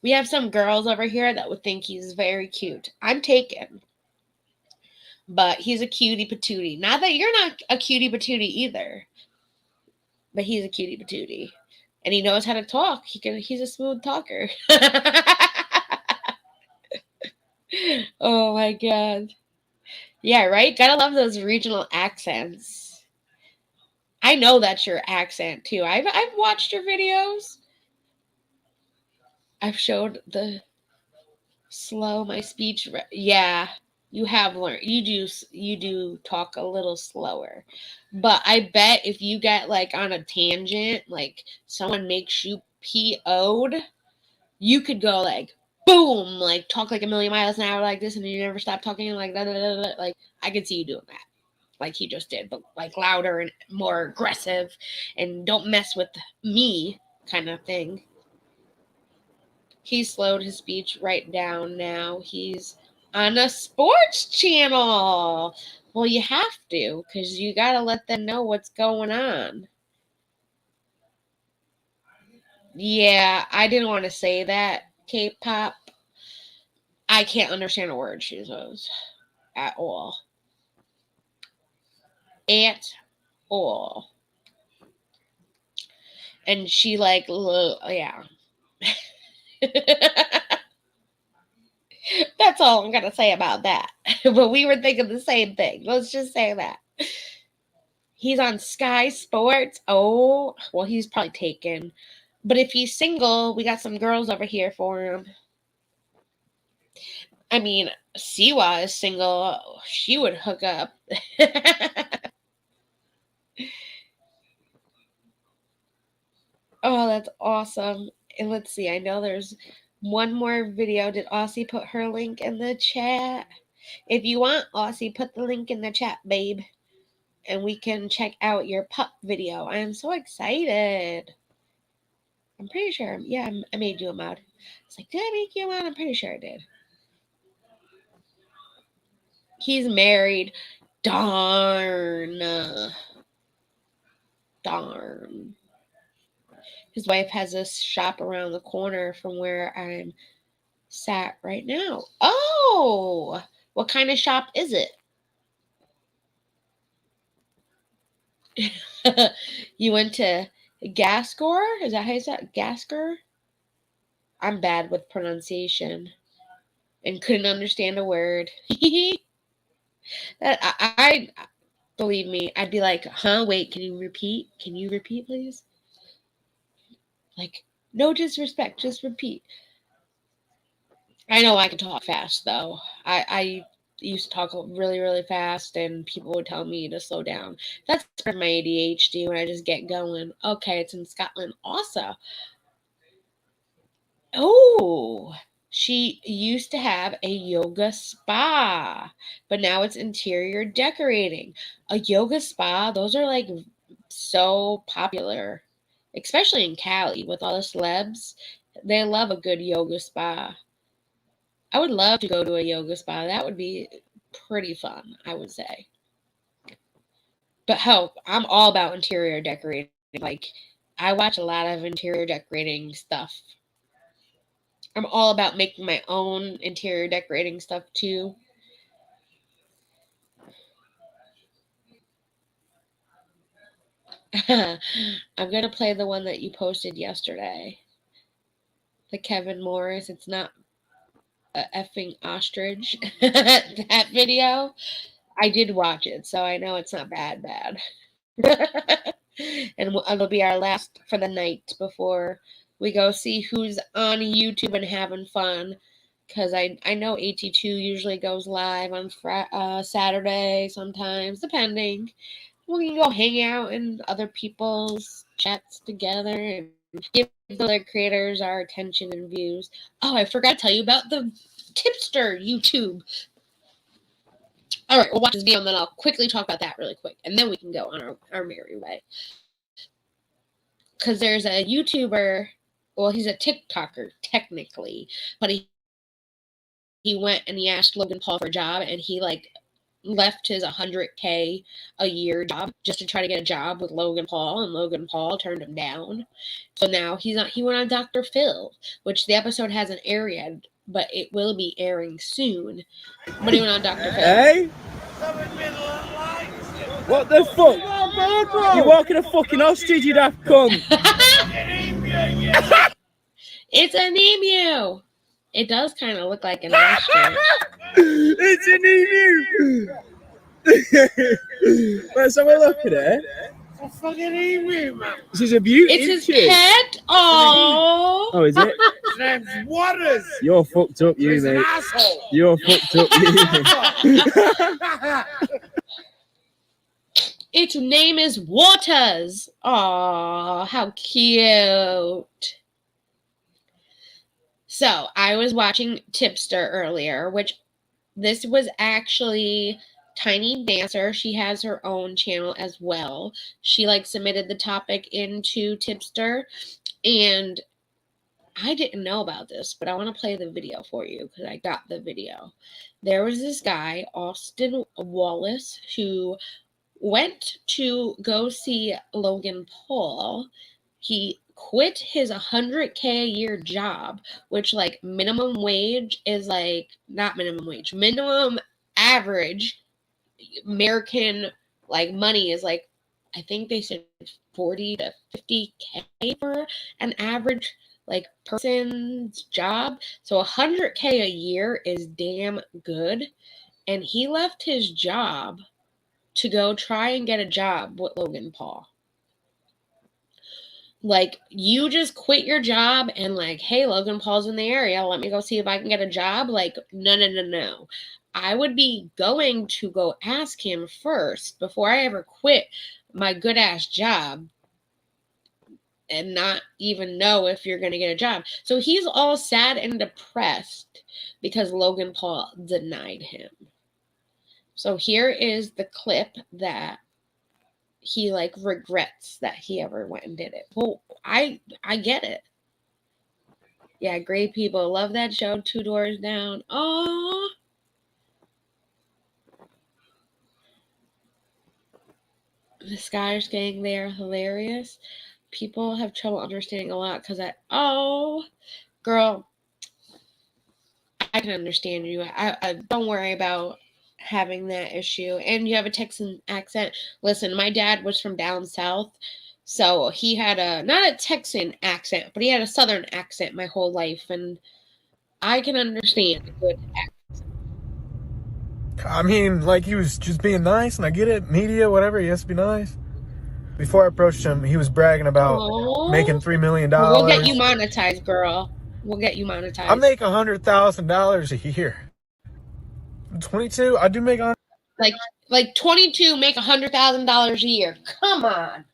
We have some girls over here that would think he's very cute. I'm taken. But he's a cutie patootie. Not that you're not a cutie patootie either. But he's a cutie patootie. And he knows how to talk. He's a smooth talker. Oh my God. Yeah, right? Gotta love those regional accents. I know that's your accent too. I've watched your videos. I've showed the slow my speech. Yeah, you have learned. You do talk a little slower. But I bet if you get like on a tangent, like someone makes you PO'd, you could go like boom, like talk like a million miles an hour like this, and you never stop talking like that. Like I could see you doing that, like he just did, but like louder and more aggressive, and don't mess with me kind of thing. He slowed his speech right down now. He's on a sports channel. Well, you have to, because you got to let them know what's going on. Yeah, I didn't want to say that, K-pop. I can't understand a word she says at all. At all. And she like, yeah. That's all I'm going to say about that. But we were thinking the same thing. Let's just say that. He's on Sky Sports. Oh, well, he's probably taken. But if he's single, we got some girls over here for him. I mean, Siwa is single. She would hook up. Oh, that's awesome. And let's see. I know there's one more video. Did Aussie put her link in the chat? If you want, Aussie, put the link in the chat, babe. And we can check out your pup video. I am so excited. I'm pretty sure. Yeah, I made you a mod. It's like, did I make you a mod? I'm pretty sure I did. He's married. Darn. Darn. His wife has a shop around the corner from where I'm sat right now. Oh, what kind of shop is it? You went to Gaskor? Is that how you say it? Gaskor? I'm bad with pronunciation and couldn't understand a word. I believe me, I'd be like, huh? Wait, can you repeat? Can you repeat, please? Like, no disrespect, just repeat. I know I can talk fast, though. I used to talk really, really fast, and people would tell me to slow down. That's part of my ADHD when I just get going. Okay, it's in Scotland. Also, oh, she used to have a yoga spa, but now it's interior decorating. A yoga spa, those are like so popular, especially in Cali with all the celebs. They love a good yoga spa. I would love to go to a yoga spa. That would be pretty fun, I would say. But hell, I'm all about interior decorating. Like, I watch a lot of interior decorating stuff. I'm all about making my own interior decorating stuff too. I'm gonna play the one that you posted yesterday. The Kevin Morris. It's not a effing ostrich. That video. I did watch it, so I know it's not bad. And it'll be our last for the night before we go see who's on YouTube and having fun. Because I know AT2 usually goes live on Saturday sometimes, depending. We can go hang out in other people's chats together and give the other creators our attention and views. Oh, I forgot to tell you about the Tipster YouTube. All right, we'll watch this video and then I'll quickly talk about that really quick. And then we can go on our merry way. Because there's a YouTuber, well, he's a TikToker, technically. But he went and he asked Logan Paul for a job and he, like, left his $100K a year job just to try to get a job with Logan Paul, and Logan Paul turned him down. So now he went on Dr. Phil, which the episode hasn't aired yet, but it will be airing soon. But he went on Dr. Phil. Hey? What the fuck? You're walking a fucking ostrich, you daft cunt. It's an emu. It does kind of look like an ostrich. It's an emu. Let's have a look at it. It's a fucking emu, man. This is a beauty. It's his pet. Oh. Oh, is it? His name's Waters. You're fucked up, you He's an mate. asshole. You're fucked up, you. Its name is Waters. Aw, how cute. So, I was watching Tipster earlier, which this was actually Tiny Dancer. She has her own channel as well. She, like, submitted the topic into Tipster, and I didn't know about this, but I want to play the video for you because I got the video. There was this guy, Austin Wallace, who went to go see Logan Paul. He quit his $100K a year job, which, like, minimum wage is, like, not minimum wage, minimum average American, like, money is, like, I think they said 40 to 50K for an average, like, person's job. So $100K a year is damn good. And he left his job to go try and get a job with Logan Paul. Like, you just quit your job and, like, hey, Logan Paul's in the area. Let me go see if I can get a job. Like, no. I would be going to go ask him first before I ever quit my good-ass job and not even know if you're going to get a job. So he's all sad and depressed because Logan Paul denied him. So here is the clip that he, like, regrets that he ever went and did it. Well, I get it. Yeah, great people. Love that show, Two Doors Down. Oh. The Scottish gang, they are hilarious. People have trouble understanding a lot because girl, I can understand you. I don't worry about having that issue. And you have a Texan accent. Listen, my dad was from down south, so he had not a Texan accent, but he had a Southern accent my whole life, and I can understand a good accent. I mean, like, he was just being nice, and I get it, media, whatever, he has to be nice. Before I approached him, he was bragging about making $3 million. We'll get you monetized, girl. We'll get you monetized. I make $100,000 a year. I'm 22. I do make like 22 make $100,000 a year. Come on.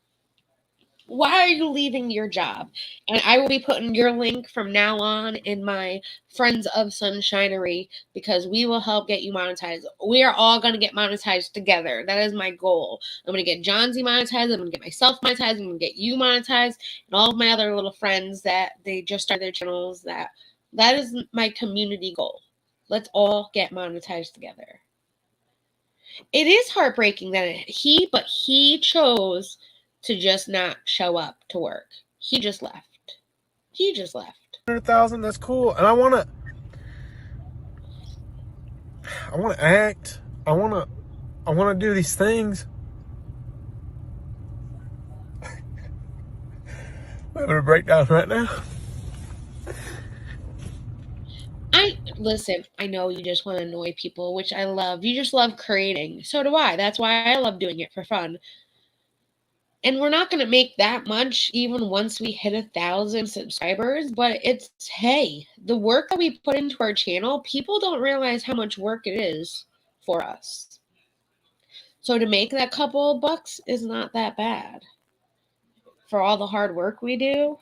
Why are you leaving your job? And I will be putting your link from now on in my Friends of Sunshinery because we will help get you monetized. We are all going to get monetized together. That is my goal. I'm going to get Johnsy monetized. I'm going to get myself monetized. I'm going to get you monetized. And all of my other little friends that they just started their channels. That is my community goal. Let's all get monetized together. It is heartbreaking that he chose to just not show up to work. He just left. 100,000. That's cool. And I want to act. I want to do these things. I'm having a breakdown right now. Listen, I know you just want to annoy people, which I love. You just love creating. So do I. That's why I love doing it for fun. And we're not going to make that much even once we hit 1,000 subscribers, but hey, the work that we put into our channel, people don't realize how much work it is for us. So to make that couple of bucks is not that bad. For all the hard work we do.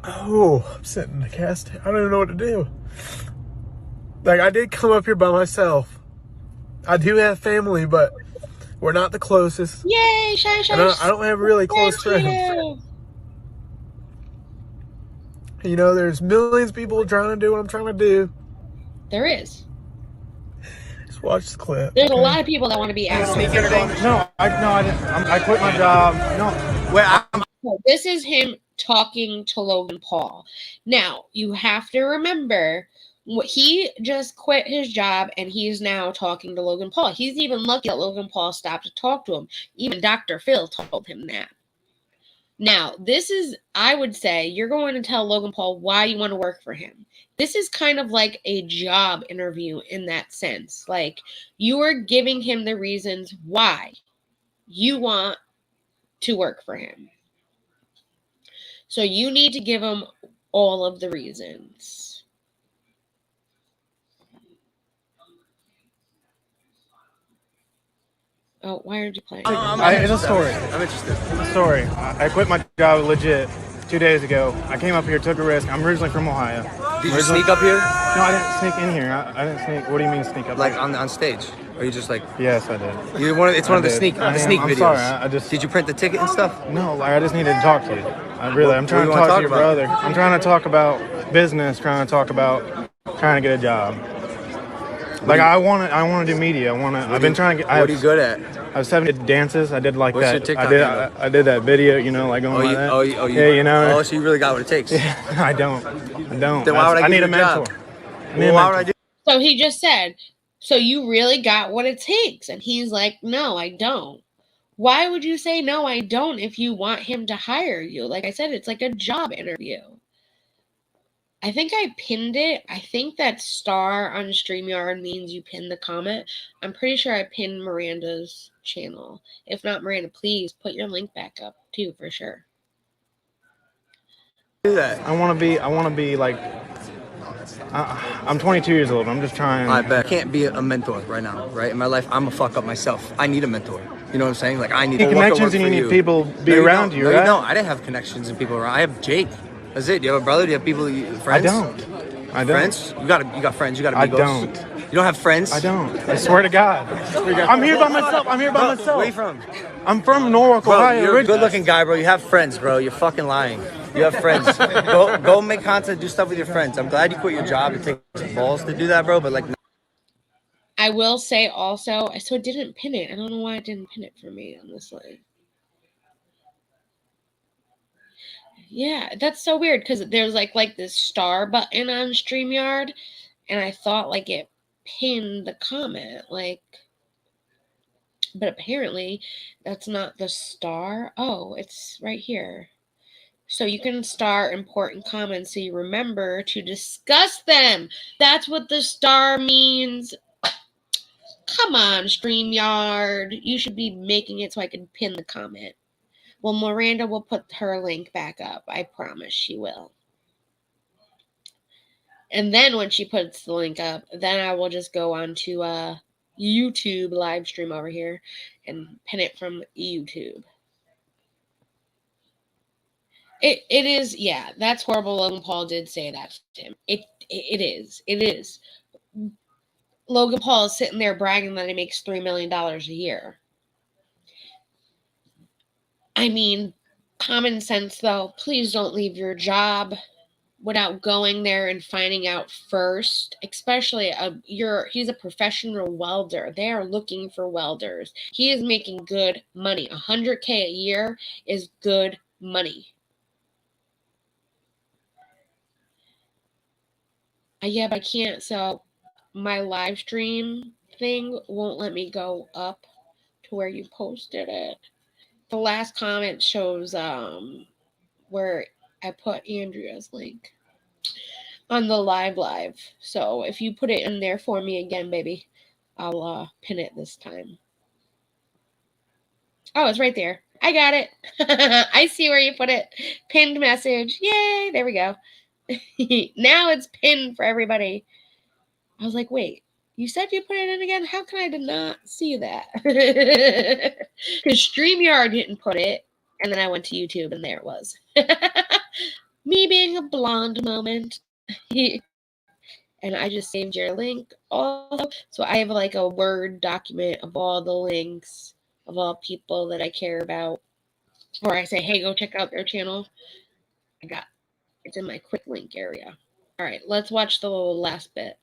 Oh, I'm sitting in the cast. I don't even know what to do. Like, I did come up here by myself. I do have family, but we're not the closest. Yay, shy. I don't have really close friends. You know, there's millions of people trying to do what I'm trying to do. There is. Just watch the clip. There's a lot of people that want to be actors. No, I didn't. I quit my job. No, this is him talking to Logan Paul. Now, you have to remember, he just quit his job and he's now talking to Logan Paul. He's even lucky that Logan Paul stopped to talk to him. Even Dr. Phil told him that. Now, this is, I would say, you're going to tell Logan Paul why you want to work for him. This is kind of like a job interview in that sense. Like, you are giving him the reasons why you want to work for him. So you need to give him all of the reasons. Oh, why aren't you playing? It's a story. I'm interested. It's a story. I quit my job legit 2 days ago. I came up here, took a risk. I'm originally from Ohio. Did you sneak up here? No, I didn't sneak in here. I didn't sneak. What do you mean sneak up? Like on stage? Or you just like? Yes, I did. It's one of the sneak I'm videos. sorry. I just. Did you print the ticket and stuff? No, like I just needed to talk to you. I'm trying to talk to your brother. I'm trying to talk about business. Trying to get a job. Like I want to do media. I've been trying to get. What are you good at? I was 7 dances. I did like What's that. your TikTok I did that video. You know, like going like that. Yeah, you know. Oh, so you really got what it takes. Yeah, I don't. Then why would I need give a you mentor. job? Well, why would I do? So he just said, so you really got what it takes? And he's like, no, I don't. Why would you say, no, I don't, if you want him to hire you? Like I said, it's like a job interview. I think I pinned it. I think that star on StreamYard means you pin the comment. I'm pretty sure I pinned Miranda's channel. If not, Miranda, please put your link back up too, for sure. Do that. I want to be like. I'm 22 years old. I'm just trying. I bet I can't be a mentor right now, right? In my life, I'm a fuck up myself. I need a mentor. You know what I'm saying? Like I need connections and you need people be around you, right? No, I didn't have connections and people around. I have Jake. That's it. Do you have a brother? Do you have people? Friends? I don't. Friends? You got friends. You got amigos. I don't. You don't have friends? I don't. I swear to God. I'm here by myself. Where are you from? I'm from Norwalk, Ohio. You're a good-looking guy, bro. You have friends, bro. You're fucking lying. You have friends. Go make content. Do stuff with your friends. I'm glad you quit your job. It takes balls to do that, bro. But like. I will say also, so it didn't pin it. I don't know why it didn't pin it for me on this line. Yeah, that's so weird because there's like this star button on StreamYard, and I thought like it pinned the comment, like, but apparently that's not the star. Oh, it's right here. So you can star important comments so you remember to discuss them. That's what the star means. Come on, StreamYard. You should be making it so I can pin the comment. Well, Miranda will put her link back up. I promise she will. And then when she puts the link up, then I will just go on to YouTube live stream over here and pin it from YouTube. It is, yeah, that's horrible. Logan Paul did say that to him. It is. Logan Paul is sitting there bragging that he makes $3 million a year. I mean, common sense though, please don't leave your job without going there and finding out first, especially he's a professional welder. They are looking for welders. He is making good money. $100K a year is good money. Yeah, but I can't. So my live stream thing won't let me go up to where you posted it. The last comment shows where I put Andrea's link on the live. So if you put it in there for me again, baby, I'll pin it this time. Oh, it's right there. I got it. I see where you put it. Pinned message. Yay, there we go. Now it's pinned for everybody. I was like, wait, you said you put it in again? How can I did not see that? Because StreamYard didn't put it. And then I went to YouTube and there it was. Me being a blonde moment. And I just saved your link also. So I have like a Word document of all the links of all people that I care about. Or I say, hey, go check out their channel. It's in my quick link area. All right, let's watch the last bit.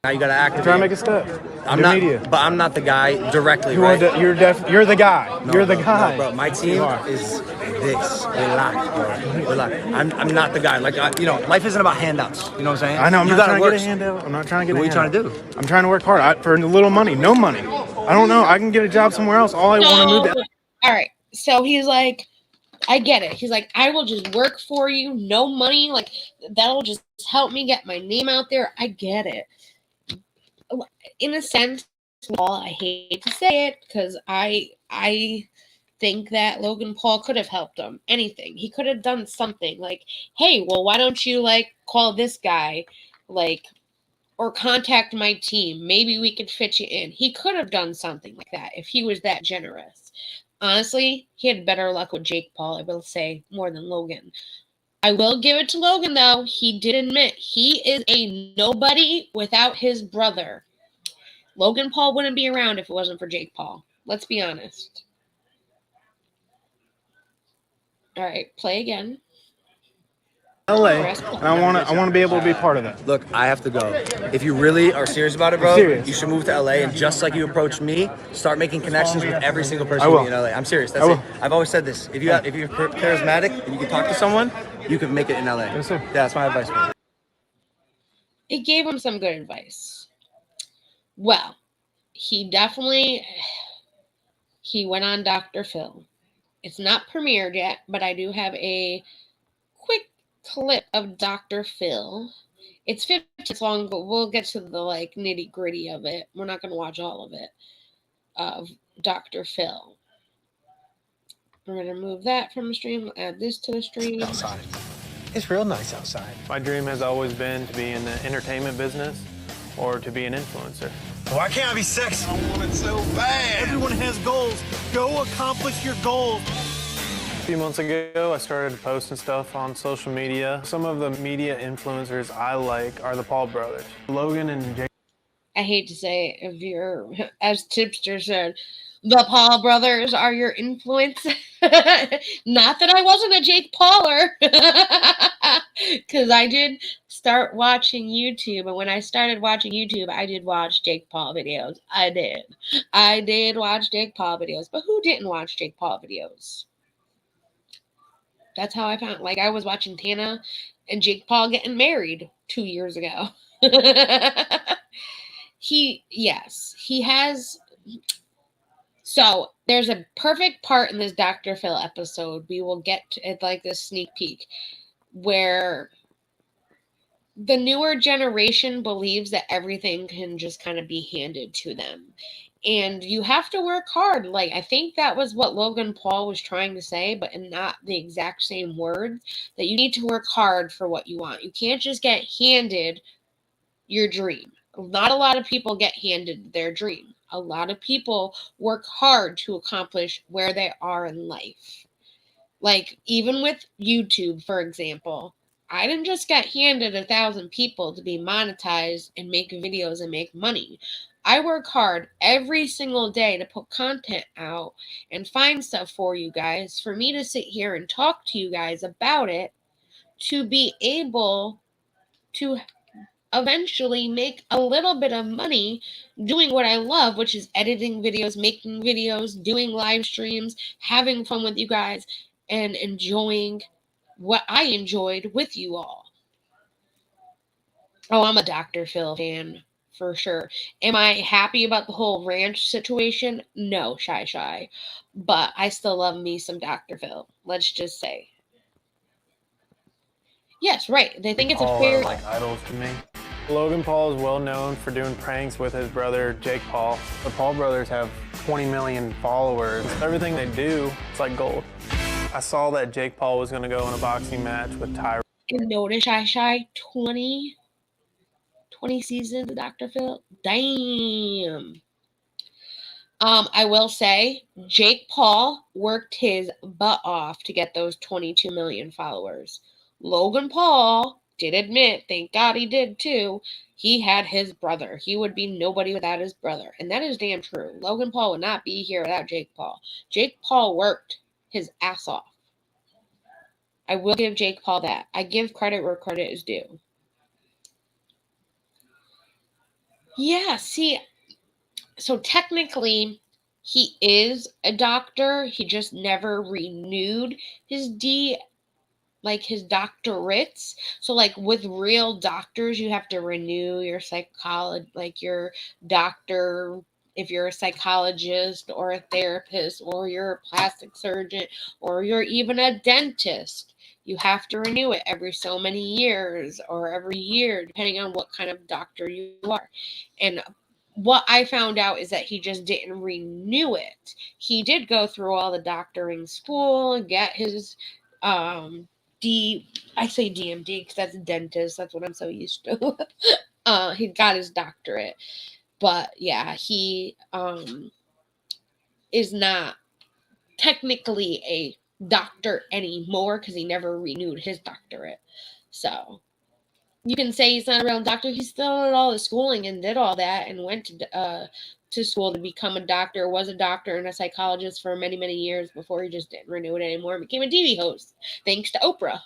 Now you gotta act. Try to make a step. I'm not, media. But I'm not the guy directly. You're right? you're the guy. No, you're the bro, guy. No, bro. My team is this. Relax, bro. Relax. I'm not the guy. Like life isn't about handouts. You know what I'm saying? I know. I'm you not trying to work. get a handout. I'm not trying to get. What a are you handout. trying to do? I'm trying to work hard for a little money. No money. I don't know. I can get a job somewhere else. All I want to move. All right. So he's like, I get it. He's like, I will just work for you. No money. Like that'll just help me get my name out there. I get it. In a sense, I hate to say it because I think that Logan Paul could have helped him. Anything. He could have done something like, hey, well, why don't you like call this guy, like, or contact my team. Maybe we could fit you in. He could have done something like that if he was that generous. Honestly, he had better luck with Jake Paul, I will say, more than Logan. I will give it to Logan, though. He did admit he is a nobody without his brother. Logan Paul wouldn't be around if it wasn't for Jake Paul. Let's be honest. All right, play again. LA, and I want to be able to be part of that. Look, I have to go. If you really are serious about it, bro, you should move to LA and just like you approached me, start making connections with every single person you meet in LA. I'm serious. That's it. I've always said this. If you're charismatic and you can talk to someone, you can make it in LA. Yes, sir. Yeah, that's my advice, bro. It gave him some good advice. Well, he went on Dr. Phil. It's not premiered yet, but I do have a quick clip of Dr. Phil. It's 15 minutes long, but we'll get to the like nitty gritty of it. We're not going to watch all of it, of Dr. Phil. We're going to move that from the stream, add this to the stream. Outside. It's real nice outside. My dream has always been to be in the entertainment business or to be an influencer. Why can't I be sexy? I want it so bad. Everyone has goals. Go accomplish your goals. A few months ago, I started posting stuff on social media. Some of the media influencers I like are the Paul brothers. Logan and Jay. I hate to say it, if you're, as Tipster said, the Paul brothers are your influence. Not that I wasn't a Jake Pauler, because I did start watching YouTube, and when I started watching YouTube, I did watch Jake Paul videos. I did watch Jake Paul videos, but who didn't watch Jake Paul videos? That's how I found, like, I was watching Tana and Jake Paul getting married 2 years ago. He has. So there's a perfect part in this Dr. Phil episode. We will get to it, like this sneak peek, where the newer generation believes that everything can just kind of be handed to them. And you have to work hard. Like, I think that was what Logan Paul was trying to say, but in not the exact same words, that you need to work hard for what you want. You can't just get handed your dream. Not a lot of people get handed their dream. A lot of people work hard to accomplish where they are in life. Like, even with YouTube, for example, I didn't just get handed 1,000 people to be monetized and make videos and make money. I work hard every single day to put content out and find stuff for you guys, for me to sit here and talk to you guys about it, to be able to eventually make a little bit of money doing what I love, which is editing videos, making videos, doing live streams, having fun with you guys, and enjoying what I enjoyed with you all. Oh, I'm a Dr. Phil fan for sure. Am I happy about the whole ranch situation? No, shy. But I still love me some Dr. Phil. Let's just say. Yes, right. They think it's a Paul fair. are like idols to me. Logan Paul is well known for doing pranks with his brother Jake Paul. The Paul brothers have 20 million followers. Everything they do, it's like gold. I saw that Jake Paul was going to go in a boxing match with Tyra. And notice shy 20 seasons of Dr. Phil. Damn. I will say Jake Paul worked his butt off to get those 22 million followers. Logan Paul did admit, thank God he did too, he had his brother. He would be nobody without his brother. And that is damn true. Logan Paul would not be here without Jake Paul. Jake Paul worked his ass off. I will give Jake Paul that. I give credit where credit is due. Yeah, see, so technically he is a doctor. He just never renewed his his doctorates. So like with real doctors, you have to renew your your doctor. If you're a psychologist or a therapist or you're a plastic surgeon or you're even a dentist, you have to renew it every so many years or every year, depending on what kind of doctor you are. And what I found out is that he just didn't renew it. He did go through all the doctoring school and get his I say DMD because that's a dentist. That's what I'm so used to. He got his doctorate. But yeah, he is not technically a doctor anymore because he never renewed his doctorate. So you can say he's not a real doctor. He still did all the schooling and did all that and went to school to become a doctor, was a doctor and a psychologist for many, many years before he just didn't renew it anymore and became a TV host, thanks to Oprah.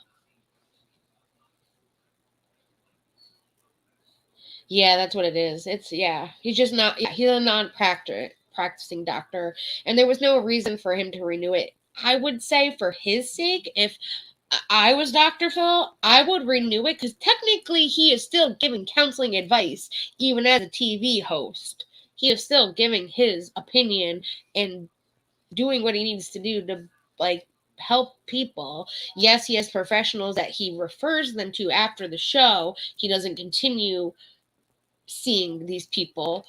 Yeah, that's what it is. He's just not, he's a non-practicing doctor, and there was no reason for him to renew it. I would say for his sake, if I was Dr. Phil, I would renew it because technically he is still giving counseling advice, even as a TV host. He is still giving his opinion and doing what he needs to do to help people. Yes, he has professionals that he refers them to after the show. He doesn't continue seeing these people.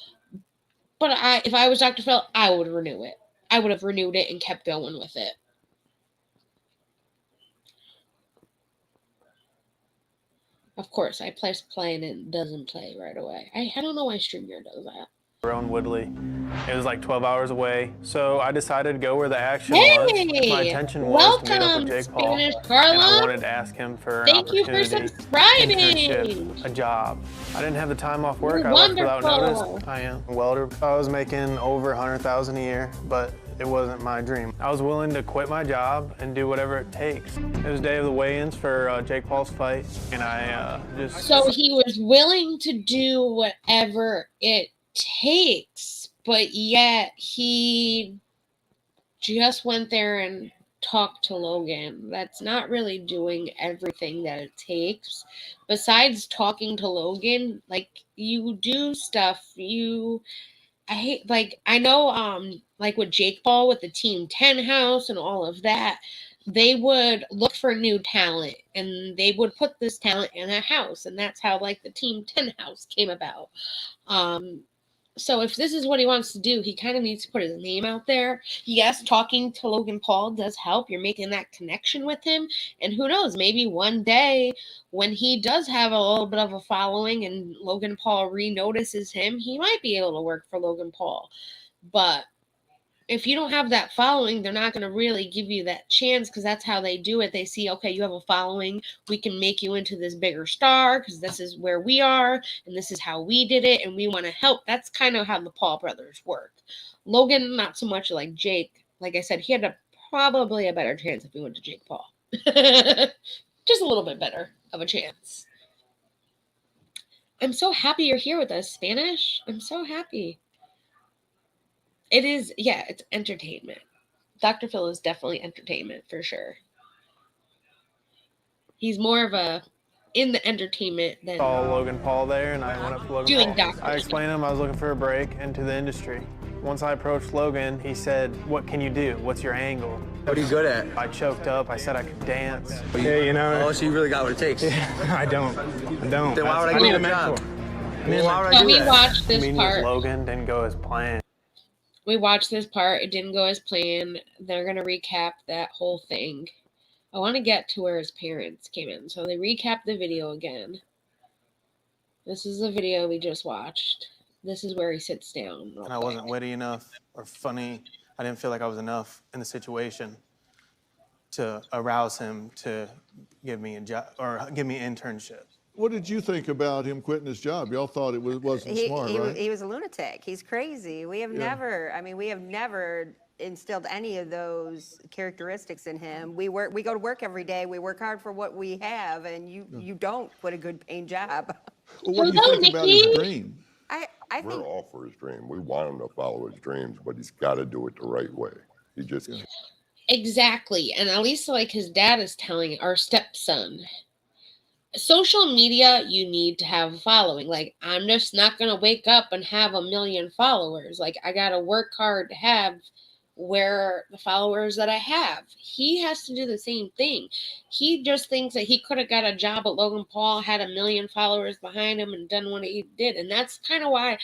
But if I was Dr. Phil, I would renew it. I would have renewed it and kept going with it. Of course, I press play and it doesn't play right away. I don't know why StreamYard does that. Own Woodley. It was like 12 hours away, so I decided to go where the action was. My intention was to meet up with Jake Paul, and I wanted to ask him for an opportunity, internship, a job. I didn't have the time off work. I left without notice. I am a welder. I was making over $100,000 a year, but it wasn't my dream. I was willing to quit my job and do whatever it takes. It was day of the weigh-ins for Jake Paul's fight, and I just... So he was willing to do whatever it takes, but yet he just went there and talked to Logan. That's not really doing everything that it takes. Besides talking to Logan, you do stuff. I know with Jake Paul with the Team 10 house and all of that, they would look for new talent and they would put this talent in a house, and that's how the Team 10 house came about. So if this is what he wants to do, he kind of needs to put his name out there. Yes, talking to Logan Paul does help. You're making that connection with him. And who knows, maybe one day when he does have a little bit of a following and Logan Paul re-notices him, he might be able to work for Logan Paul. But if you don't have that following, they're not going to really give you that chance, because that's how they do it. They see, okay, you have a following. We can make you into this bigger star because this is where we are and this is how we did it and we want to help. That's kind of how the Paul brothers work. Logan, not so much like Jake. Like I said, he had probably a better chance if he went to Jake Paul. Just a little bit better of a chance. I'm so happy you're here with us, Spanish. I'm so happy. It is, yeah, it's entertainment. Dr. Phil is definitely entertainment for sure. He's more of a in the entertainment than saw Logan Paul there, and I went up to Logan doing Paul. doctors. I explained to him I was looking for a break into the industry. Once I approached Logan, he said, "What can you do? What's your angle?" What are you good at? I choked up. I said I could dance. Yeah, you know. Oh, so you really got what it takes. I don't. Then why would I give you a job? So we watched this part. Logan didn't go as planned. We watched this part. It didn't go as planned. They're going to recap that whole thing. I want to get to where his parents came in. So they recapped the video again. This is the video we just watched. This is where he sits down. And I wasn't witty enough or funny. I didn't feel like I was enough in the situation to arouse him to give me a job or give me an internship. What did you think about him quitting his job? Y'all thought it wasn't smart, right? He was a lunatic. He's crazy. We have never instilled any of those characteristics in him. We go to work every day. We work hard for what we have, and you don't quit a good paying job. Well, what do you think about his dream? I think we're all for his dream. We want him to follow his dreams, but he's got to do it the right way. He just can't. Exactly. And at least like his dad is telling our stepson, social media, you need to have a following. Like, I'm just not going to wake up and have 1 million followers. Like, I got to work hard to have where the followers that I have. He has to do the same thing. He just thinks that he could have got a job at Logan Paul, had 1 million followers behind him, and done what he did. And that's kind of why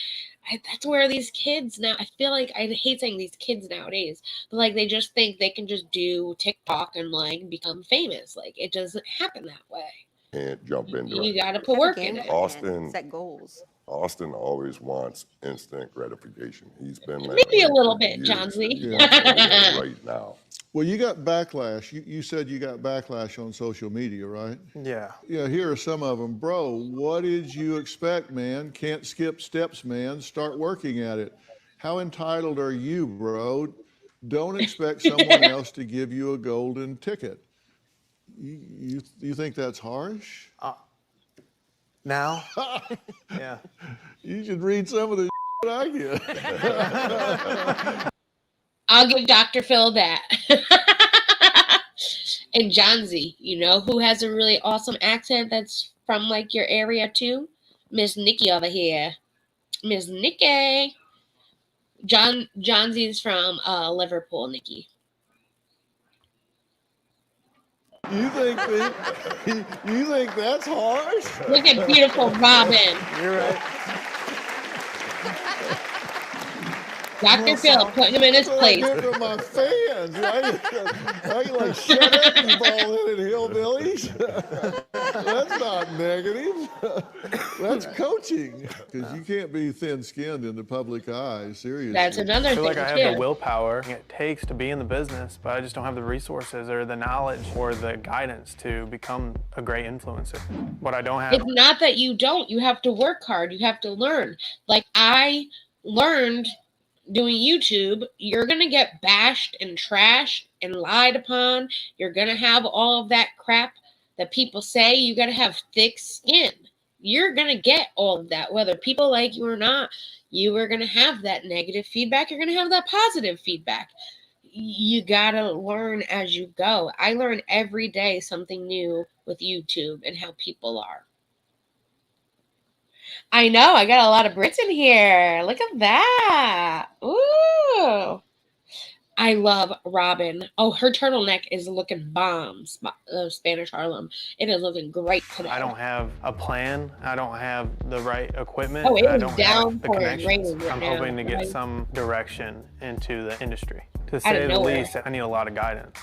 that's where these kids now, I feel like, I hate saying these kids nowadays, but like they just think they can just do TikTok and like become famous. Like, it doesn't happen that way. Can't jump into it. You got to put work in it. Austin set goals. Austin always wants instant gratification. He's been that Maybe way a little for bit, years. John Z. Yeah, right now. Well, you got backlash. You said you got backlash on social media, right? Yeah. Yeah, here are some of them. Bro, what did you expect, man? Can't skip steps, man. Start working at it. How entitled are you, bro? Don't expect someone else to give you a golden ticket. You think that's harsh? Now? Yeah. You should read some of the I get. I'll give Dr. Phil that. And John Z, you know who has a really awesome accent that's from like your area too? Miss Nikki over here. Miss Nikki. John Z is from Liverpool, Nikki. You think that's harsh? Look at beautiful Robin. You're right. Dr. Phil, putting him in his place. I get from my fans, right? I can like, shut up, you bald-headed hillbillies. That's not negative. That's coaching. Because you can't be thin-skinned in the public eye, seriously. That's another I feel thing, like I have too. the willpower it takes to be in the business, but I just don't have the resources or the knowledge or the guidance to become a great influencer. What I don't have. It's not that you don't. You have to work hard. You have to learn. Like, I learned doing YouTube, you're going to get bashed and trashed and lied upon. You're going to have all of that crap that people say. You got to have thick skin. You're going to get all of that, whether people like you or not. You are going to have that negative feedback. You're going to have that positive feedback. You got to learn as you go. I learn every day something new with YouTube and how people are. I know, I got a lot of Brits in here. Look at that. Ooh. I love Robin. Oh, her turtleneck is looking bombs. Spanish Harlem. It is looking great today. I don't have a plan. I don't have the right equipment. Oh, it I is don't have the downpouring connections. raining right I'm now. hoping to get some direction into the industry. To say the least, I need a lot of guidance.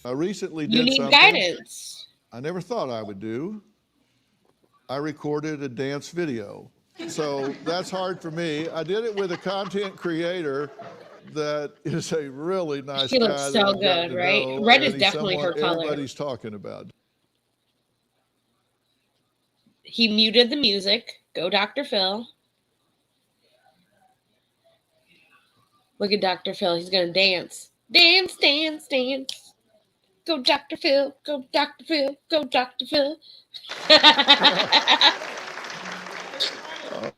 I recently did You need something guidance. I never thought I would do. I recorded a dance video. So that's hard for me. I did it with a content creator that is a really nice She guy. looks that so I've gotten good, to right? know, Red and is he's definitely her someone color. everybody's talking about. He muted the music. Go Dr. Phil. Look at Dr. Phil. He's going to dance. Dance, dance, dance. Go Dr. Phil. Go Dr. Phil. Go Dr. Phil.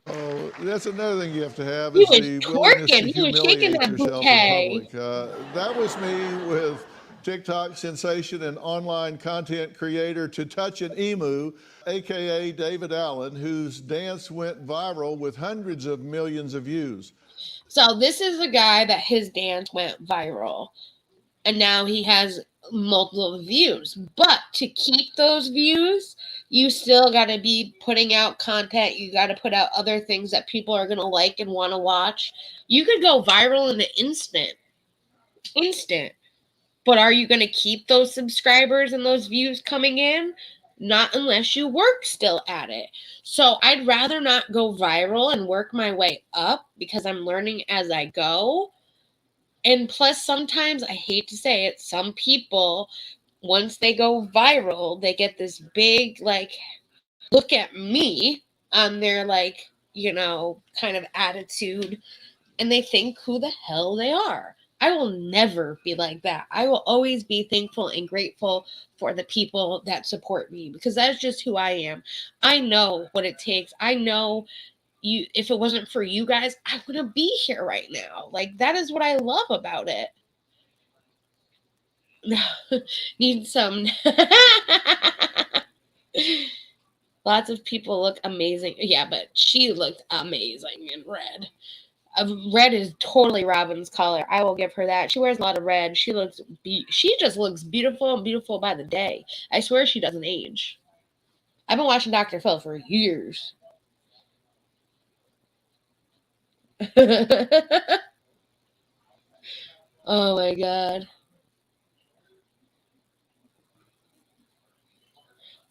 Oh, that's another thing you have to have He is was the willingness to twerking. He was shaking humiliate that yourself bouquet. in public. That was me with TikTok sensation and online content creator To Touch an Emu, aka David Allen, whose dance went viral with hundreds of millions of views. So this is a guy that his dance went viral. And now he has multiple views. But to keep those views, you still got to be putting out content. You got to put out other things that people are going to like and want to watch. You could go viral in an instant. But are you going to keep those subscribers and those views coming in? Not unless you work still at it. So I'd rather not go viral and work my way up because I'm learning as I go. And plus, sometimes, I hate to say it, some people, once they go viral, they get this big, like, look at me on their, like, kind of attitude. And they think who the hell they are. I will never be like that. I will always be thankful and grateful for the people that support me because that's just who I am. I know what it takes. I know if it wasn't for you guys, I wouldn't be here right now. Like, that is what I love about it. Need some. Lots of people look amazing. Yeah, but she looked amazing in red. Red is totally Robin's color. I will give her that. She wears a lot of red. She just looks beautiful and beautiful by the day. I swear she doesn't age. I've been watching Dr. Phil for years. Oh my God.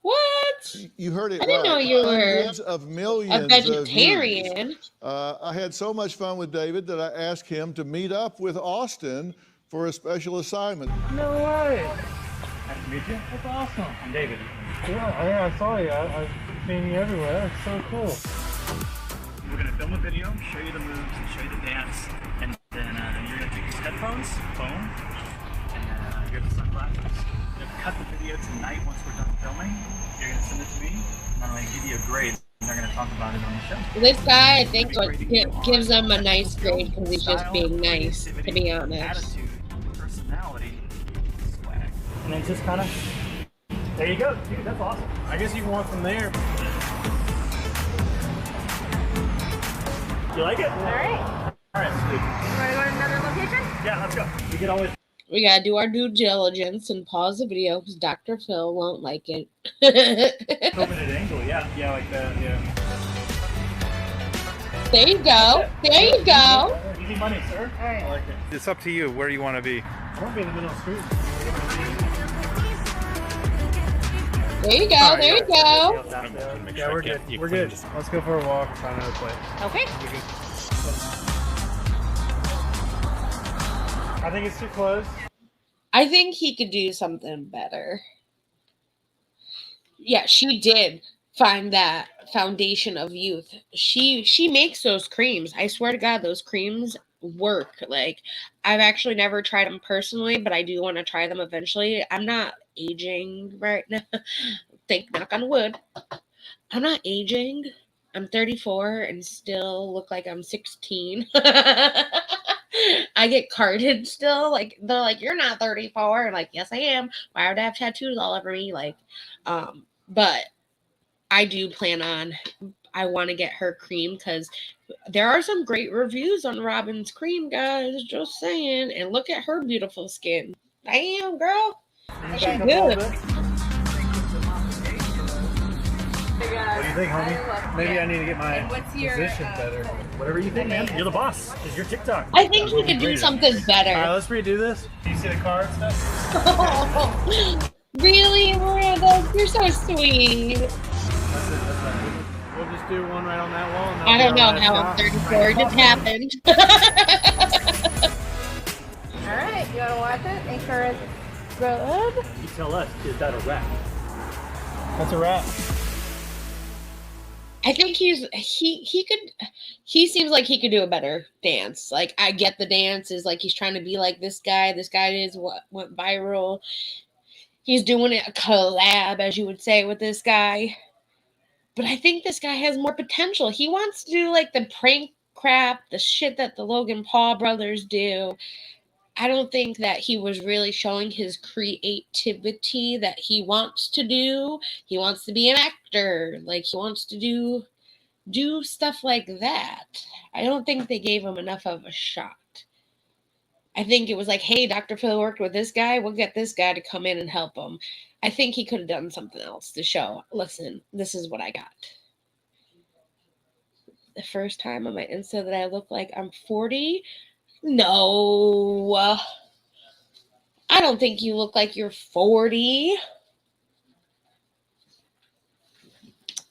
What? You heard it I didn't know you were hundreds of millions a vegetarian. of views. I had so much fun with David that I asked him to meet up with Austin for a special assignment. No way. Nice to meet you. That's awesome. I'm David. Yeah, I saw you. I've seen you everywhere. That's so cool. We're going to film a video, show you the moves, and show you the dance, and then you're going to take these headphones, phone, and you have the sunglasses. You're going to cut the video tonight once we're done filming. You're going to send it to me, and I'm going to give you a grade, and they're going to talk about it on the show. This guy, I think, gives them a nice grade because he's just being nice, to be honest. Attitude, personality, swag. And then just kind of, there you go. Dude, that's awesome. I guess you can walk from there. You like it? All right. All right, sweet. You want to go to another location? Yeah, let's go. We can always. We gotta do our due diligence and pause the video because Dr. Phil won't like it. Open at angle, yeah, like that, yeah. There you go. There you go. Easy money, sir. All right. I like it. It's up to you where you want to be. I want to be in the middle of the street. There you go. There you go. Yeah, we're good. We're good. Let's go for a walk and find another place. Okay. I think it's too close. I think he could do something better. Yeah, she did find that foundation of youth. She makes those creams. I swear to God, those creams work. Like, I've actually never tried them personally, but I do want to try them eventually. I'm not aging right now. Knock on wood. I'm not aging. I'm 34 and still look like I'm 16. I get carded still. Like, they're like, you're not 34. I'm like, yes, I am. Why would I have tattoos all over me? Like, but I do plan on I want to get her cream because there are some great reviews on Robin's cream, guys. Just saying. And look at her beautiful skin. Damn, girl. She's good. What do you think, homie? Maybe I need to get my position better. Whatever you think, man. You're the boss. It's your TikTok. I think he could do something better. All right, let's redo this. Do you see the card stuff? Really, Miranda? You're so sweet. That's it. We'll just do one right on that wall. And I don't know how I'm 34. It just happened. All right, you want to watch it? Make sure it's good. You tell us, is that a wrap? That's a wrap. I think he seems like he could do a better dance. Like, I get the dance is like he's trying to be like this guy. This guy is what went viral. He's doing a collab, as you would say, with this guy. But I think this guy has more potential. He wants to do like the prank crap, the shit that the Logan Paul brothers do. I don't think that he was really showing his creativity that he wants to do. He wants to be an actor. Like, he wants to do stuff like that. I don't think they gave him enough of a shot. I think it was like, hey, Dr. Phil worked with this guy. We'll get this guy to come in and help him. I think he could have done something else to show, listen, this is what I got. The first time on my Insta that I look like I'm 40, no, I don't think you look like you're 40.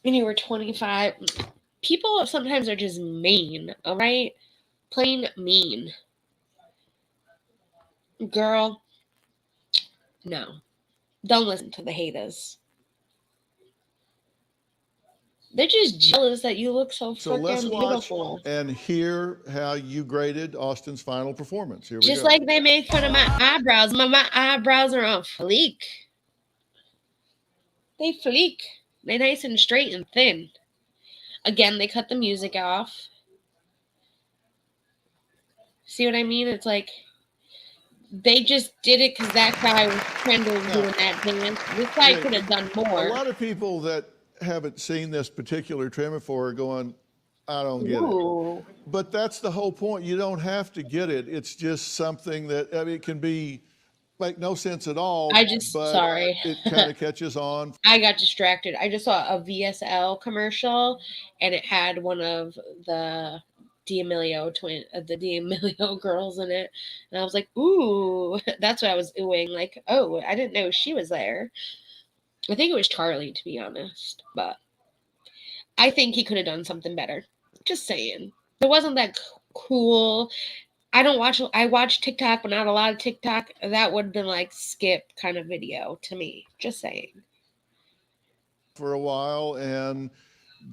And you were 25. People sometimes are just mean, all right? Plain mean. Girl, no. Don't listen to the haters. They're just jealous that you look so So let's freaking watch beautiful. and hear how you graded Austin's final performance. Here we Just go. like they make fun of my eyebrows. My eyebrows are on fleek. They fleek. They're nice and straight and thin. Again, they cut the music off. See what I mean? It's like they just did it because that guy was trending doing that dance. This guy could have done more. A lot of people that haven't seen this particular trim before are going, I don't get it. But that's the whole point. You don't have to get it. It's just something that, I mean, it can be make no sense at all. Sorry. It kind of catches on. I got distracted. I just saw a VSL commercial and it had one of the D'Amelio girls in it. And I was like, ooh, that's what I was oohing. Like, oh, I didn't know she was there. I think it was Charlie, to be honest. But I think he could have done something better. Just saying. It wasn't that cool. I watch TikTok, but not a lot of TikTok. That would have been like skip kind of video to me. Just saying. For a while and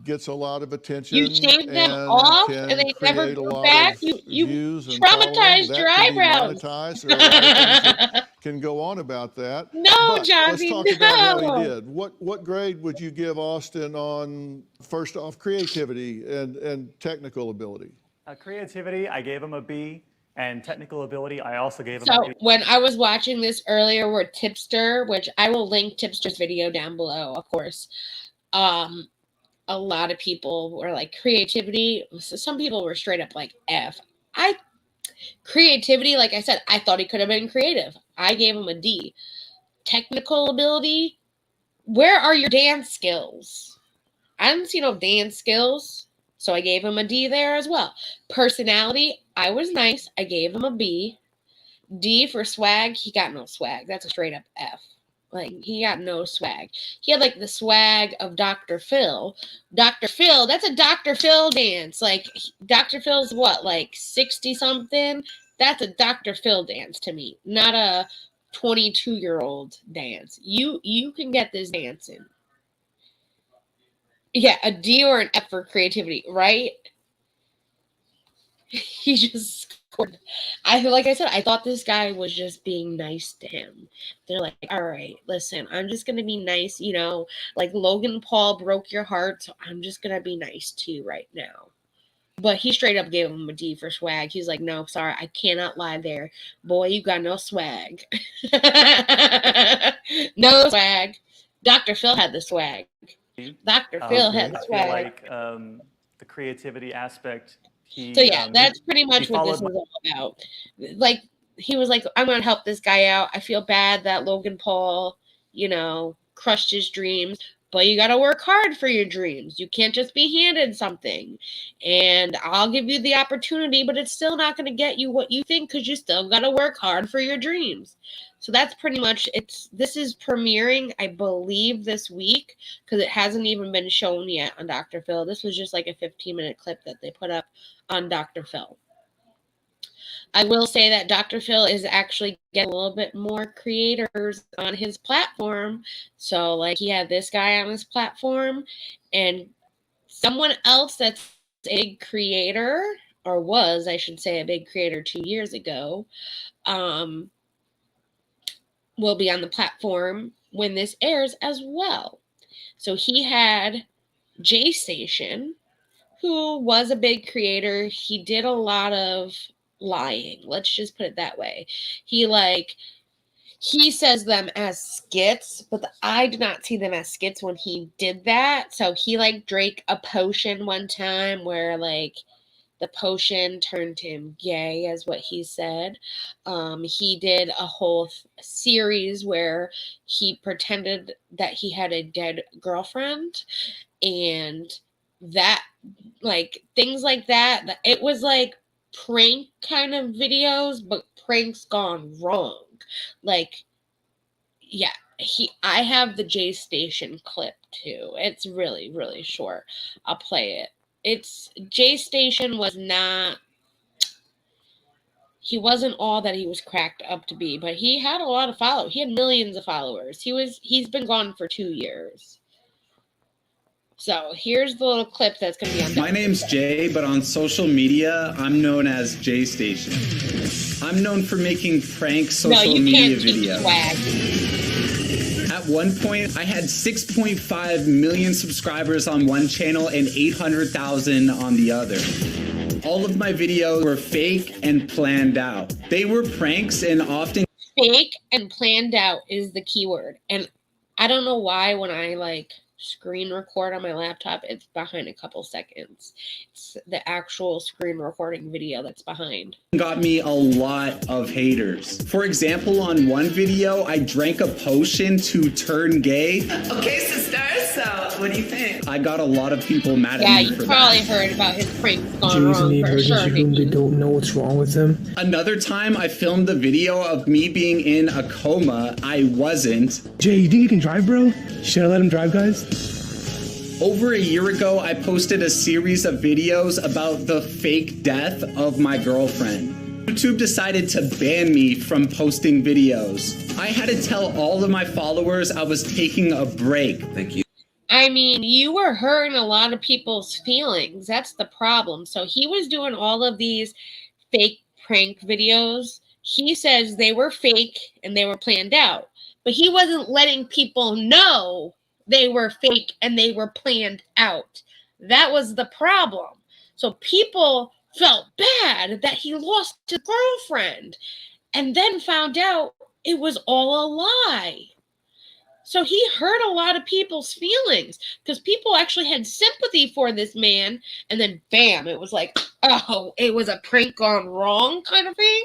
gets a lot of attention. You shaved them off and they never grew back. You traumatized your eyebrows. There are a lot of things that can go on about that. No, Johnny, let's talk about how he did. What grade would you give Austin on, first off, creativity and technical ability? Creativity, I gave him a B. And technical ability, I also gave him a B. So when I was watching this earlier with Tipster, which I will link Tipster's video down below, of course. A lot of people were like, creativity. So some people were straight up like F. Creativity, like I said, I thought he could have been creative. I gave him a D. Technical ability, where are your dance skills? I didn't see no dance skills, so I gave him a D there as well. Personality, I was nice. I gave him a B. D for swag, he got no swag. That's a straight up F. Like, he got no swag. He had, like, the swag of Dr. Phil. Dr. Phil, that's a Dr. Phil dance. Like, Dr. Phil's what, like 60-something? That's a Dr. Phil dance to me, not a 22-year-old dance. You can get this dancing. Yeah, a D or an F for creativity, right? He just scored. Like I said, I thought this guy was just being nice to him. They're like, all right, listen, I'm just going to be nice. You know, like Logan Paul broke your heart, so I'm just going to be nice to you right now. But he straight up gave him a D for swag. He's like, no, sorry, I cannot lie there. Boy, you got no swag. No swag. Dr. Phil had the swag. Dr. Phil had I feel swag. like the creativity aspect. So yeah, that's pretty much what this is all about. Like, he was like, I'm gonna help this guy out. I feel bad that Logan Paul, you know, crushed his dreams, but you gotta work hard for your dreams. You can't just be handed something. And I'll give you the opportunity, but it's still not gonna get you what you think, because you still gotta work hard for your dreams. So that's pretty much this is premiering, I believe, this week, because it hasn't even been shown yet on Dr. Phil. This was just like a 15-minute clip that they put up on Dr. Phil. I will say that Dr. Phil is actually getting a little bit more creators on his platform. So, like, he had this guy on his platform, and someone else that's a big creator, or was, I should say, a big creator 2 years ago, will be on the platform when this airs as well. So he had JayStation, who was a big creator. He did a lot of lying. Let's just put it that way. He says them as skits, but I did not see them as skits when he did that. So he drank a potion one time where the potion turned him gay, is what he said. He did a whole series where he pretended that he had a dead girlfriend, and that, things like that. It was prank kind of videos, but pranks gone wrong. Yeah, I have the JayStation clip too. It's really, really short. I'll play it. JayStation was not, he wasn't all that he was cracked up to be, but he had a lot of followers. He had millions of followers. He's been gone for 2 years. So here's the little clip that's going to be on. My name's Jay, but on social media, I'm known as JayStation. I'm known for making prank social media videos. At one point, I had 6.5 million subscribers on one channel and 800,000 on the other. All of my videos were fake and planned out. They were pranks and often... Fake and planned out is the keyword. And I don't know why when I screen record on my laptop, it's behind a couple seconds. It's the actual screen recording video that's behind. Got me a lot of haters. For example, on one video, I drank a potion to turn gay. Okay, sister, so what do you think? I got a lot of people mad at me Yeah, for you that. probably heard about his pranks gone wrong for sure. They don't know what's wrong with them. Another time, I filmed a video of me being in a coma. I wasn't. Jay, you think you can drive, bro? Should I let him drive, guys? Over a year ago, I posted a series of videos about the fake death of my girlfriend. YouTube decided to ban me from posting videos. I had to tell all of my followers I was taking a break. Thank you. I mean, you were hurting a lot of people's feelings. That's the problem. So he was doing all of these fake prank videos. He says they were fake and they were planned out, but he wasn't letting people know they were fake and they were planned out. That was the problem. So people felt bad that he lost his girlfriend and then found out it was all a lie. So he hurt a lot of people's feelings because people actually had sympathy for this man, and then bam, it was like, oh, it was a prank gone wrong kind of thing.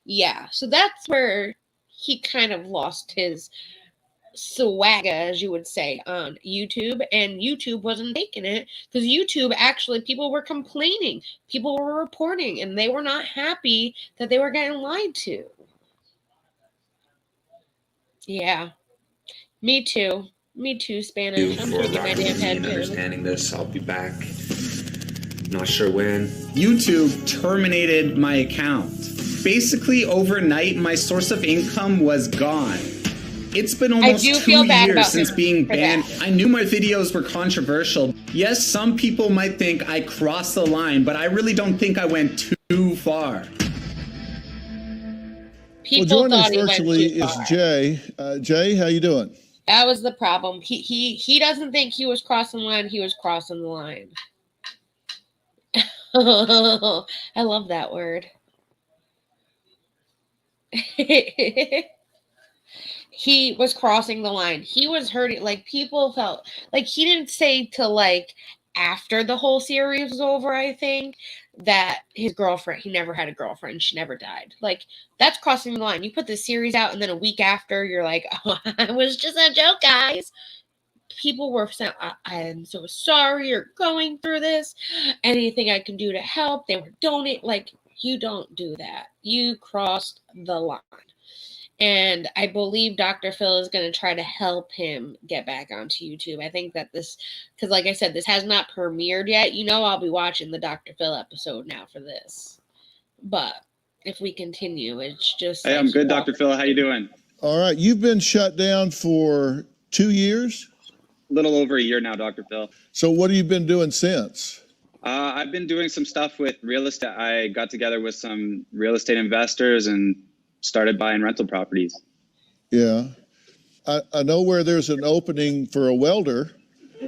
Yeah, so that's where he kind of lost his swagger, as you would say, on YouTube, and YouTube wasn't taking it because YouTube actually, people were complaining, people were reporting, and they were not happy that they were getting lied to. Yeah, me too, Spanish. I'm shaking my damn head too. Understanding this, I'll be back. Not sure when. YouTube terminated my account. Basically, overnight, my source of income was gone. It's been almost 2 years since being banned. I knew my videos were controversial. Yes, some people might think I crossed the line, but I really don't think I went too far. Well, joining us virtually is Jay. Jay, how you doing? That was the problem. He doesn't think he was crossing the line. He was crossing the line. I love that word. He was crossing the line. He was hurting. Like, people felt like he didn't say till like after the whole series was over, I think, that his girlfriend, he never had a girlfriend. She never died. Like, that's crossing the line. You put the series out and then a week after you're like, oh, it was just a joke, guys. People were saying, I'm so sorry you're going through this. Anything I can do to help. They were donating. Like, you don't do that. You crossed the line. And I believe Dr. Phil is going to try to help him get back onto YouTube. I think that this, because like I said, this has not premiered yet. You know, I'll be watching the Dr. Phil episode now for this. But if we continue, it's just. Hey, I'm good, Dr. Phil. How you doing? All right. You've been shut down for 2 years? A little over a year now, Dr. Phil. So what have you been doing since? I've been doing some stuff with real estate. I got together with some real estate investors and started buying rental properties. Yeah. I know where there's an opening for a welder. You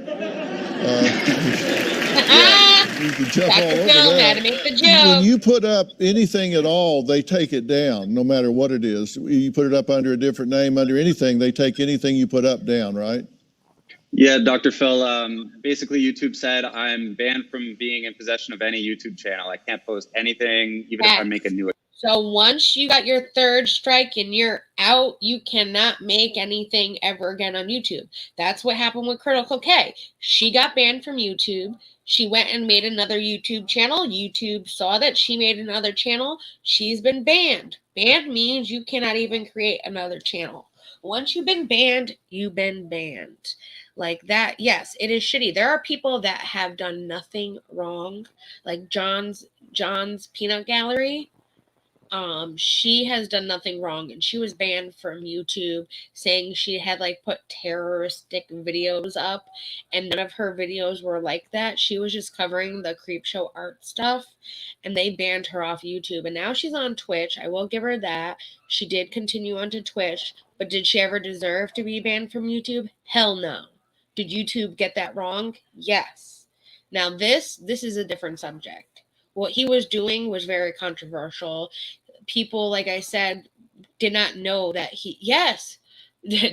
can jump all over that. To make the joke. When you put up anything at all, they take it down, no matter what it is. You put it up under a different name, under anything, they take anything you put up down, right? Yeah, Dr. Phil, basically YouTube said I'm banned from being in possession of any YouTube channel. I can't post anything, even if I make a new. So once you got your third strike and you're out, you cannot make anything ever again on YouTube. That's what happened with Critical K. She got banned from YouTube. She went and made another YouTube channel. YouTube saw that she made another channel. She's been banned. Banned means you cannot even create another channel. Once you've been banned, you've been banned. Like that, yes, it is shitty. There are people that have done nothing wrong. Like John's Peanut Gallery. She has done nothing wrong, and she was banned from YouTube, saying she had like put terroristic videos up, and none of her videos were like that. She was just covering the Creepshow art stuff, and they banned her off YouTube. And now she's on Twitch. I will give her that. She did continue onto Twitch, but did she ever deserve to be banned from YouTube? Hell no. Did YouTube get that wrong? Yes. Now this is a different subject. What he was doing was very controversial. People, like I said, did not know that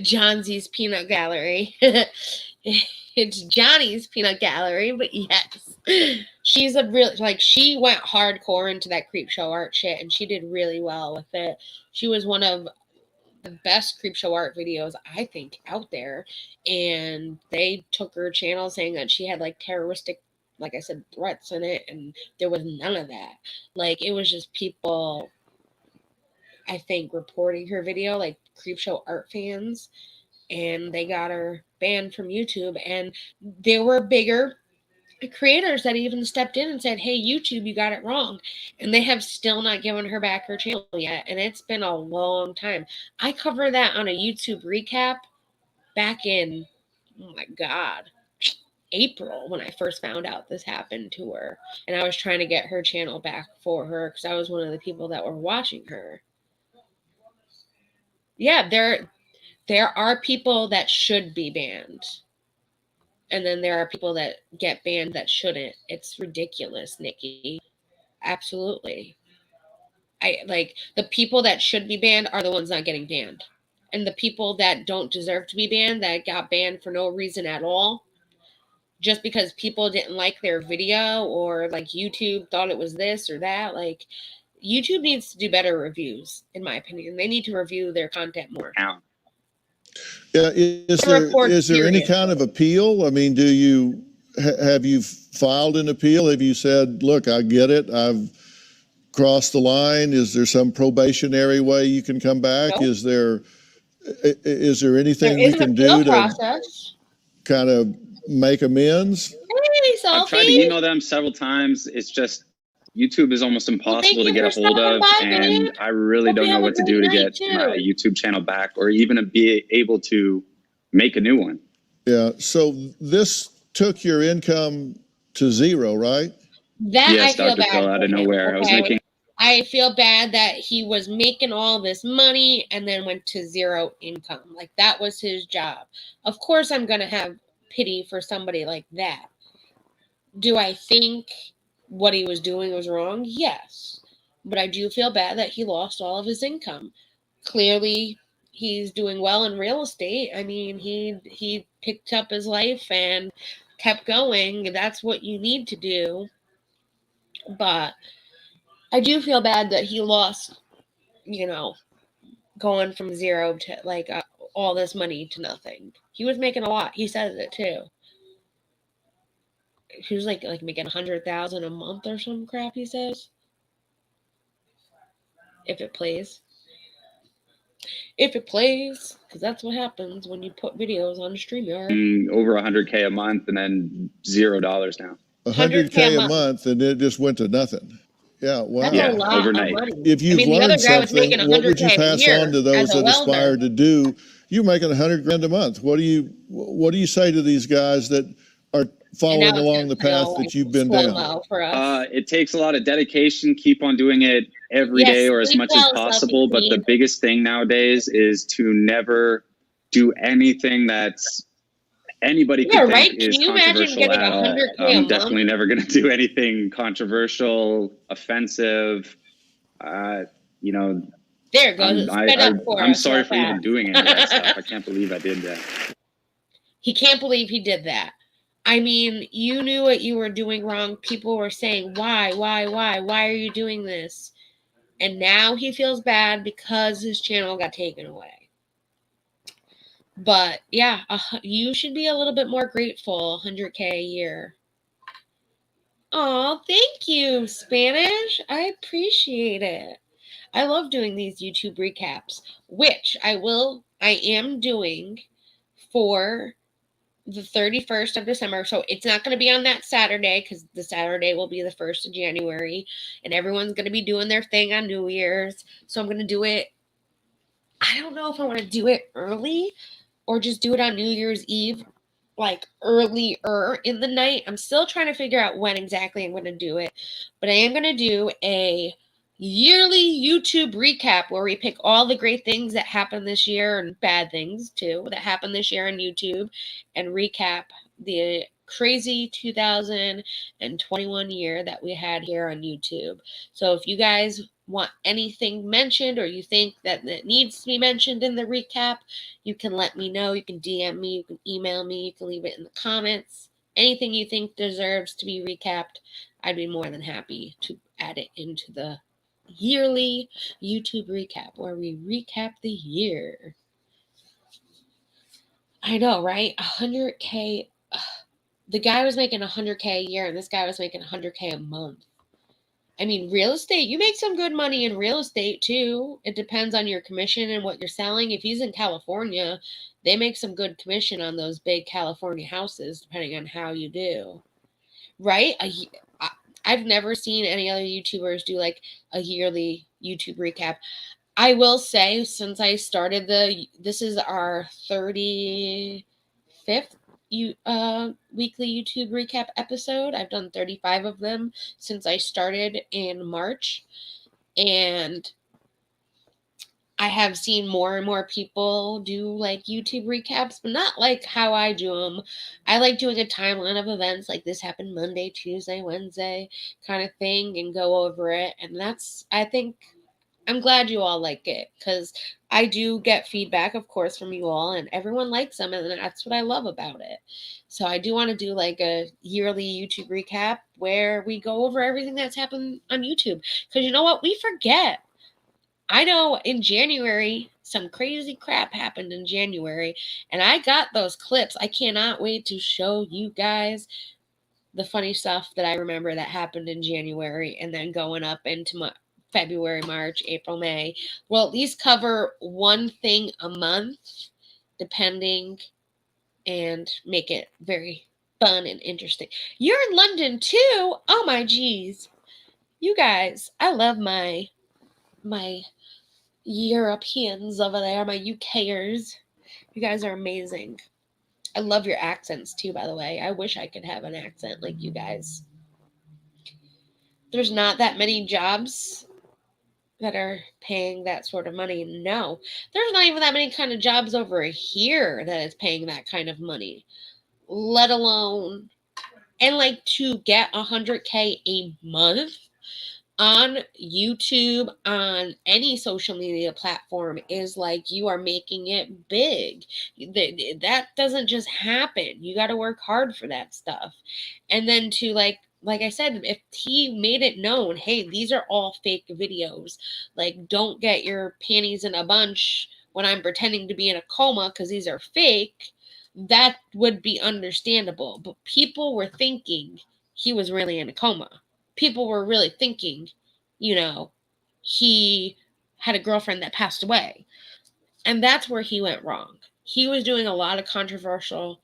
Johnsy's Peanut Gallery. It's Johnny's Peanut Gallery, but yes. She's a real, like, she went hardcore into that Creepshow art shit, and she did really well with it. She was one of the best Creepshow art videos, I think, out there. And they took her channel saying that she had, like, terroristic, like I said, threats in it, and there was none of that. Like, it was just people, I think, reporting her video, like Creepshow art fans, and they got her banned from YouTube. And there were bigger creators that even stepped in and said, hey, YouTube, you got it wrong. And they have still not given her back her channel yet. And it's been a long time. I covered that on a YouTube recap back in, oh my God, April, when I first found out this happened to her. And I was trying to get her channel back for her because I was one of the people that were watching her. Yeah, there are people that should be banned. And then there are people that get banned that shouldn't. It's ridiculous, Nikki. Absolutely. The people that should be banned are the ones not getting banned. And the people that don't deserve to be banned, that got banned for no reason at all, just because people didn't like their video, or like YouTube thought it was this or that, like, YouTube needs to do better reviews, in my opinion. They need to review their content more. Yeah, is there any kind of appeal? I mean, have you filed an appeal? Have you said, look, I get it, I've crossed the line? Is there some probationary way you can come back? Nope. Is there anything you can do to kind of make amends? Hey, Sophie. I've tried to email them several times. It's just YouTube is almost impossible to get a hold of, and I really don't know what to do to get my YouTube channel back, or even to be able to make a new one. Yeah, so this took your income to zero, right? Yes, I feel Dr. Phil, out of nowhere. Okay. I was making. I feel bad that he was making all this money and then went to zero income. Like, that was his job. Of course, I'm going to have pity for somebody like that. Do I think what he was doing was wrong? Yes. But I do feel bad that he lost all of his income. Clearly, he's doing well in real estate. I mean, he picked up his life and kept going. That's what you need to do. But I do feel bad that he lost, going from zero to like all this money to nothing. He was making a lot. He says it too. He was like making $100,000 a month or some crap. He says, if it plays, because that's what happens when you put videos on StreamYard. Over 100K a month and then $0 now. 100K a month, and it just went to nothing. Yeah, wow. That's a lot overnight. of money. If you've learned something, what would you pass on to those that aspire to do? You're making $100,000 a month. What do you say to these guys that are following along the path that you've been down? It takes a lot of dedication. Keep on doing it every day or as much as possible. But the biggest thing nowadays is to never do anything that's anybody can think is controversial at all. I'm definitely never going to do anything controversial, offensive. There it goes. I'm sorry for even doing any of that stuff. I can't believe I did that. He can't believe he did that. I mean, you knew what you were doing wrong. People were saying, why are you doing this? And now he feels bad because his channel got taken away. But yeah, you should be a little bit more grateful. 100K a year. Oh, thank you, Spanish. I appreciate it. I love doing these YouTube recaps, which I am doing for the 31st of December. So it's not going to be on that Saturday because the Saturday will be the 1st of January and everyone's going to be doing their thing on New Year's. So I'm going to do it. I don't know if I want to do it early or just do it on New Year's Eve, like earlier in the night. I'm still trying to figure out when exactly I'm going to do it. But I am going to do a yearly YouTube recap where we pick all the great things that happened this year and bad things too that happened this year on YouTube and recap the crazy 2021 year that we had here on YouTube. So if you guys want anything mentioned or you think that it needs to be mentioned in the recap, you can let me know. You can DM me, you can email me, you can leave it in the comments. Anything you think deserves to be recapped, I'd be more than happy to add it into the yearly YouTube recap where we recap the year. I know, right? 100K. The guy was making 100K a year and this guy was making 100K a month. I mean, real estate, you make some good money in real estate too. It depends on your commission and what you're selling. If he's in California, they make some good commission on those big California houses, depending on how you do. Right? I've never seen any other YouTubers do like a yearly YouTube recap. I will say, since I started this is our 35th weekly YouTube recap episode. I've done 35 of them since I started in March, and I have seen more and more people do like YouTube recaps, but not like how I do them. I like doing a timeline of events like this happened Monday, Tuesday, Wednesday kind of thing and go over it. And I'm glad you all like it because I do get feedback, of course, from you all, and everyone likes them, and that's what I love about it. So I do want to do like a yearly YouTube recap where we go over everything that's happened on YouTube because you know what? We forget. I know in January, some crazy crap happened in January, and I got those clips. I cannot wait to show you guys the funny stuff that I remember that happened in January and then going up into February, March, April, May. We'll at least cover one thing a month, depending, and make it very fun and interesting. You're in London too? Oh my geez. You guys, I love my Europeans over there, my UKers. You guys are amazing. I love your accents too, by the way. I wish I could have an accent like you guys. There's not that many jobs that are paying that sort of money. No, there's not even that many kind of jobs over here that is paying that kind of money, let alone, and like to get 100K a month. on YouTube, on any social media platform, is like you are making it big. That doesn't just happen. You got to work hard for that stuff. And then to like I said, if he made it known, hey, these are all fake videos. Like, don't get your panties in a bunch when I'm pretending to be in a coma because these are fake. That would be understandable. But people were thinking he was really in a coma. People were really thinking, you know, he had a girlfriend that passed away. And that's where he went wrong. He was doing a lot of controversial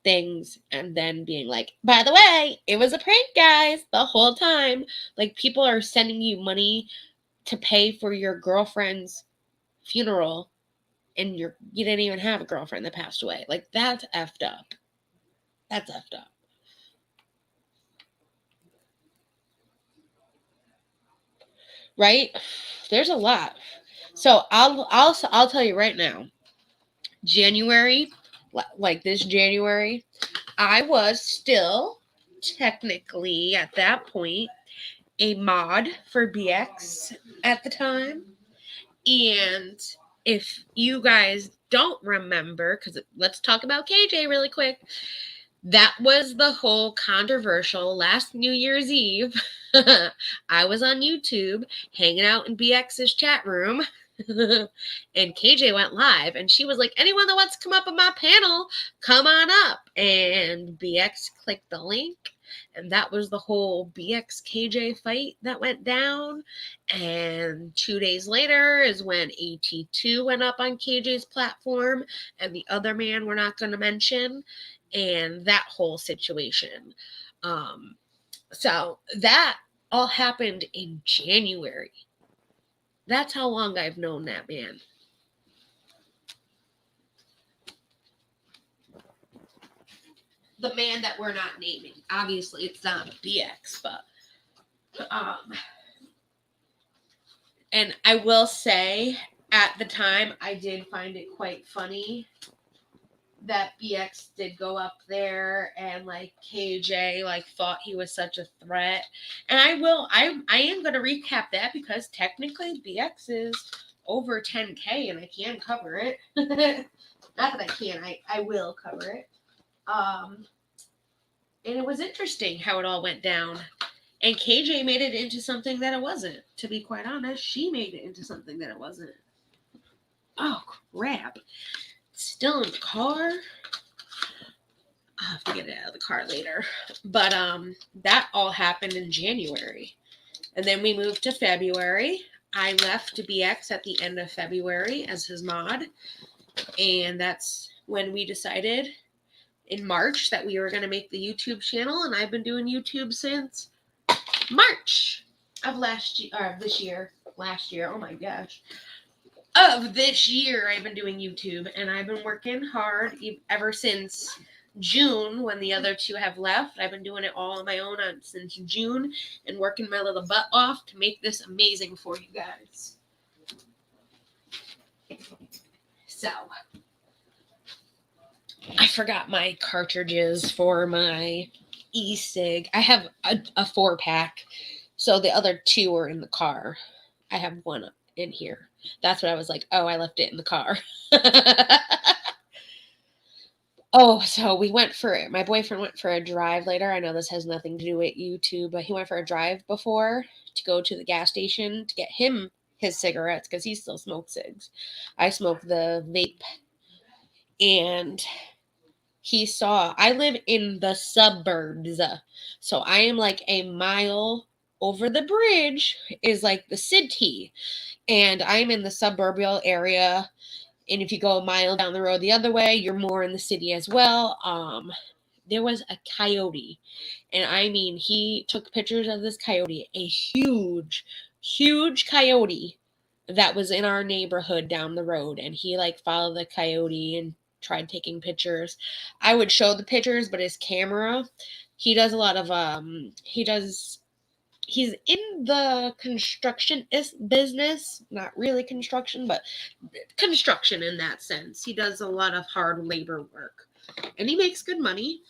things and then being like, by the way, it was a prank, guys, the whole time. Like, people are sending you money to pay for your girlfriend's funeral and you didn't even have a girlfriend that passed away. Like, that's effed up. That's effed up. Right? There's a lot. So I'll tell you right now. January, like this January, I was still technically at that point a mod for BX at the time. And if you guys don't remember, because let's talk about KJ really quick. That was the whole controversial last New Year's Eve. I was on YouTube hanging out in BX's chat room. And KJ went live and she was like, anyone that wants to come up on my panel, come on up. And BX clicked the link. And that was the whole BX KJ fight that went down. And 2 days later is when AT2 went up on KJ's platform and the other man we're not going to mention. And that whole situation. So that all happened in January. That's how long I've known that man. The man that we're not naming. Obviously, it's not BX, but and I will say, at the time, I did find it quite funny that BX did go up there and like KJ like thought he was such a threat. And I am going to recap that because technically BX is over 10K and I can cover it. Not that I can, I will cover it. And it was interesting how it all went down. And KJ made it into something that it wasn't. To be quite honest, she made it into something that it wasn't. Oh, crap. Still in the car. I'll have to get it out of the car later. But that all happened in January. And then we moved to February. I left BX at the end of February as his mod. And that's when we decided in March that we were going to make the YouTube channel. And I've been doing YouTube since March of this year. Last year. Oh my gosh. Of this year, I've been doing YouTube, and I've been working hard ever since June when the other two have left. I've been doing it all on my own since June and working my little butt off to make this amazing for you guys. So, I forgot my cartridges for my e-cig. I have a 4-pack, so the other 2 are in the car. I have 1 in here. That's what I was like, oh, I left it in the car. Oh, so my boyfriend went for a drive later. I know this has nothing to do with YouTube, but he went for a drive before to go to the gas station to get him his cigarettes because he still smokes cigs. I smoke the vape. And I live in the suburbs. So I am like a mile over the bridge is like the city. And I'm in the suburban area. And if you go a mile down the road the other way, you're more in the city as well. There was a coyote. And I mean, he took pictures of this coyote, a huge, huge coyote that was in our neighborhood down the road. And he like followed the coyote and tried taking pictures. I would show the pictures, but his camera, he does a lot of, he's in the construction business, not really construction, but construction in that sense. He does a lot of hard labor work and he makes good money.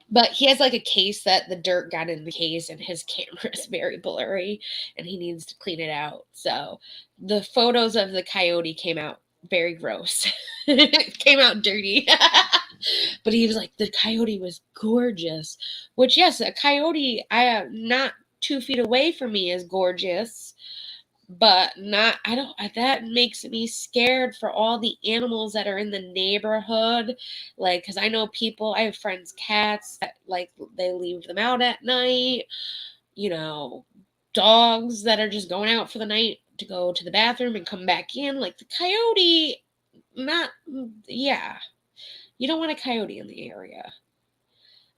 But he has like a case that the dirt got in the case, and his camera is very blurry, and he needs to clean it out. So the photos of the coyote came out very gross. It came out dirty. But he was like, the coyote was gorgeous. Which, yes, a coyote not 2 feet away from me is gorgeous. But that makes me scared for all the animals that are in the neighborhood. Like, because I know I have friends' cats that, like, they leave them out at night. Dogs that are just going out for the night to go to the bathroom and come back in. Like, the coyote, yeah. You don't want a coyote in the area.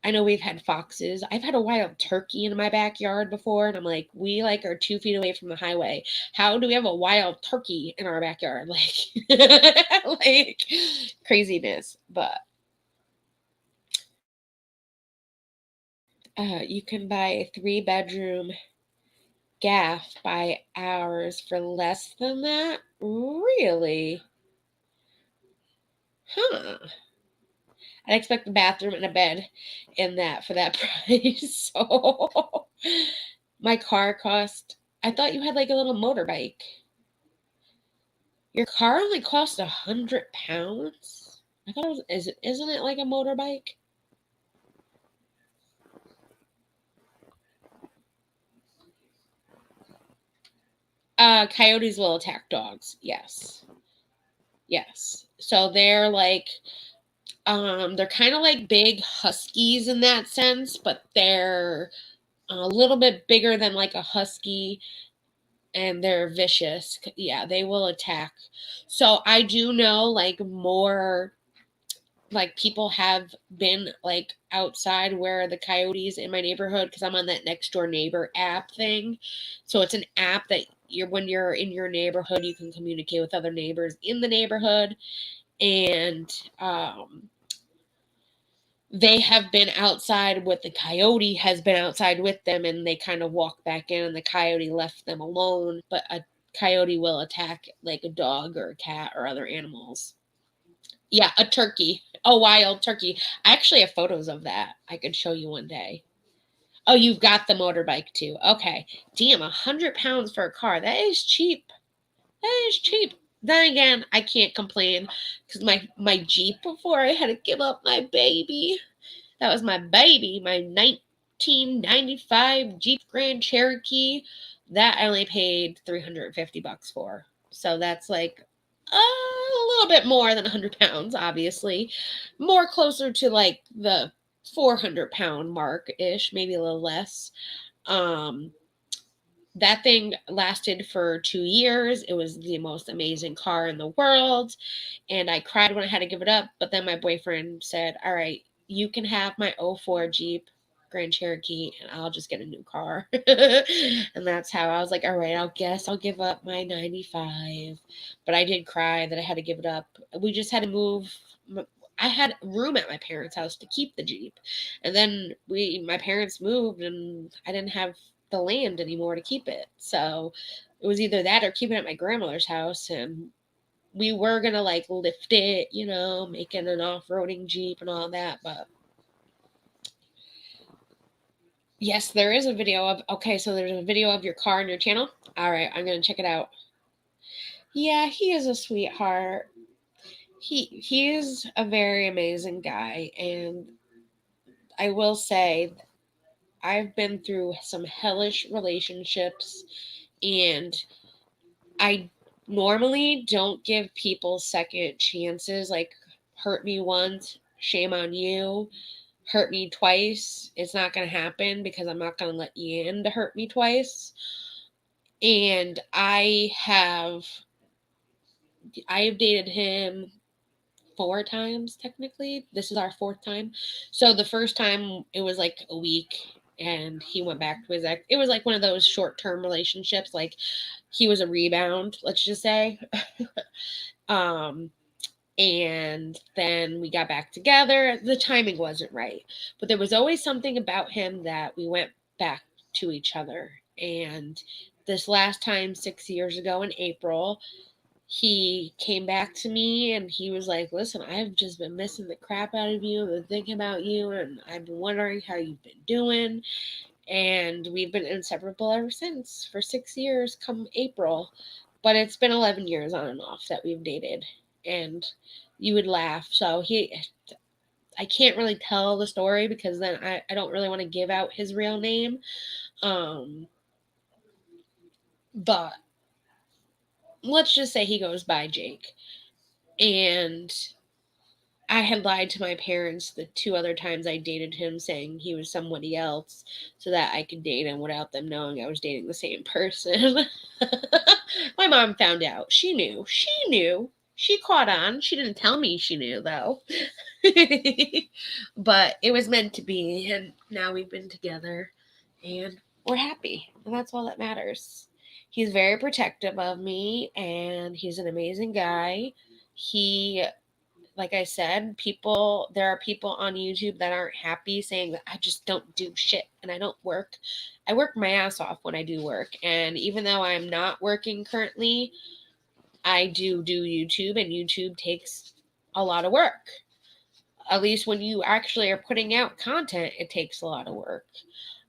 I know we've had foxes. I've had a wild turkey in my backyard before, and I'm like, we are 2 feet away from the highway. How do we have a wild turkey in our backyard? Like craziness. But you can buy a 3-bedroom gaff by hours for less than that? Really? Huh. I'd expect a bathroom and a bed in that for that price. So my car cost, I thought you had like a little motorbike. Your car only cost £100? I thought it was, isn't it like a motorbike? Coyotes will attack dogs. Yes. Yes. So they're like, they're kind of like big huskies in that sense, but they're a little bit bigger than like a husky, and they're vicious. Yeah, they will attack. So I do know like more like people have been like outside where the coyotes in my neighborhood, because I'm on that next door neighbor app thing. So it's an app that when you're in your neighborhood, you can communicate with other neighbors in the neighborhood. And they have been outside with the coyote has been outside with them, and they kind of walk back in, and the coyote left them alone. But a coyote will attack like a dog or a cat or other animals. Yeah, a turkey, a wild turkey. I actually have photos of that. I could show you one day. Oh, you've got the motorbike too. Okay. Damn, £100 for a car. That is cheap. That is cheap. Then again, I can't complain because my Jeep before, I had to give up my baby. That was my baby, my 1995 Jeep Grand Cherokee. That I only paid $350 for. So that's like a little bit more than £100, obviously. More closer to like the £400 mark-ish, maybe a little less. That thing lasted for 2 years. It was the most amazing car in the world. And I cried when I had to give it up. But then my boyfriend said, all right, you can have my 04 Jeep Grand Cherokee, and I'll just get a new car. And that's how I was like, all right, I'll give up my 95. But I did cry that I had to give it up. We just had to move. I had room at my parents' house to keep the Jeep. And then my parents moved, and I didn't have the land anymore to keep it. So it was either that or keep it at my grandmother's house. And we were going to like lift it, make it an off-roading Jeep and all that. But yes, there is a video of, so there's a video of your car on your channel. All right, I'm going to check it out. Yeah, he is a sweetheart. He is a very amazing guy. And I will say, I've been through some hellish relationships, and I normally don't give people second chances. Like, hurt me once, shame on you. Hurt me twice, it's not going to happen, because I'm not going to let you in to hurt me twice. And I have dated him 4 times, technically. This is our 4th time. So the first time, it was like a week, and he went back to his ex. It was like one of those short-term relationships. Like, he was a rebound, let's just say. And then we got back together. The timing wasn't right, but there was always something about him that we went back to each other. And this last time, 6 years ago in April, he came back to me and he was like, listen, I've just been missing the crap out of you. I've been thinking about you and I've been wondering how you've been doing. And we've been inseparable ever since for 6 years come April. But it's been 11 years on and off that we've dated. And you would laugh. So I can't really tell the story because then I don't really want to give out his real name. But let's just say he goes by Jake. And I had lied to my parents the 2 other times I dated him, saying he was somebody else so that I could date him without them knowing I was dating the same person. My mom found out. She knew. She caught on. She didn't tell me she knew, though. But it was meant to be, and now we've been together, and we're happy, and that's all that matters. He's very protective of me, and he's an amazing guy. Like I said, there are people on YouTube that aren't happy saying that I just don't do shit and I don't work. I work my ass off when I do work. And even though I'm not working currently, I do YouTube, and YouTube takes a lot of work. At least when you actually are putting out content, it takes a lot of work.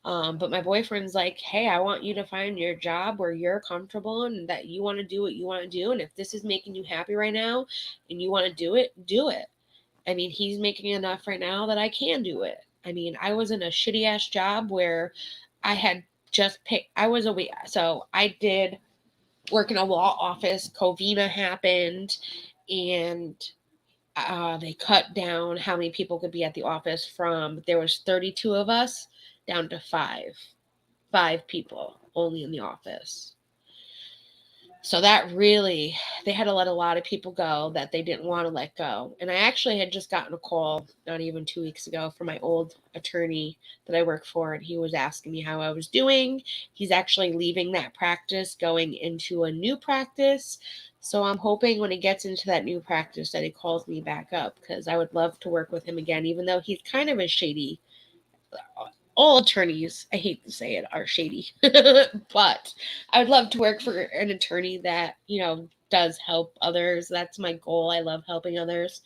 But my boyfriend's like, hey, I want you to find your job where you're comfortable and that you want to do what you want to do. And if this is making you happy right now and you want to do it, do it. I mean, he's making enough right now that I can do it. I mean, I was in a shitty ass job where I had just picked, so I did work in a law office. Covina happened, and they cut down how many people could be at the office from, there was 32 of us down to 5 people only in the office. So that really, they had to let a lot of people go that they didn't want to let go. And I actually had just gotten a call not even 2 weeks ago from my old attorney that I work for, and he was asking me how I was doing. He's actually leaving that practice, going into a new practice. So I'm hoping when he gets into that new practice that he calls me back up, because I would love to work with him again, even though he's kind of a shady. All attorneys, I hate to say it, are shady. But I would love to work for an attorney that, does help others. That's my goal. I love helping others.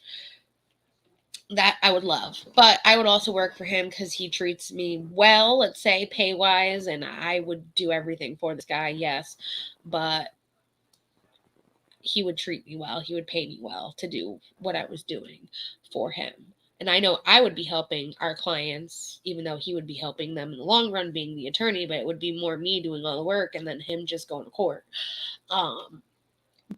That I would love. But I would also work for him because he treats me well, let's say, pay-wise, and I would do everything for this guy, yes. But he would treat me well. He would pay me well to do what I was doing for him. And I know I would be helping our clients, even though he would be helping them in the long run being the attorney, but it would be more me doing all the work and then him just going to court.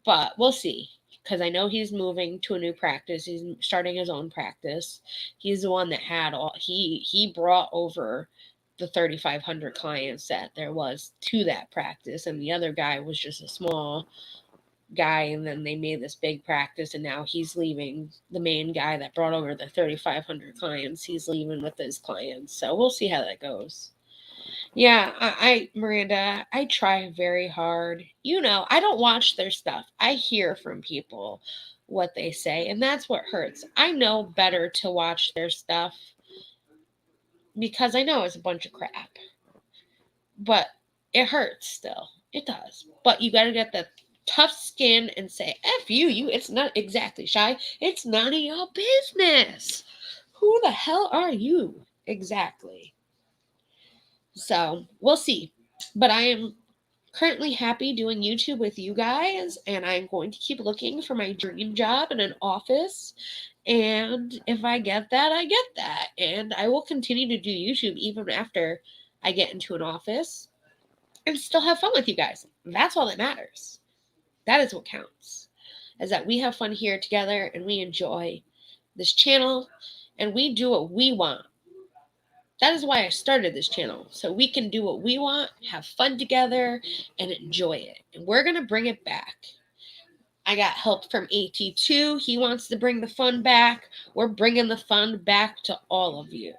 But we'll see, because I know he's moving to a new practice. He's starting his own practice. He's the one that had he brought over the 3,500 clients that there was to that practice. And the other guy was just a small guy, and then they made this big practice, and now he's leaving. The main guy that brought over the 3,500 clients, he's leaving with his clients. So we'll see how that goes. Yeah, Miranda, I try very hard. I don't watch their stuff. I hear from people what they say, and that's what hurts. I know better to watch their stuff because I know it's a bunch of crap. But it hurts still. It does. But you got to get the tough skin and say, F you, it's not exactly shy. It's none of your business. Who the hell are you? Exactly. So we'll see. But I am currently happy doing YouTube with you guys, and I'm going to keep looking for my dream job in an office. And if I get that, I get that. And I will continue to do YouTube even after I get into an office and still have fun with you guys. That's all that matters. That is what counts, is that we have fun here together and we enjoy this channel and we do what we want. That is why I started this channel, so we can do what we want, have fun together, and enjoy it. And we're going to bring it back. I got help from AT2. He wants to bring the fun back. We're bringing the fun back to all of you.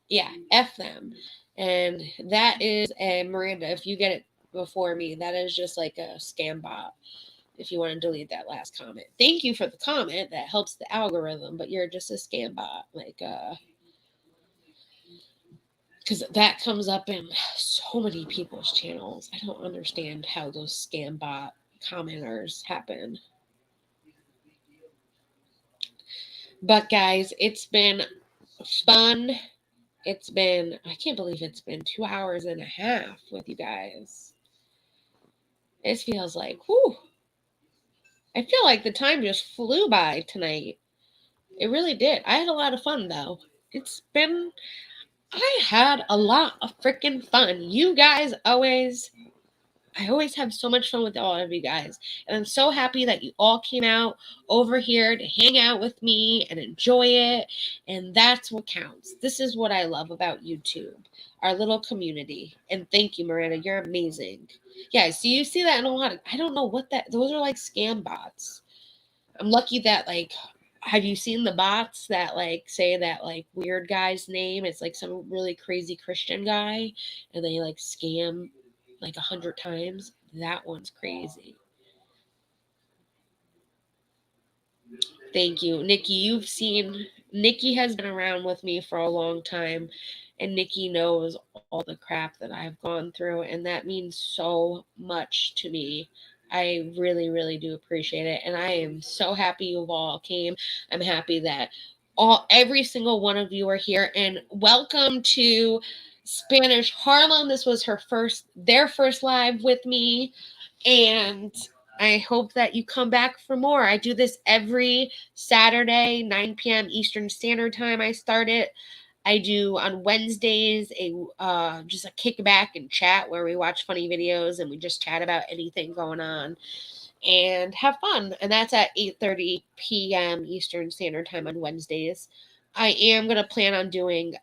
Yeah, F them. And that is Miranda, if you get it before me, that is just like a scam bot. If you want to delete that last comment. Thank you for the comment. That helps the algorithm, but you're just a scam bot. Because that comes up in so many people's channels. I don't understand how those scam bot commenters happen. But guys, it's been fun. It's been, I can't believe it's been 2 hours and a half with you guys. It feels like, whew. I feel like the time just flew by tonight. It really did. I had a lot of fun though. I had a lot of freaking fun. You guys I always have so much fun with all of you guys. And I'm so happy that you all came out over here to hang out with me and enjoy it. And that's what counts. This is what I love about YouTube, our little community. And thank you, Miranda. You're amazing. Yeah, so you see that in a lot of, I don't know what those are like scam bots. I'm lucky that have you seen the bots that say that weird guy's name? It's like some really crazy Christian guy and they scam 100 times. That one's crazy. Thank you. Nikki, Nikki has been around with me for a long time and Nikki knows all the crap that I've gone through and that means so much to me. I really, really do appreciate it. And I am so happy you all came. I'm happy that every single one of you are here. And welcome to Spanish Harlem. This was their first live with me. And I hope that you come back for more. I do this every Saturday, 9 p.m. Eastern Standard Time. I start it. I do on Wednesdays just a kickback and chat where we watch funny videos and we just chat about anything going on and have fun. And that's at 8:30 p.m. Eastern Standard Time on Wednesdays. I am going to plan on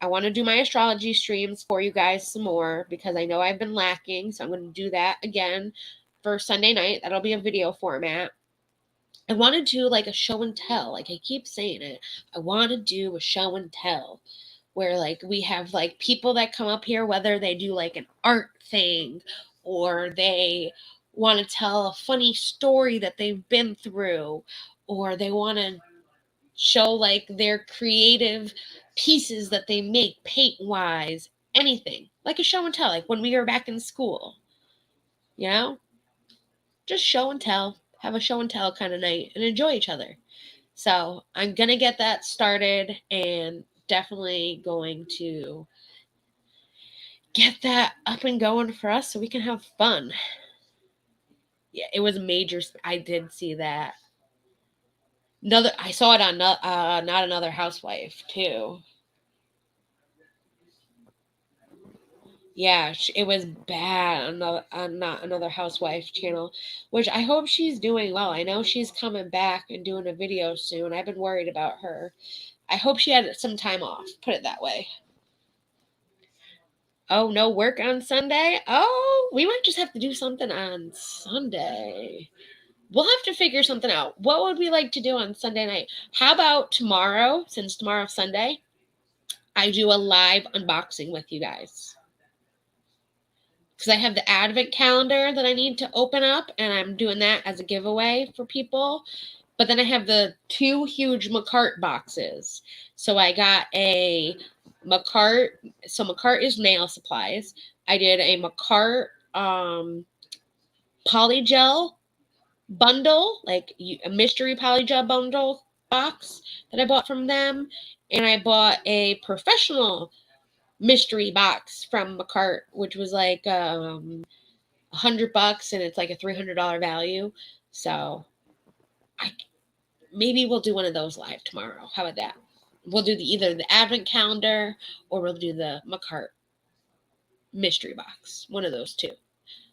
I want to do my astrology streams for you guys some more because I know I've been lacking. So I'm going to do that again for Sunday night. That'll be a video format. I want to do a show and tell. I keep saying it. I want to do a show and tell where we have people that come up here, whether they do an art thing or they want to tell a funny story that they've been through, or they want to show their creative pieces that they make paint wise, anything a show and tell, when we were back in school, just show and tell, have a show and tell kind of night and enjoy each other. So I'm going to get that started and definitely going to get that up and going for us so we can have fun. Yeah, it was major. I did see that. I saw it on Not Another Housewife too. Yeah, it was bad on Not Another Housewife channel, which I hope she's doing well. I know she's coming back and doing a video soon. I've been worried about her. I hope she had some time off, put it that way. Oh, no work on Sunday? Oh, we might just have to do something on Sunday. We'll have to figure something out. What would we like to do on Sunday night? How about tomorrow, since tomorrow's Sunday, I do a live unboxing with you guys. Because I have the advent calendar that I need to open up, and I'm doing that as a giveaway for people. But then I have the 2 huge McCart boxes. So I got a McCart. So McCart is nail supplies. I did a McCart polygel bundle, a mystery polygel bundle box that I bought from them. And I bought a professional mystery box from McCart, which was $100 and it's a $300 value. So maybe we'll do one of those live tomorrow. How about that? We'll do either the advent calendar or we'll do the McCart mystery box. One of those two.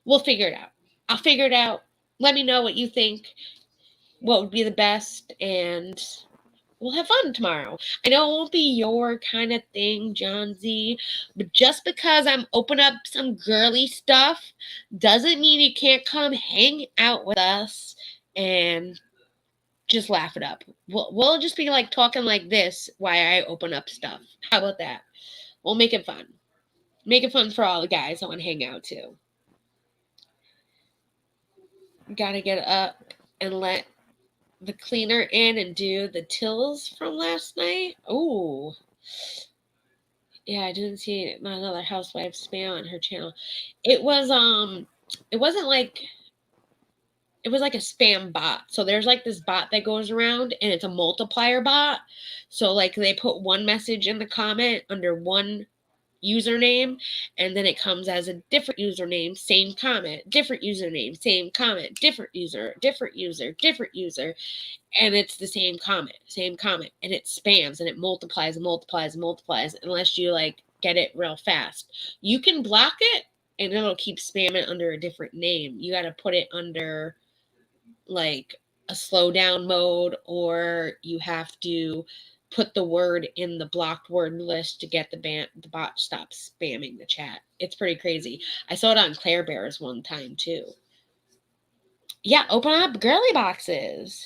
We'll figure it out. I'll figure it out. Let me know what you think, what would be the best, and we'll have fun tomorrow. I know it won't be your kind of thing, John Z, but just because I'm opening up some girly stuff doesn't mean you can't come hang out with us and just laugh it up. We'll just be talking like this while I open up stuff. How about that? We'll make it fun. Make it fun for all the guys that want to hang out too. Gotta get up and let the cleaner in and do the tills from last night. Oh, yeah, I didn't see Not Another Housewife spam on her channel. It wasn't it was like a spam bot. So there's like this bot that goes around and it's a multiplier bot. So like they put one message in the comment under one username, and then it comes as a different username, same comment, different username, same comment, different user, different user, different user, and it's the same comment, and it spams and it multiplies and multiplies and multiplies unless you like get it real fast. You can block it and it'll keep spamming under a different name. You got to put it under like a slow down mode, or you have to put the word in the blocked word list to get the bot to stop spamming the chat. It's pretty crazy. I saw it on Claire Bears one time too. Yeah, open up girly boxes.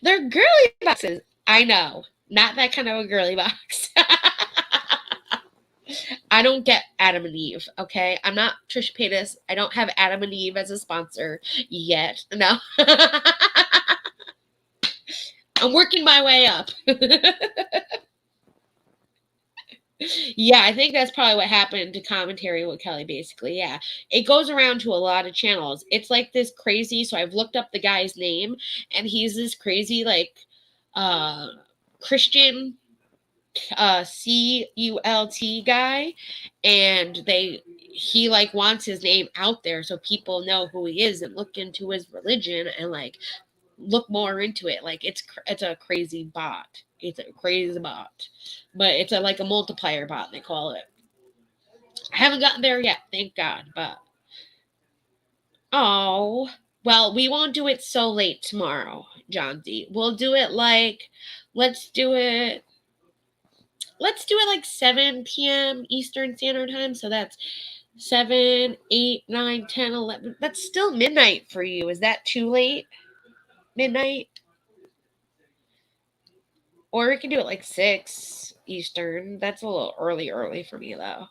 They're girly boxes. I know. Not that kind of a girly box. I don't get Adam and Eve, okay? I'm not Trisha Paytas. I don't have Adam and Eve as a sponsor yet. No. I'm working my way up. Yeah, I think that's probably what happened to Commentary with Kelly, basically. Yeah. It goes around to a lot of channels. It's like this crazy, so I've looked up the guy's name, and he's this crazy, like, Christian CULT guy, and he like wants his name out there so people know who he is and look into his religion and like look more into it. Like it's a crazy bot. It's a crazy bot, but it's like a multiplier bot, they call it. I haven't gotten there yet, thank God. But oh well, we won't do it so late tomorrow, John D. We'll do it like let's do it like 7 p.m. Eastern Standard Time. So that's 7, 8, 9, 10, 11. That's still midnight for you. Is that too late? Midnight? Or we can do it like 6 Eastern. That's a little early for me, though.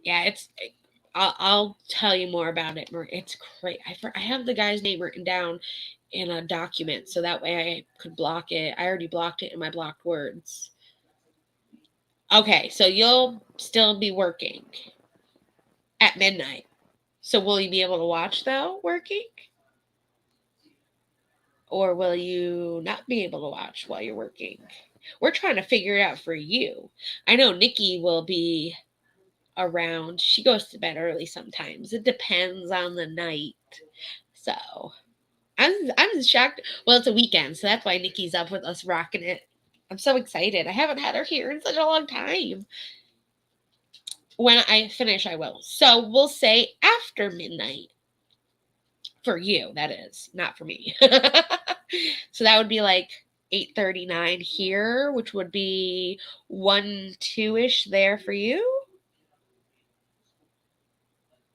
Yeah, I'll tell you more about it. It's great. I have the guy's name written down in a document, so that way I could block it. I already blocked it in my blocked words. Okay, so you'll still be working at midnight. So will you be able to watch, though, working? Or will you not be able to watch while you're working? We're trying to figure it out for you. I know Nikki will be around. She goes to bed early sometimes. It depends on the night. So I'm shocked. Well, it's a weekend, so that's why Nikki's up with us rocking it. I'm so excited. I haven't had her here in such a long time. When I finish, I will. So we'll say after midnight. For you, that is. Not for me. So that would be like 8:39 here, which would be 1, 2-ish there for you.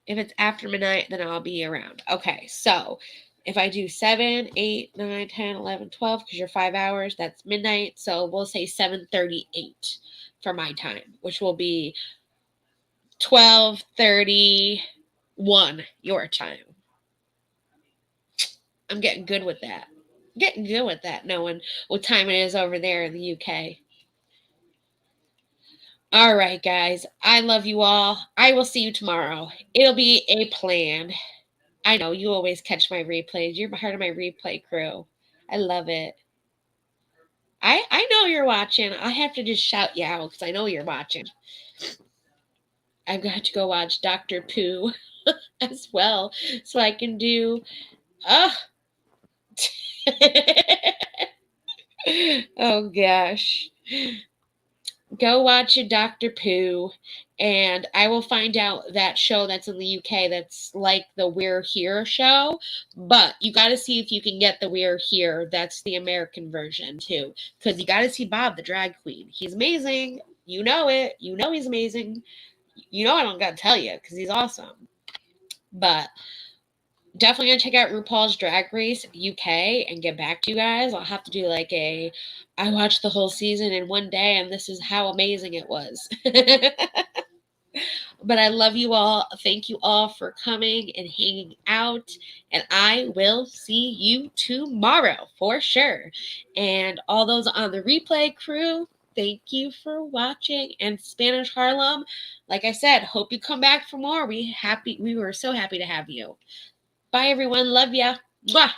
If it's after midnight, then I'll be around. Okay, so if I do 7, 8, 9, 10, 11, 12, because you're 5 hours, that's midnight. So we'll say 7:38 for my time, which will be 12:31 your time. I'm getting good with that. Knowing what time it is over there in the UK. All right, guys. I love you all. I will see you tomorrow. It'll be a plan. I know you always catch my replays. You're part of my replay crew. I love it. I know you're watching. I have to just shout you out because I know you're watching. I've got to go watch Dr. Pooh as well so I can do... Oh, gosh. Go watch a Dr. Pooh, and I will find out that show that's in the UK that's like the We're Here show. But you got to see if you can get the We're Here. That's the American version, too. Because you got to see Bob, the drag queen. He's amazing. You know it. You know he's amazing. You know I don't got to tell you because he's awesome. But... definitely gonna check out RuPaul's Drag Race UK and get back to you guys. I'll have to do like I watched the whole season in one day and this is how amazing it was. But I love you all. Thank you all for coming and hanging out. And I will see you tomorrow for sure. And all those on the replay crew, thank you for watching. And Spanish Harlem, like I said, hope you come back for more. We were so happy to have you. Bye, everyone. Love ya. Mwah.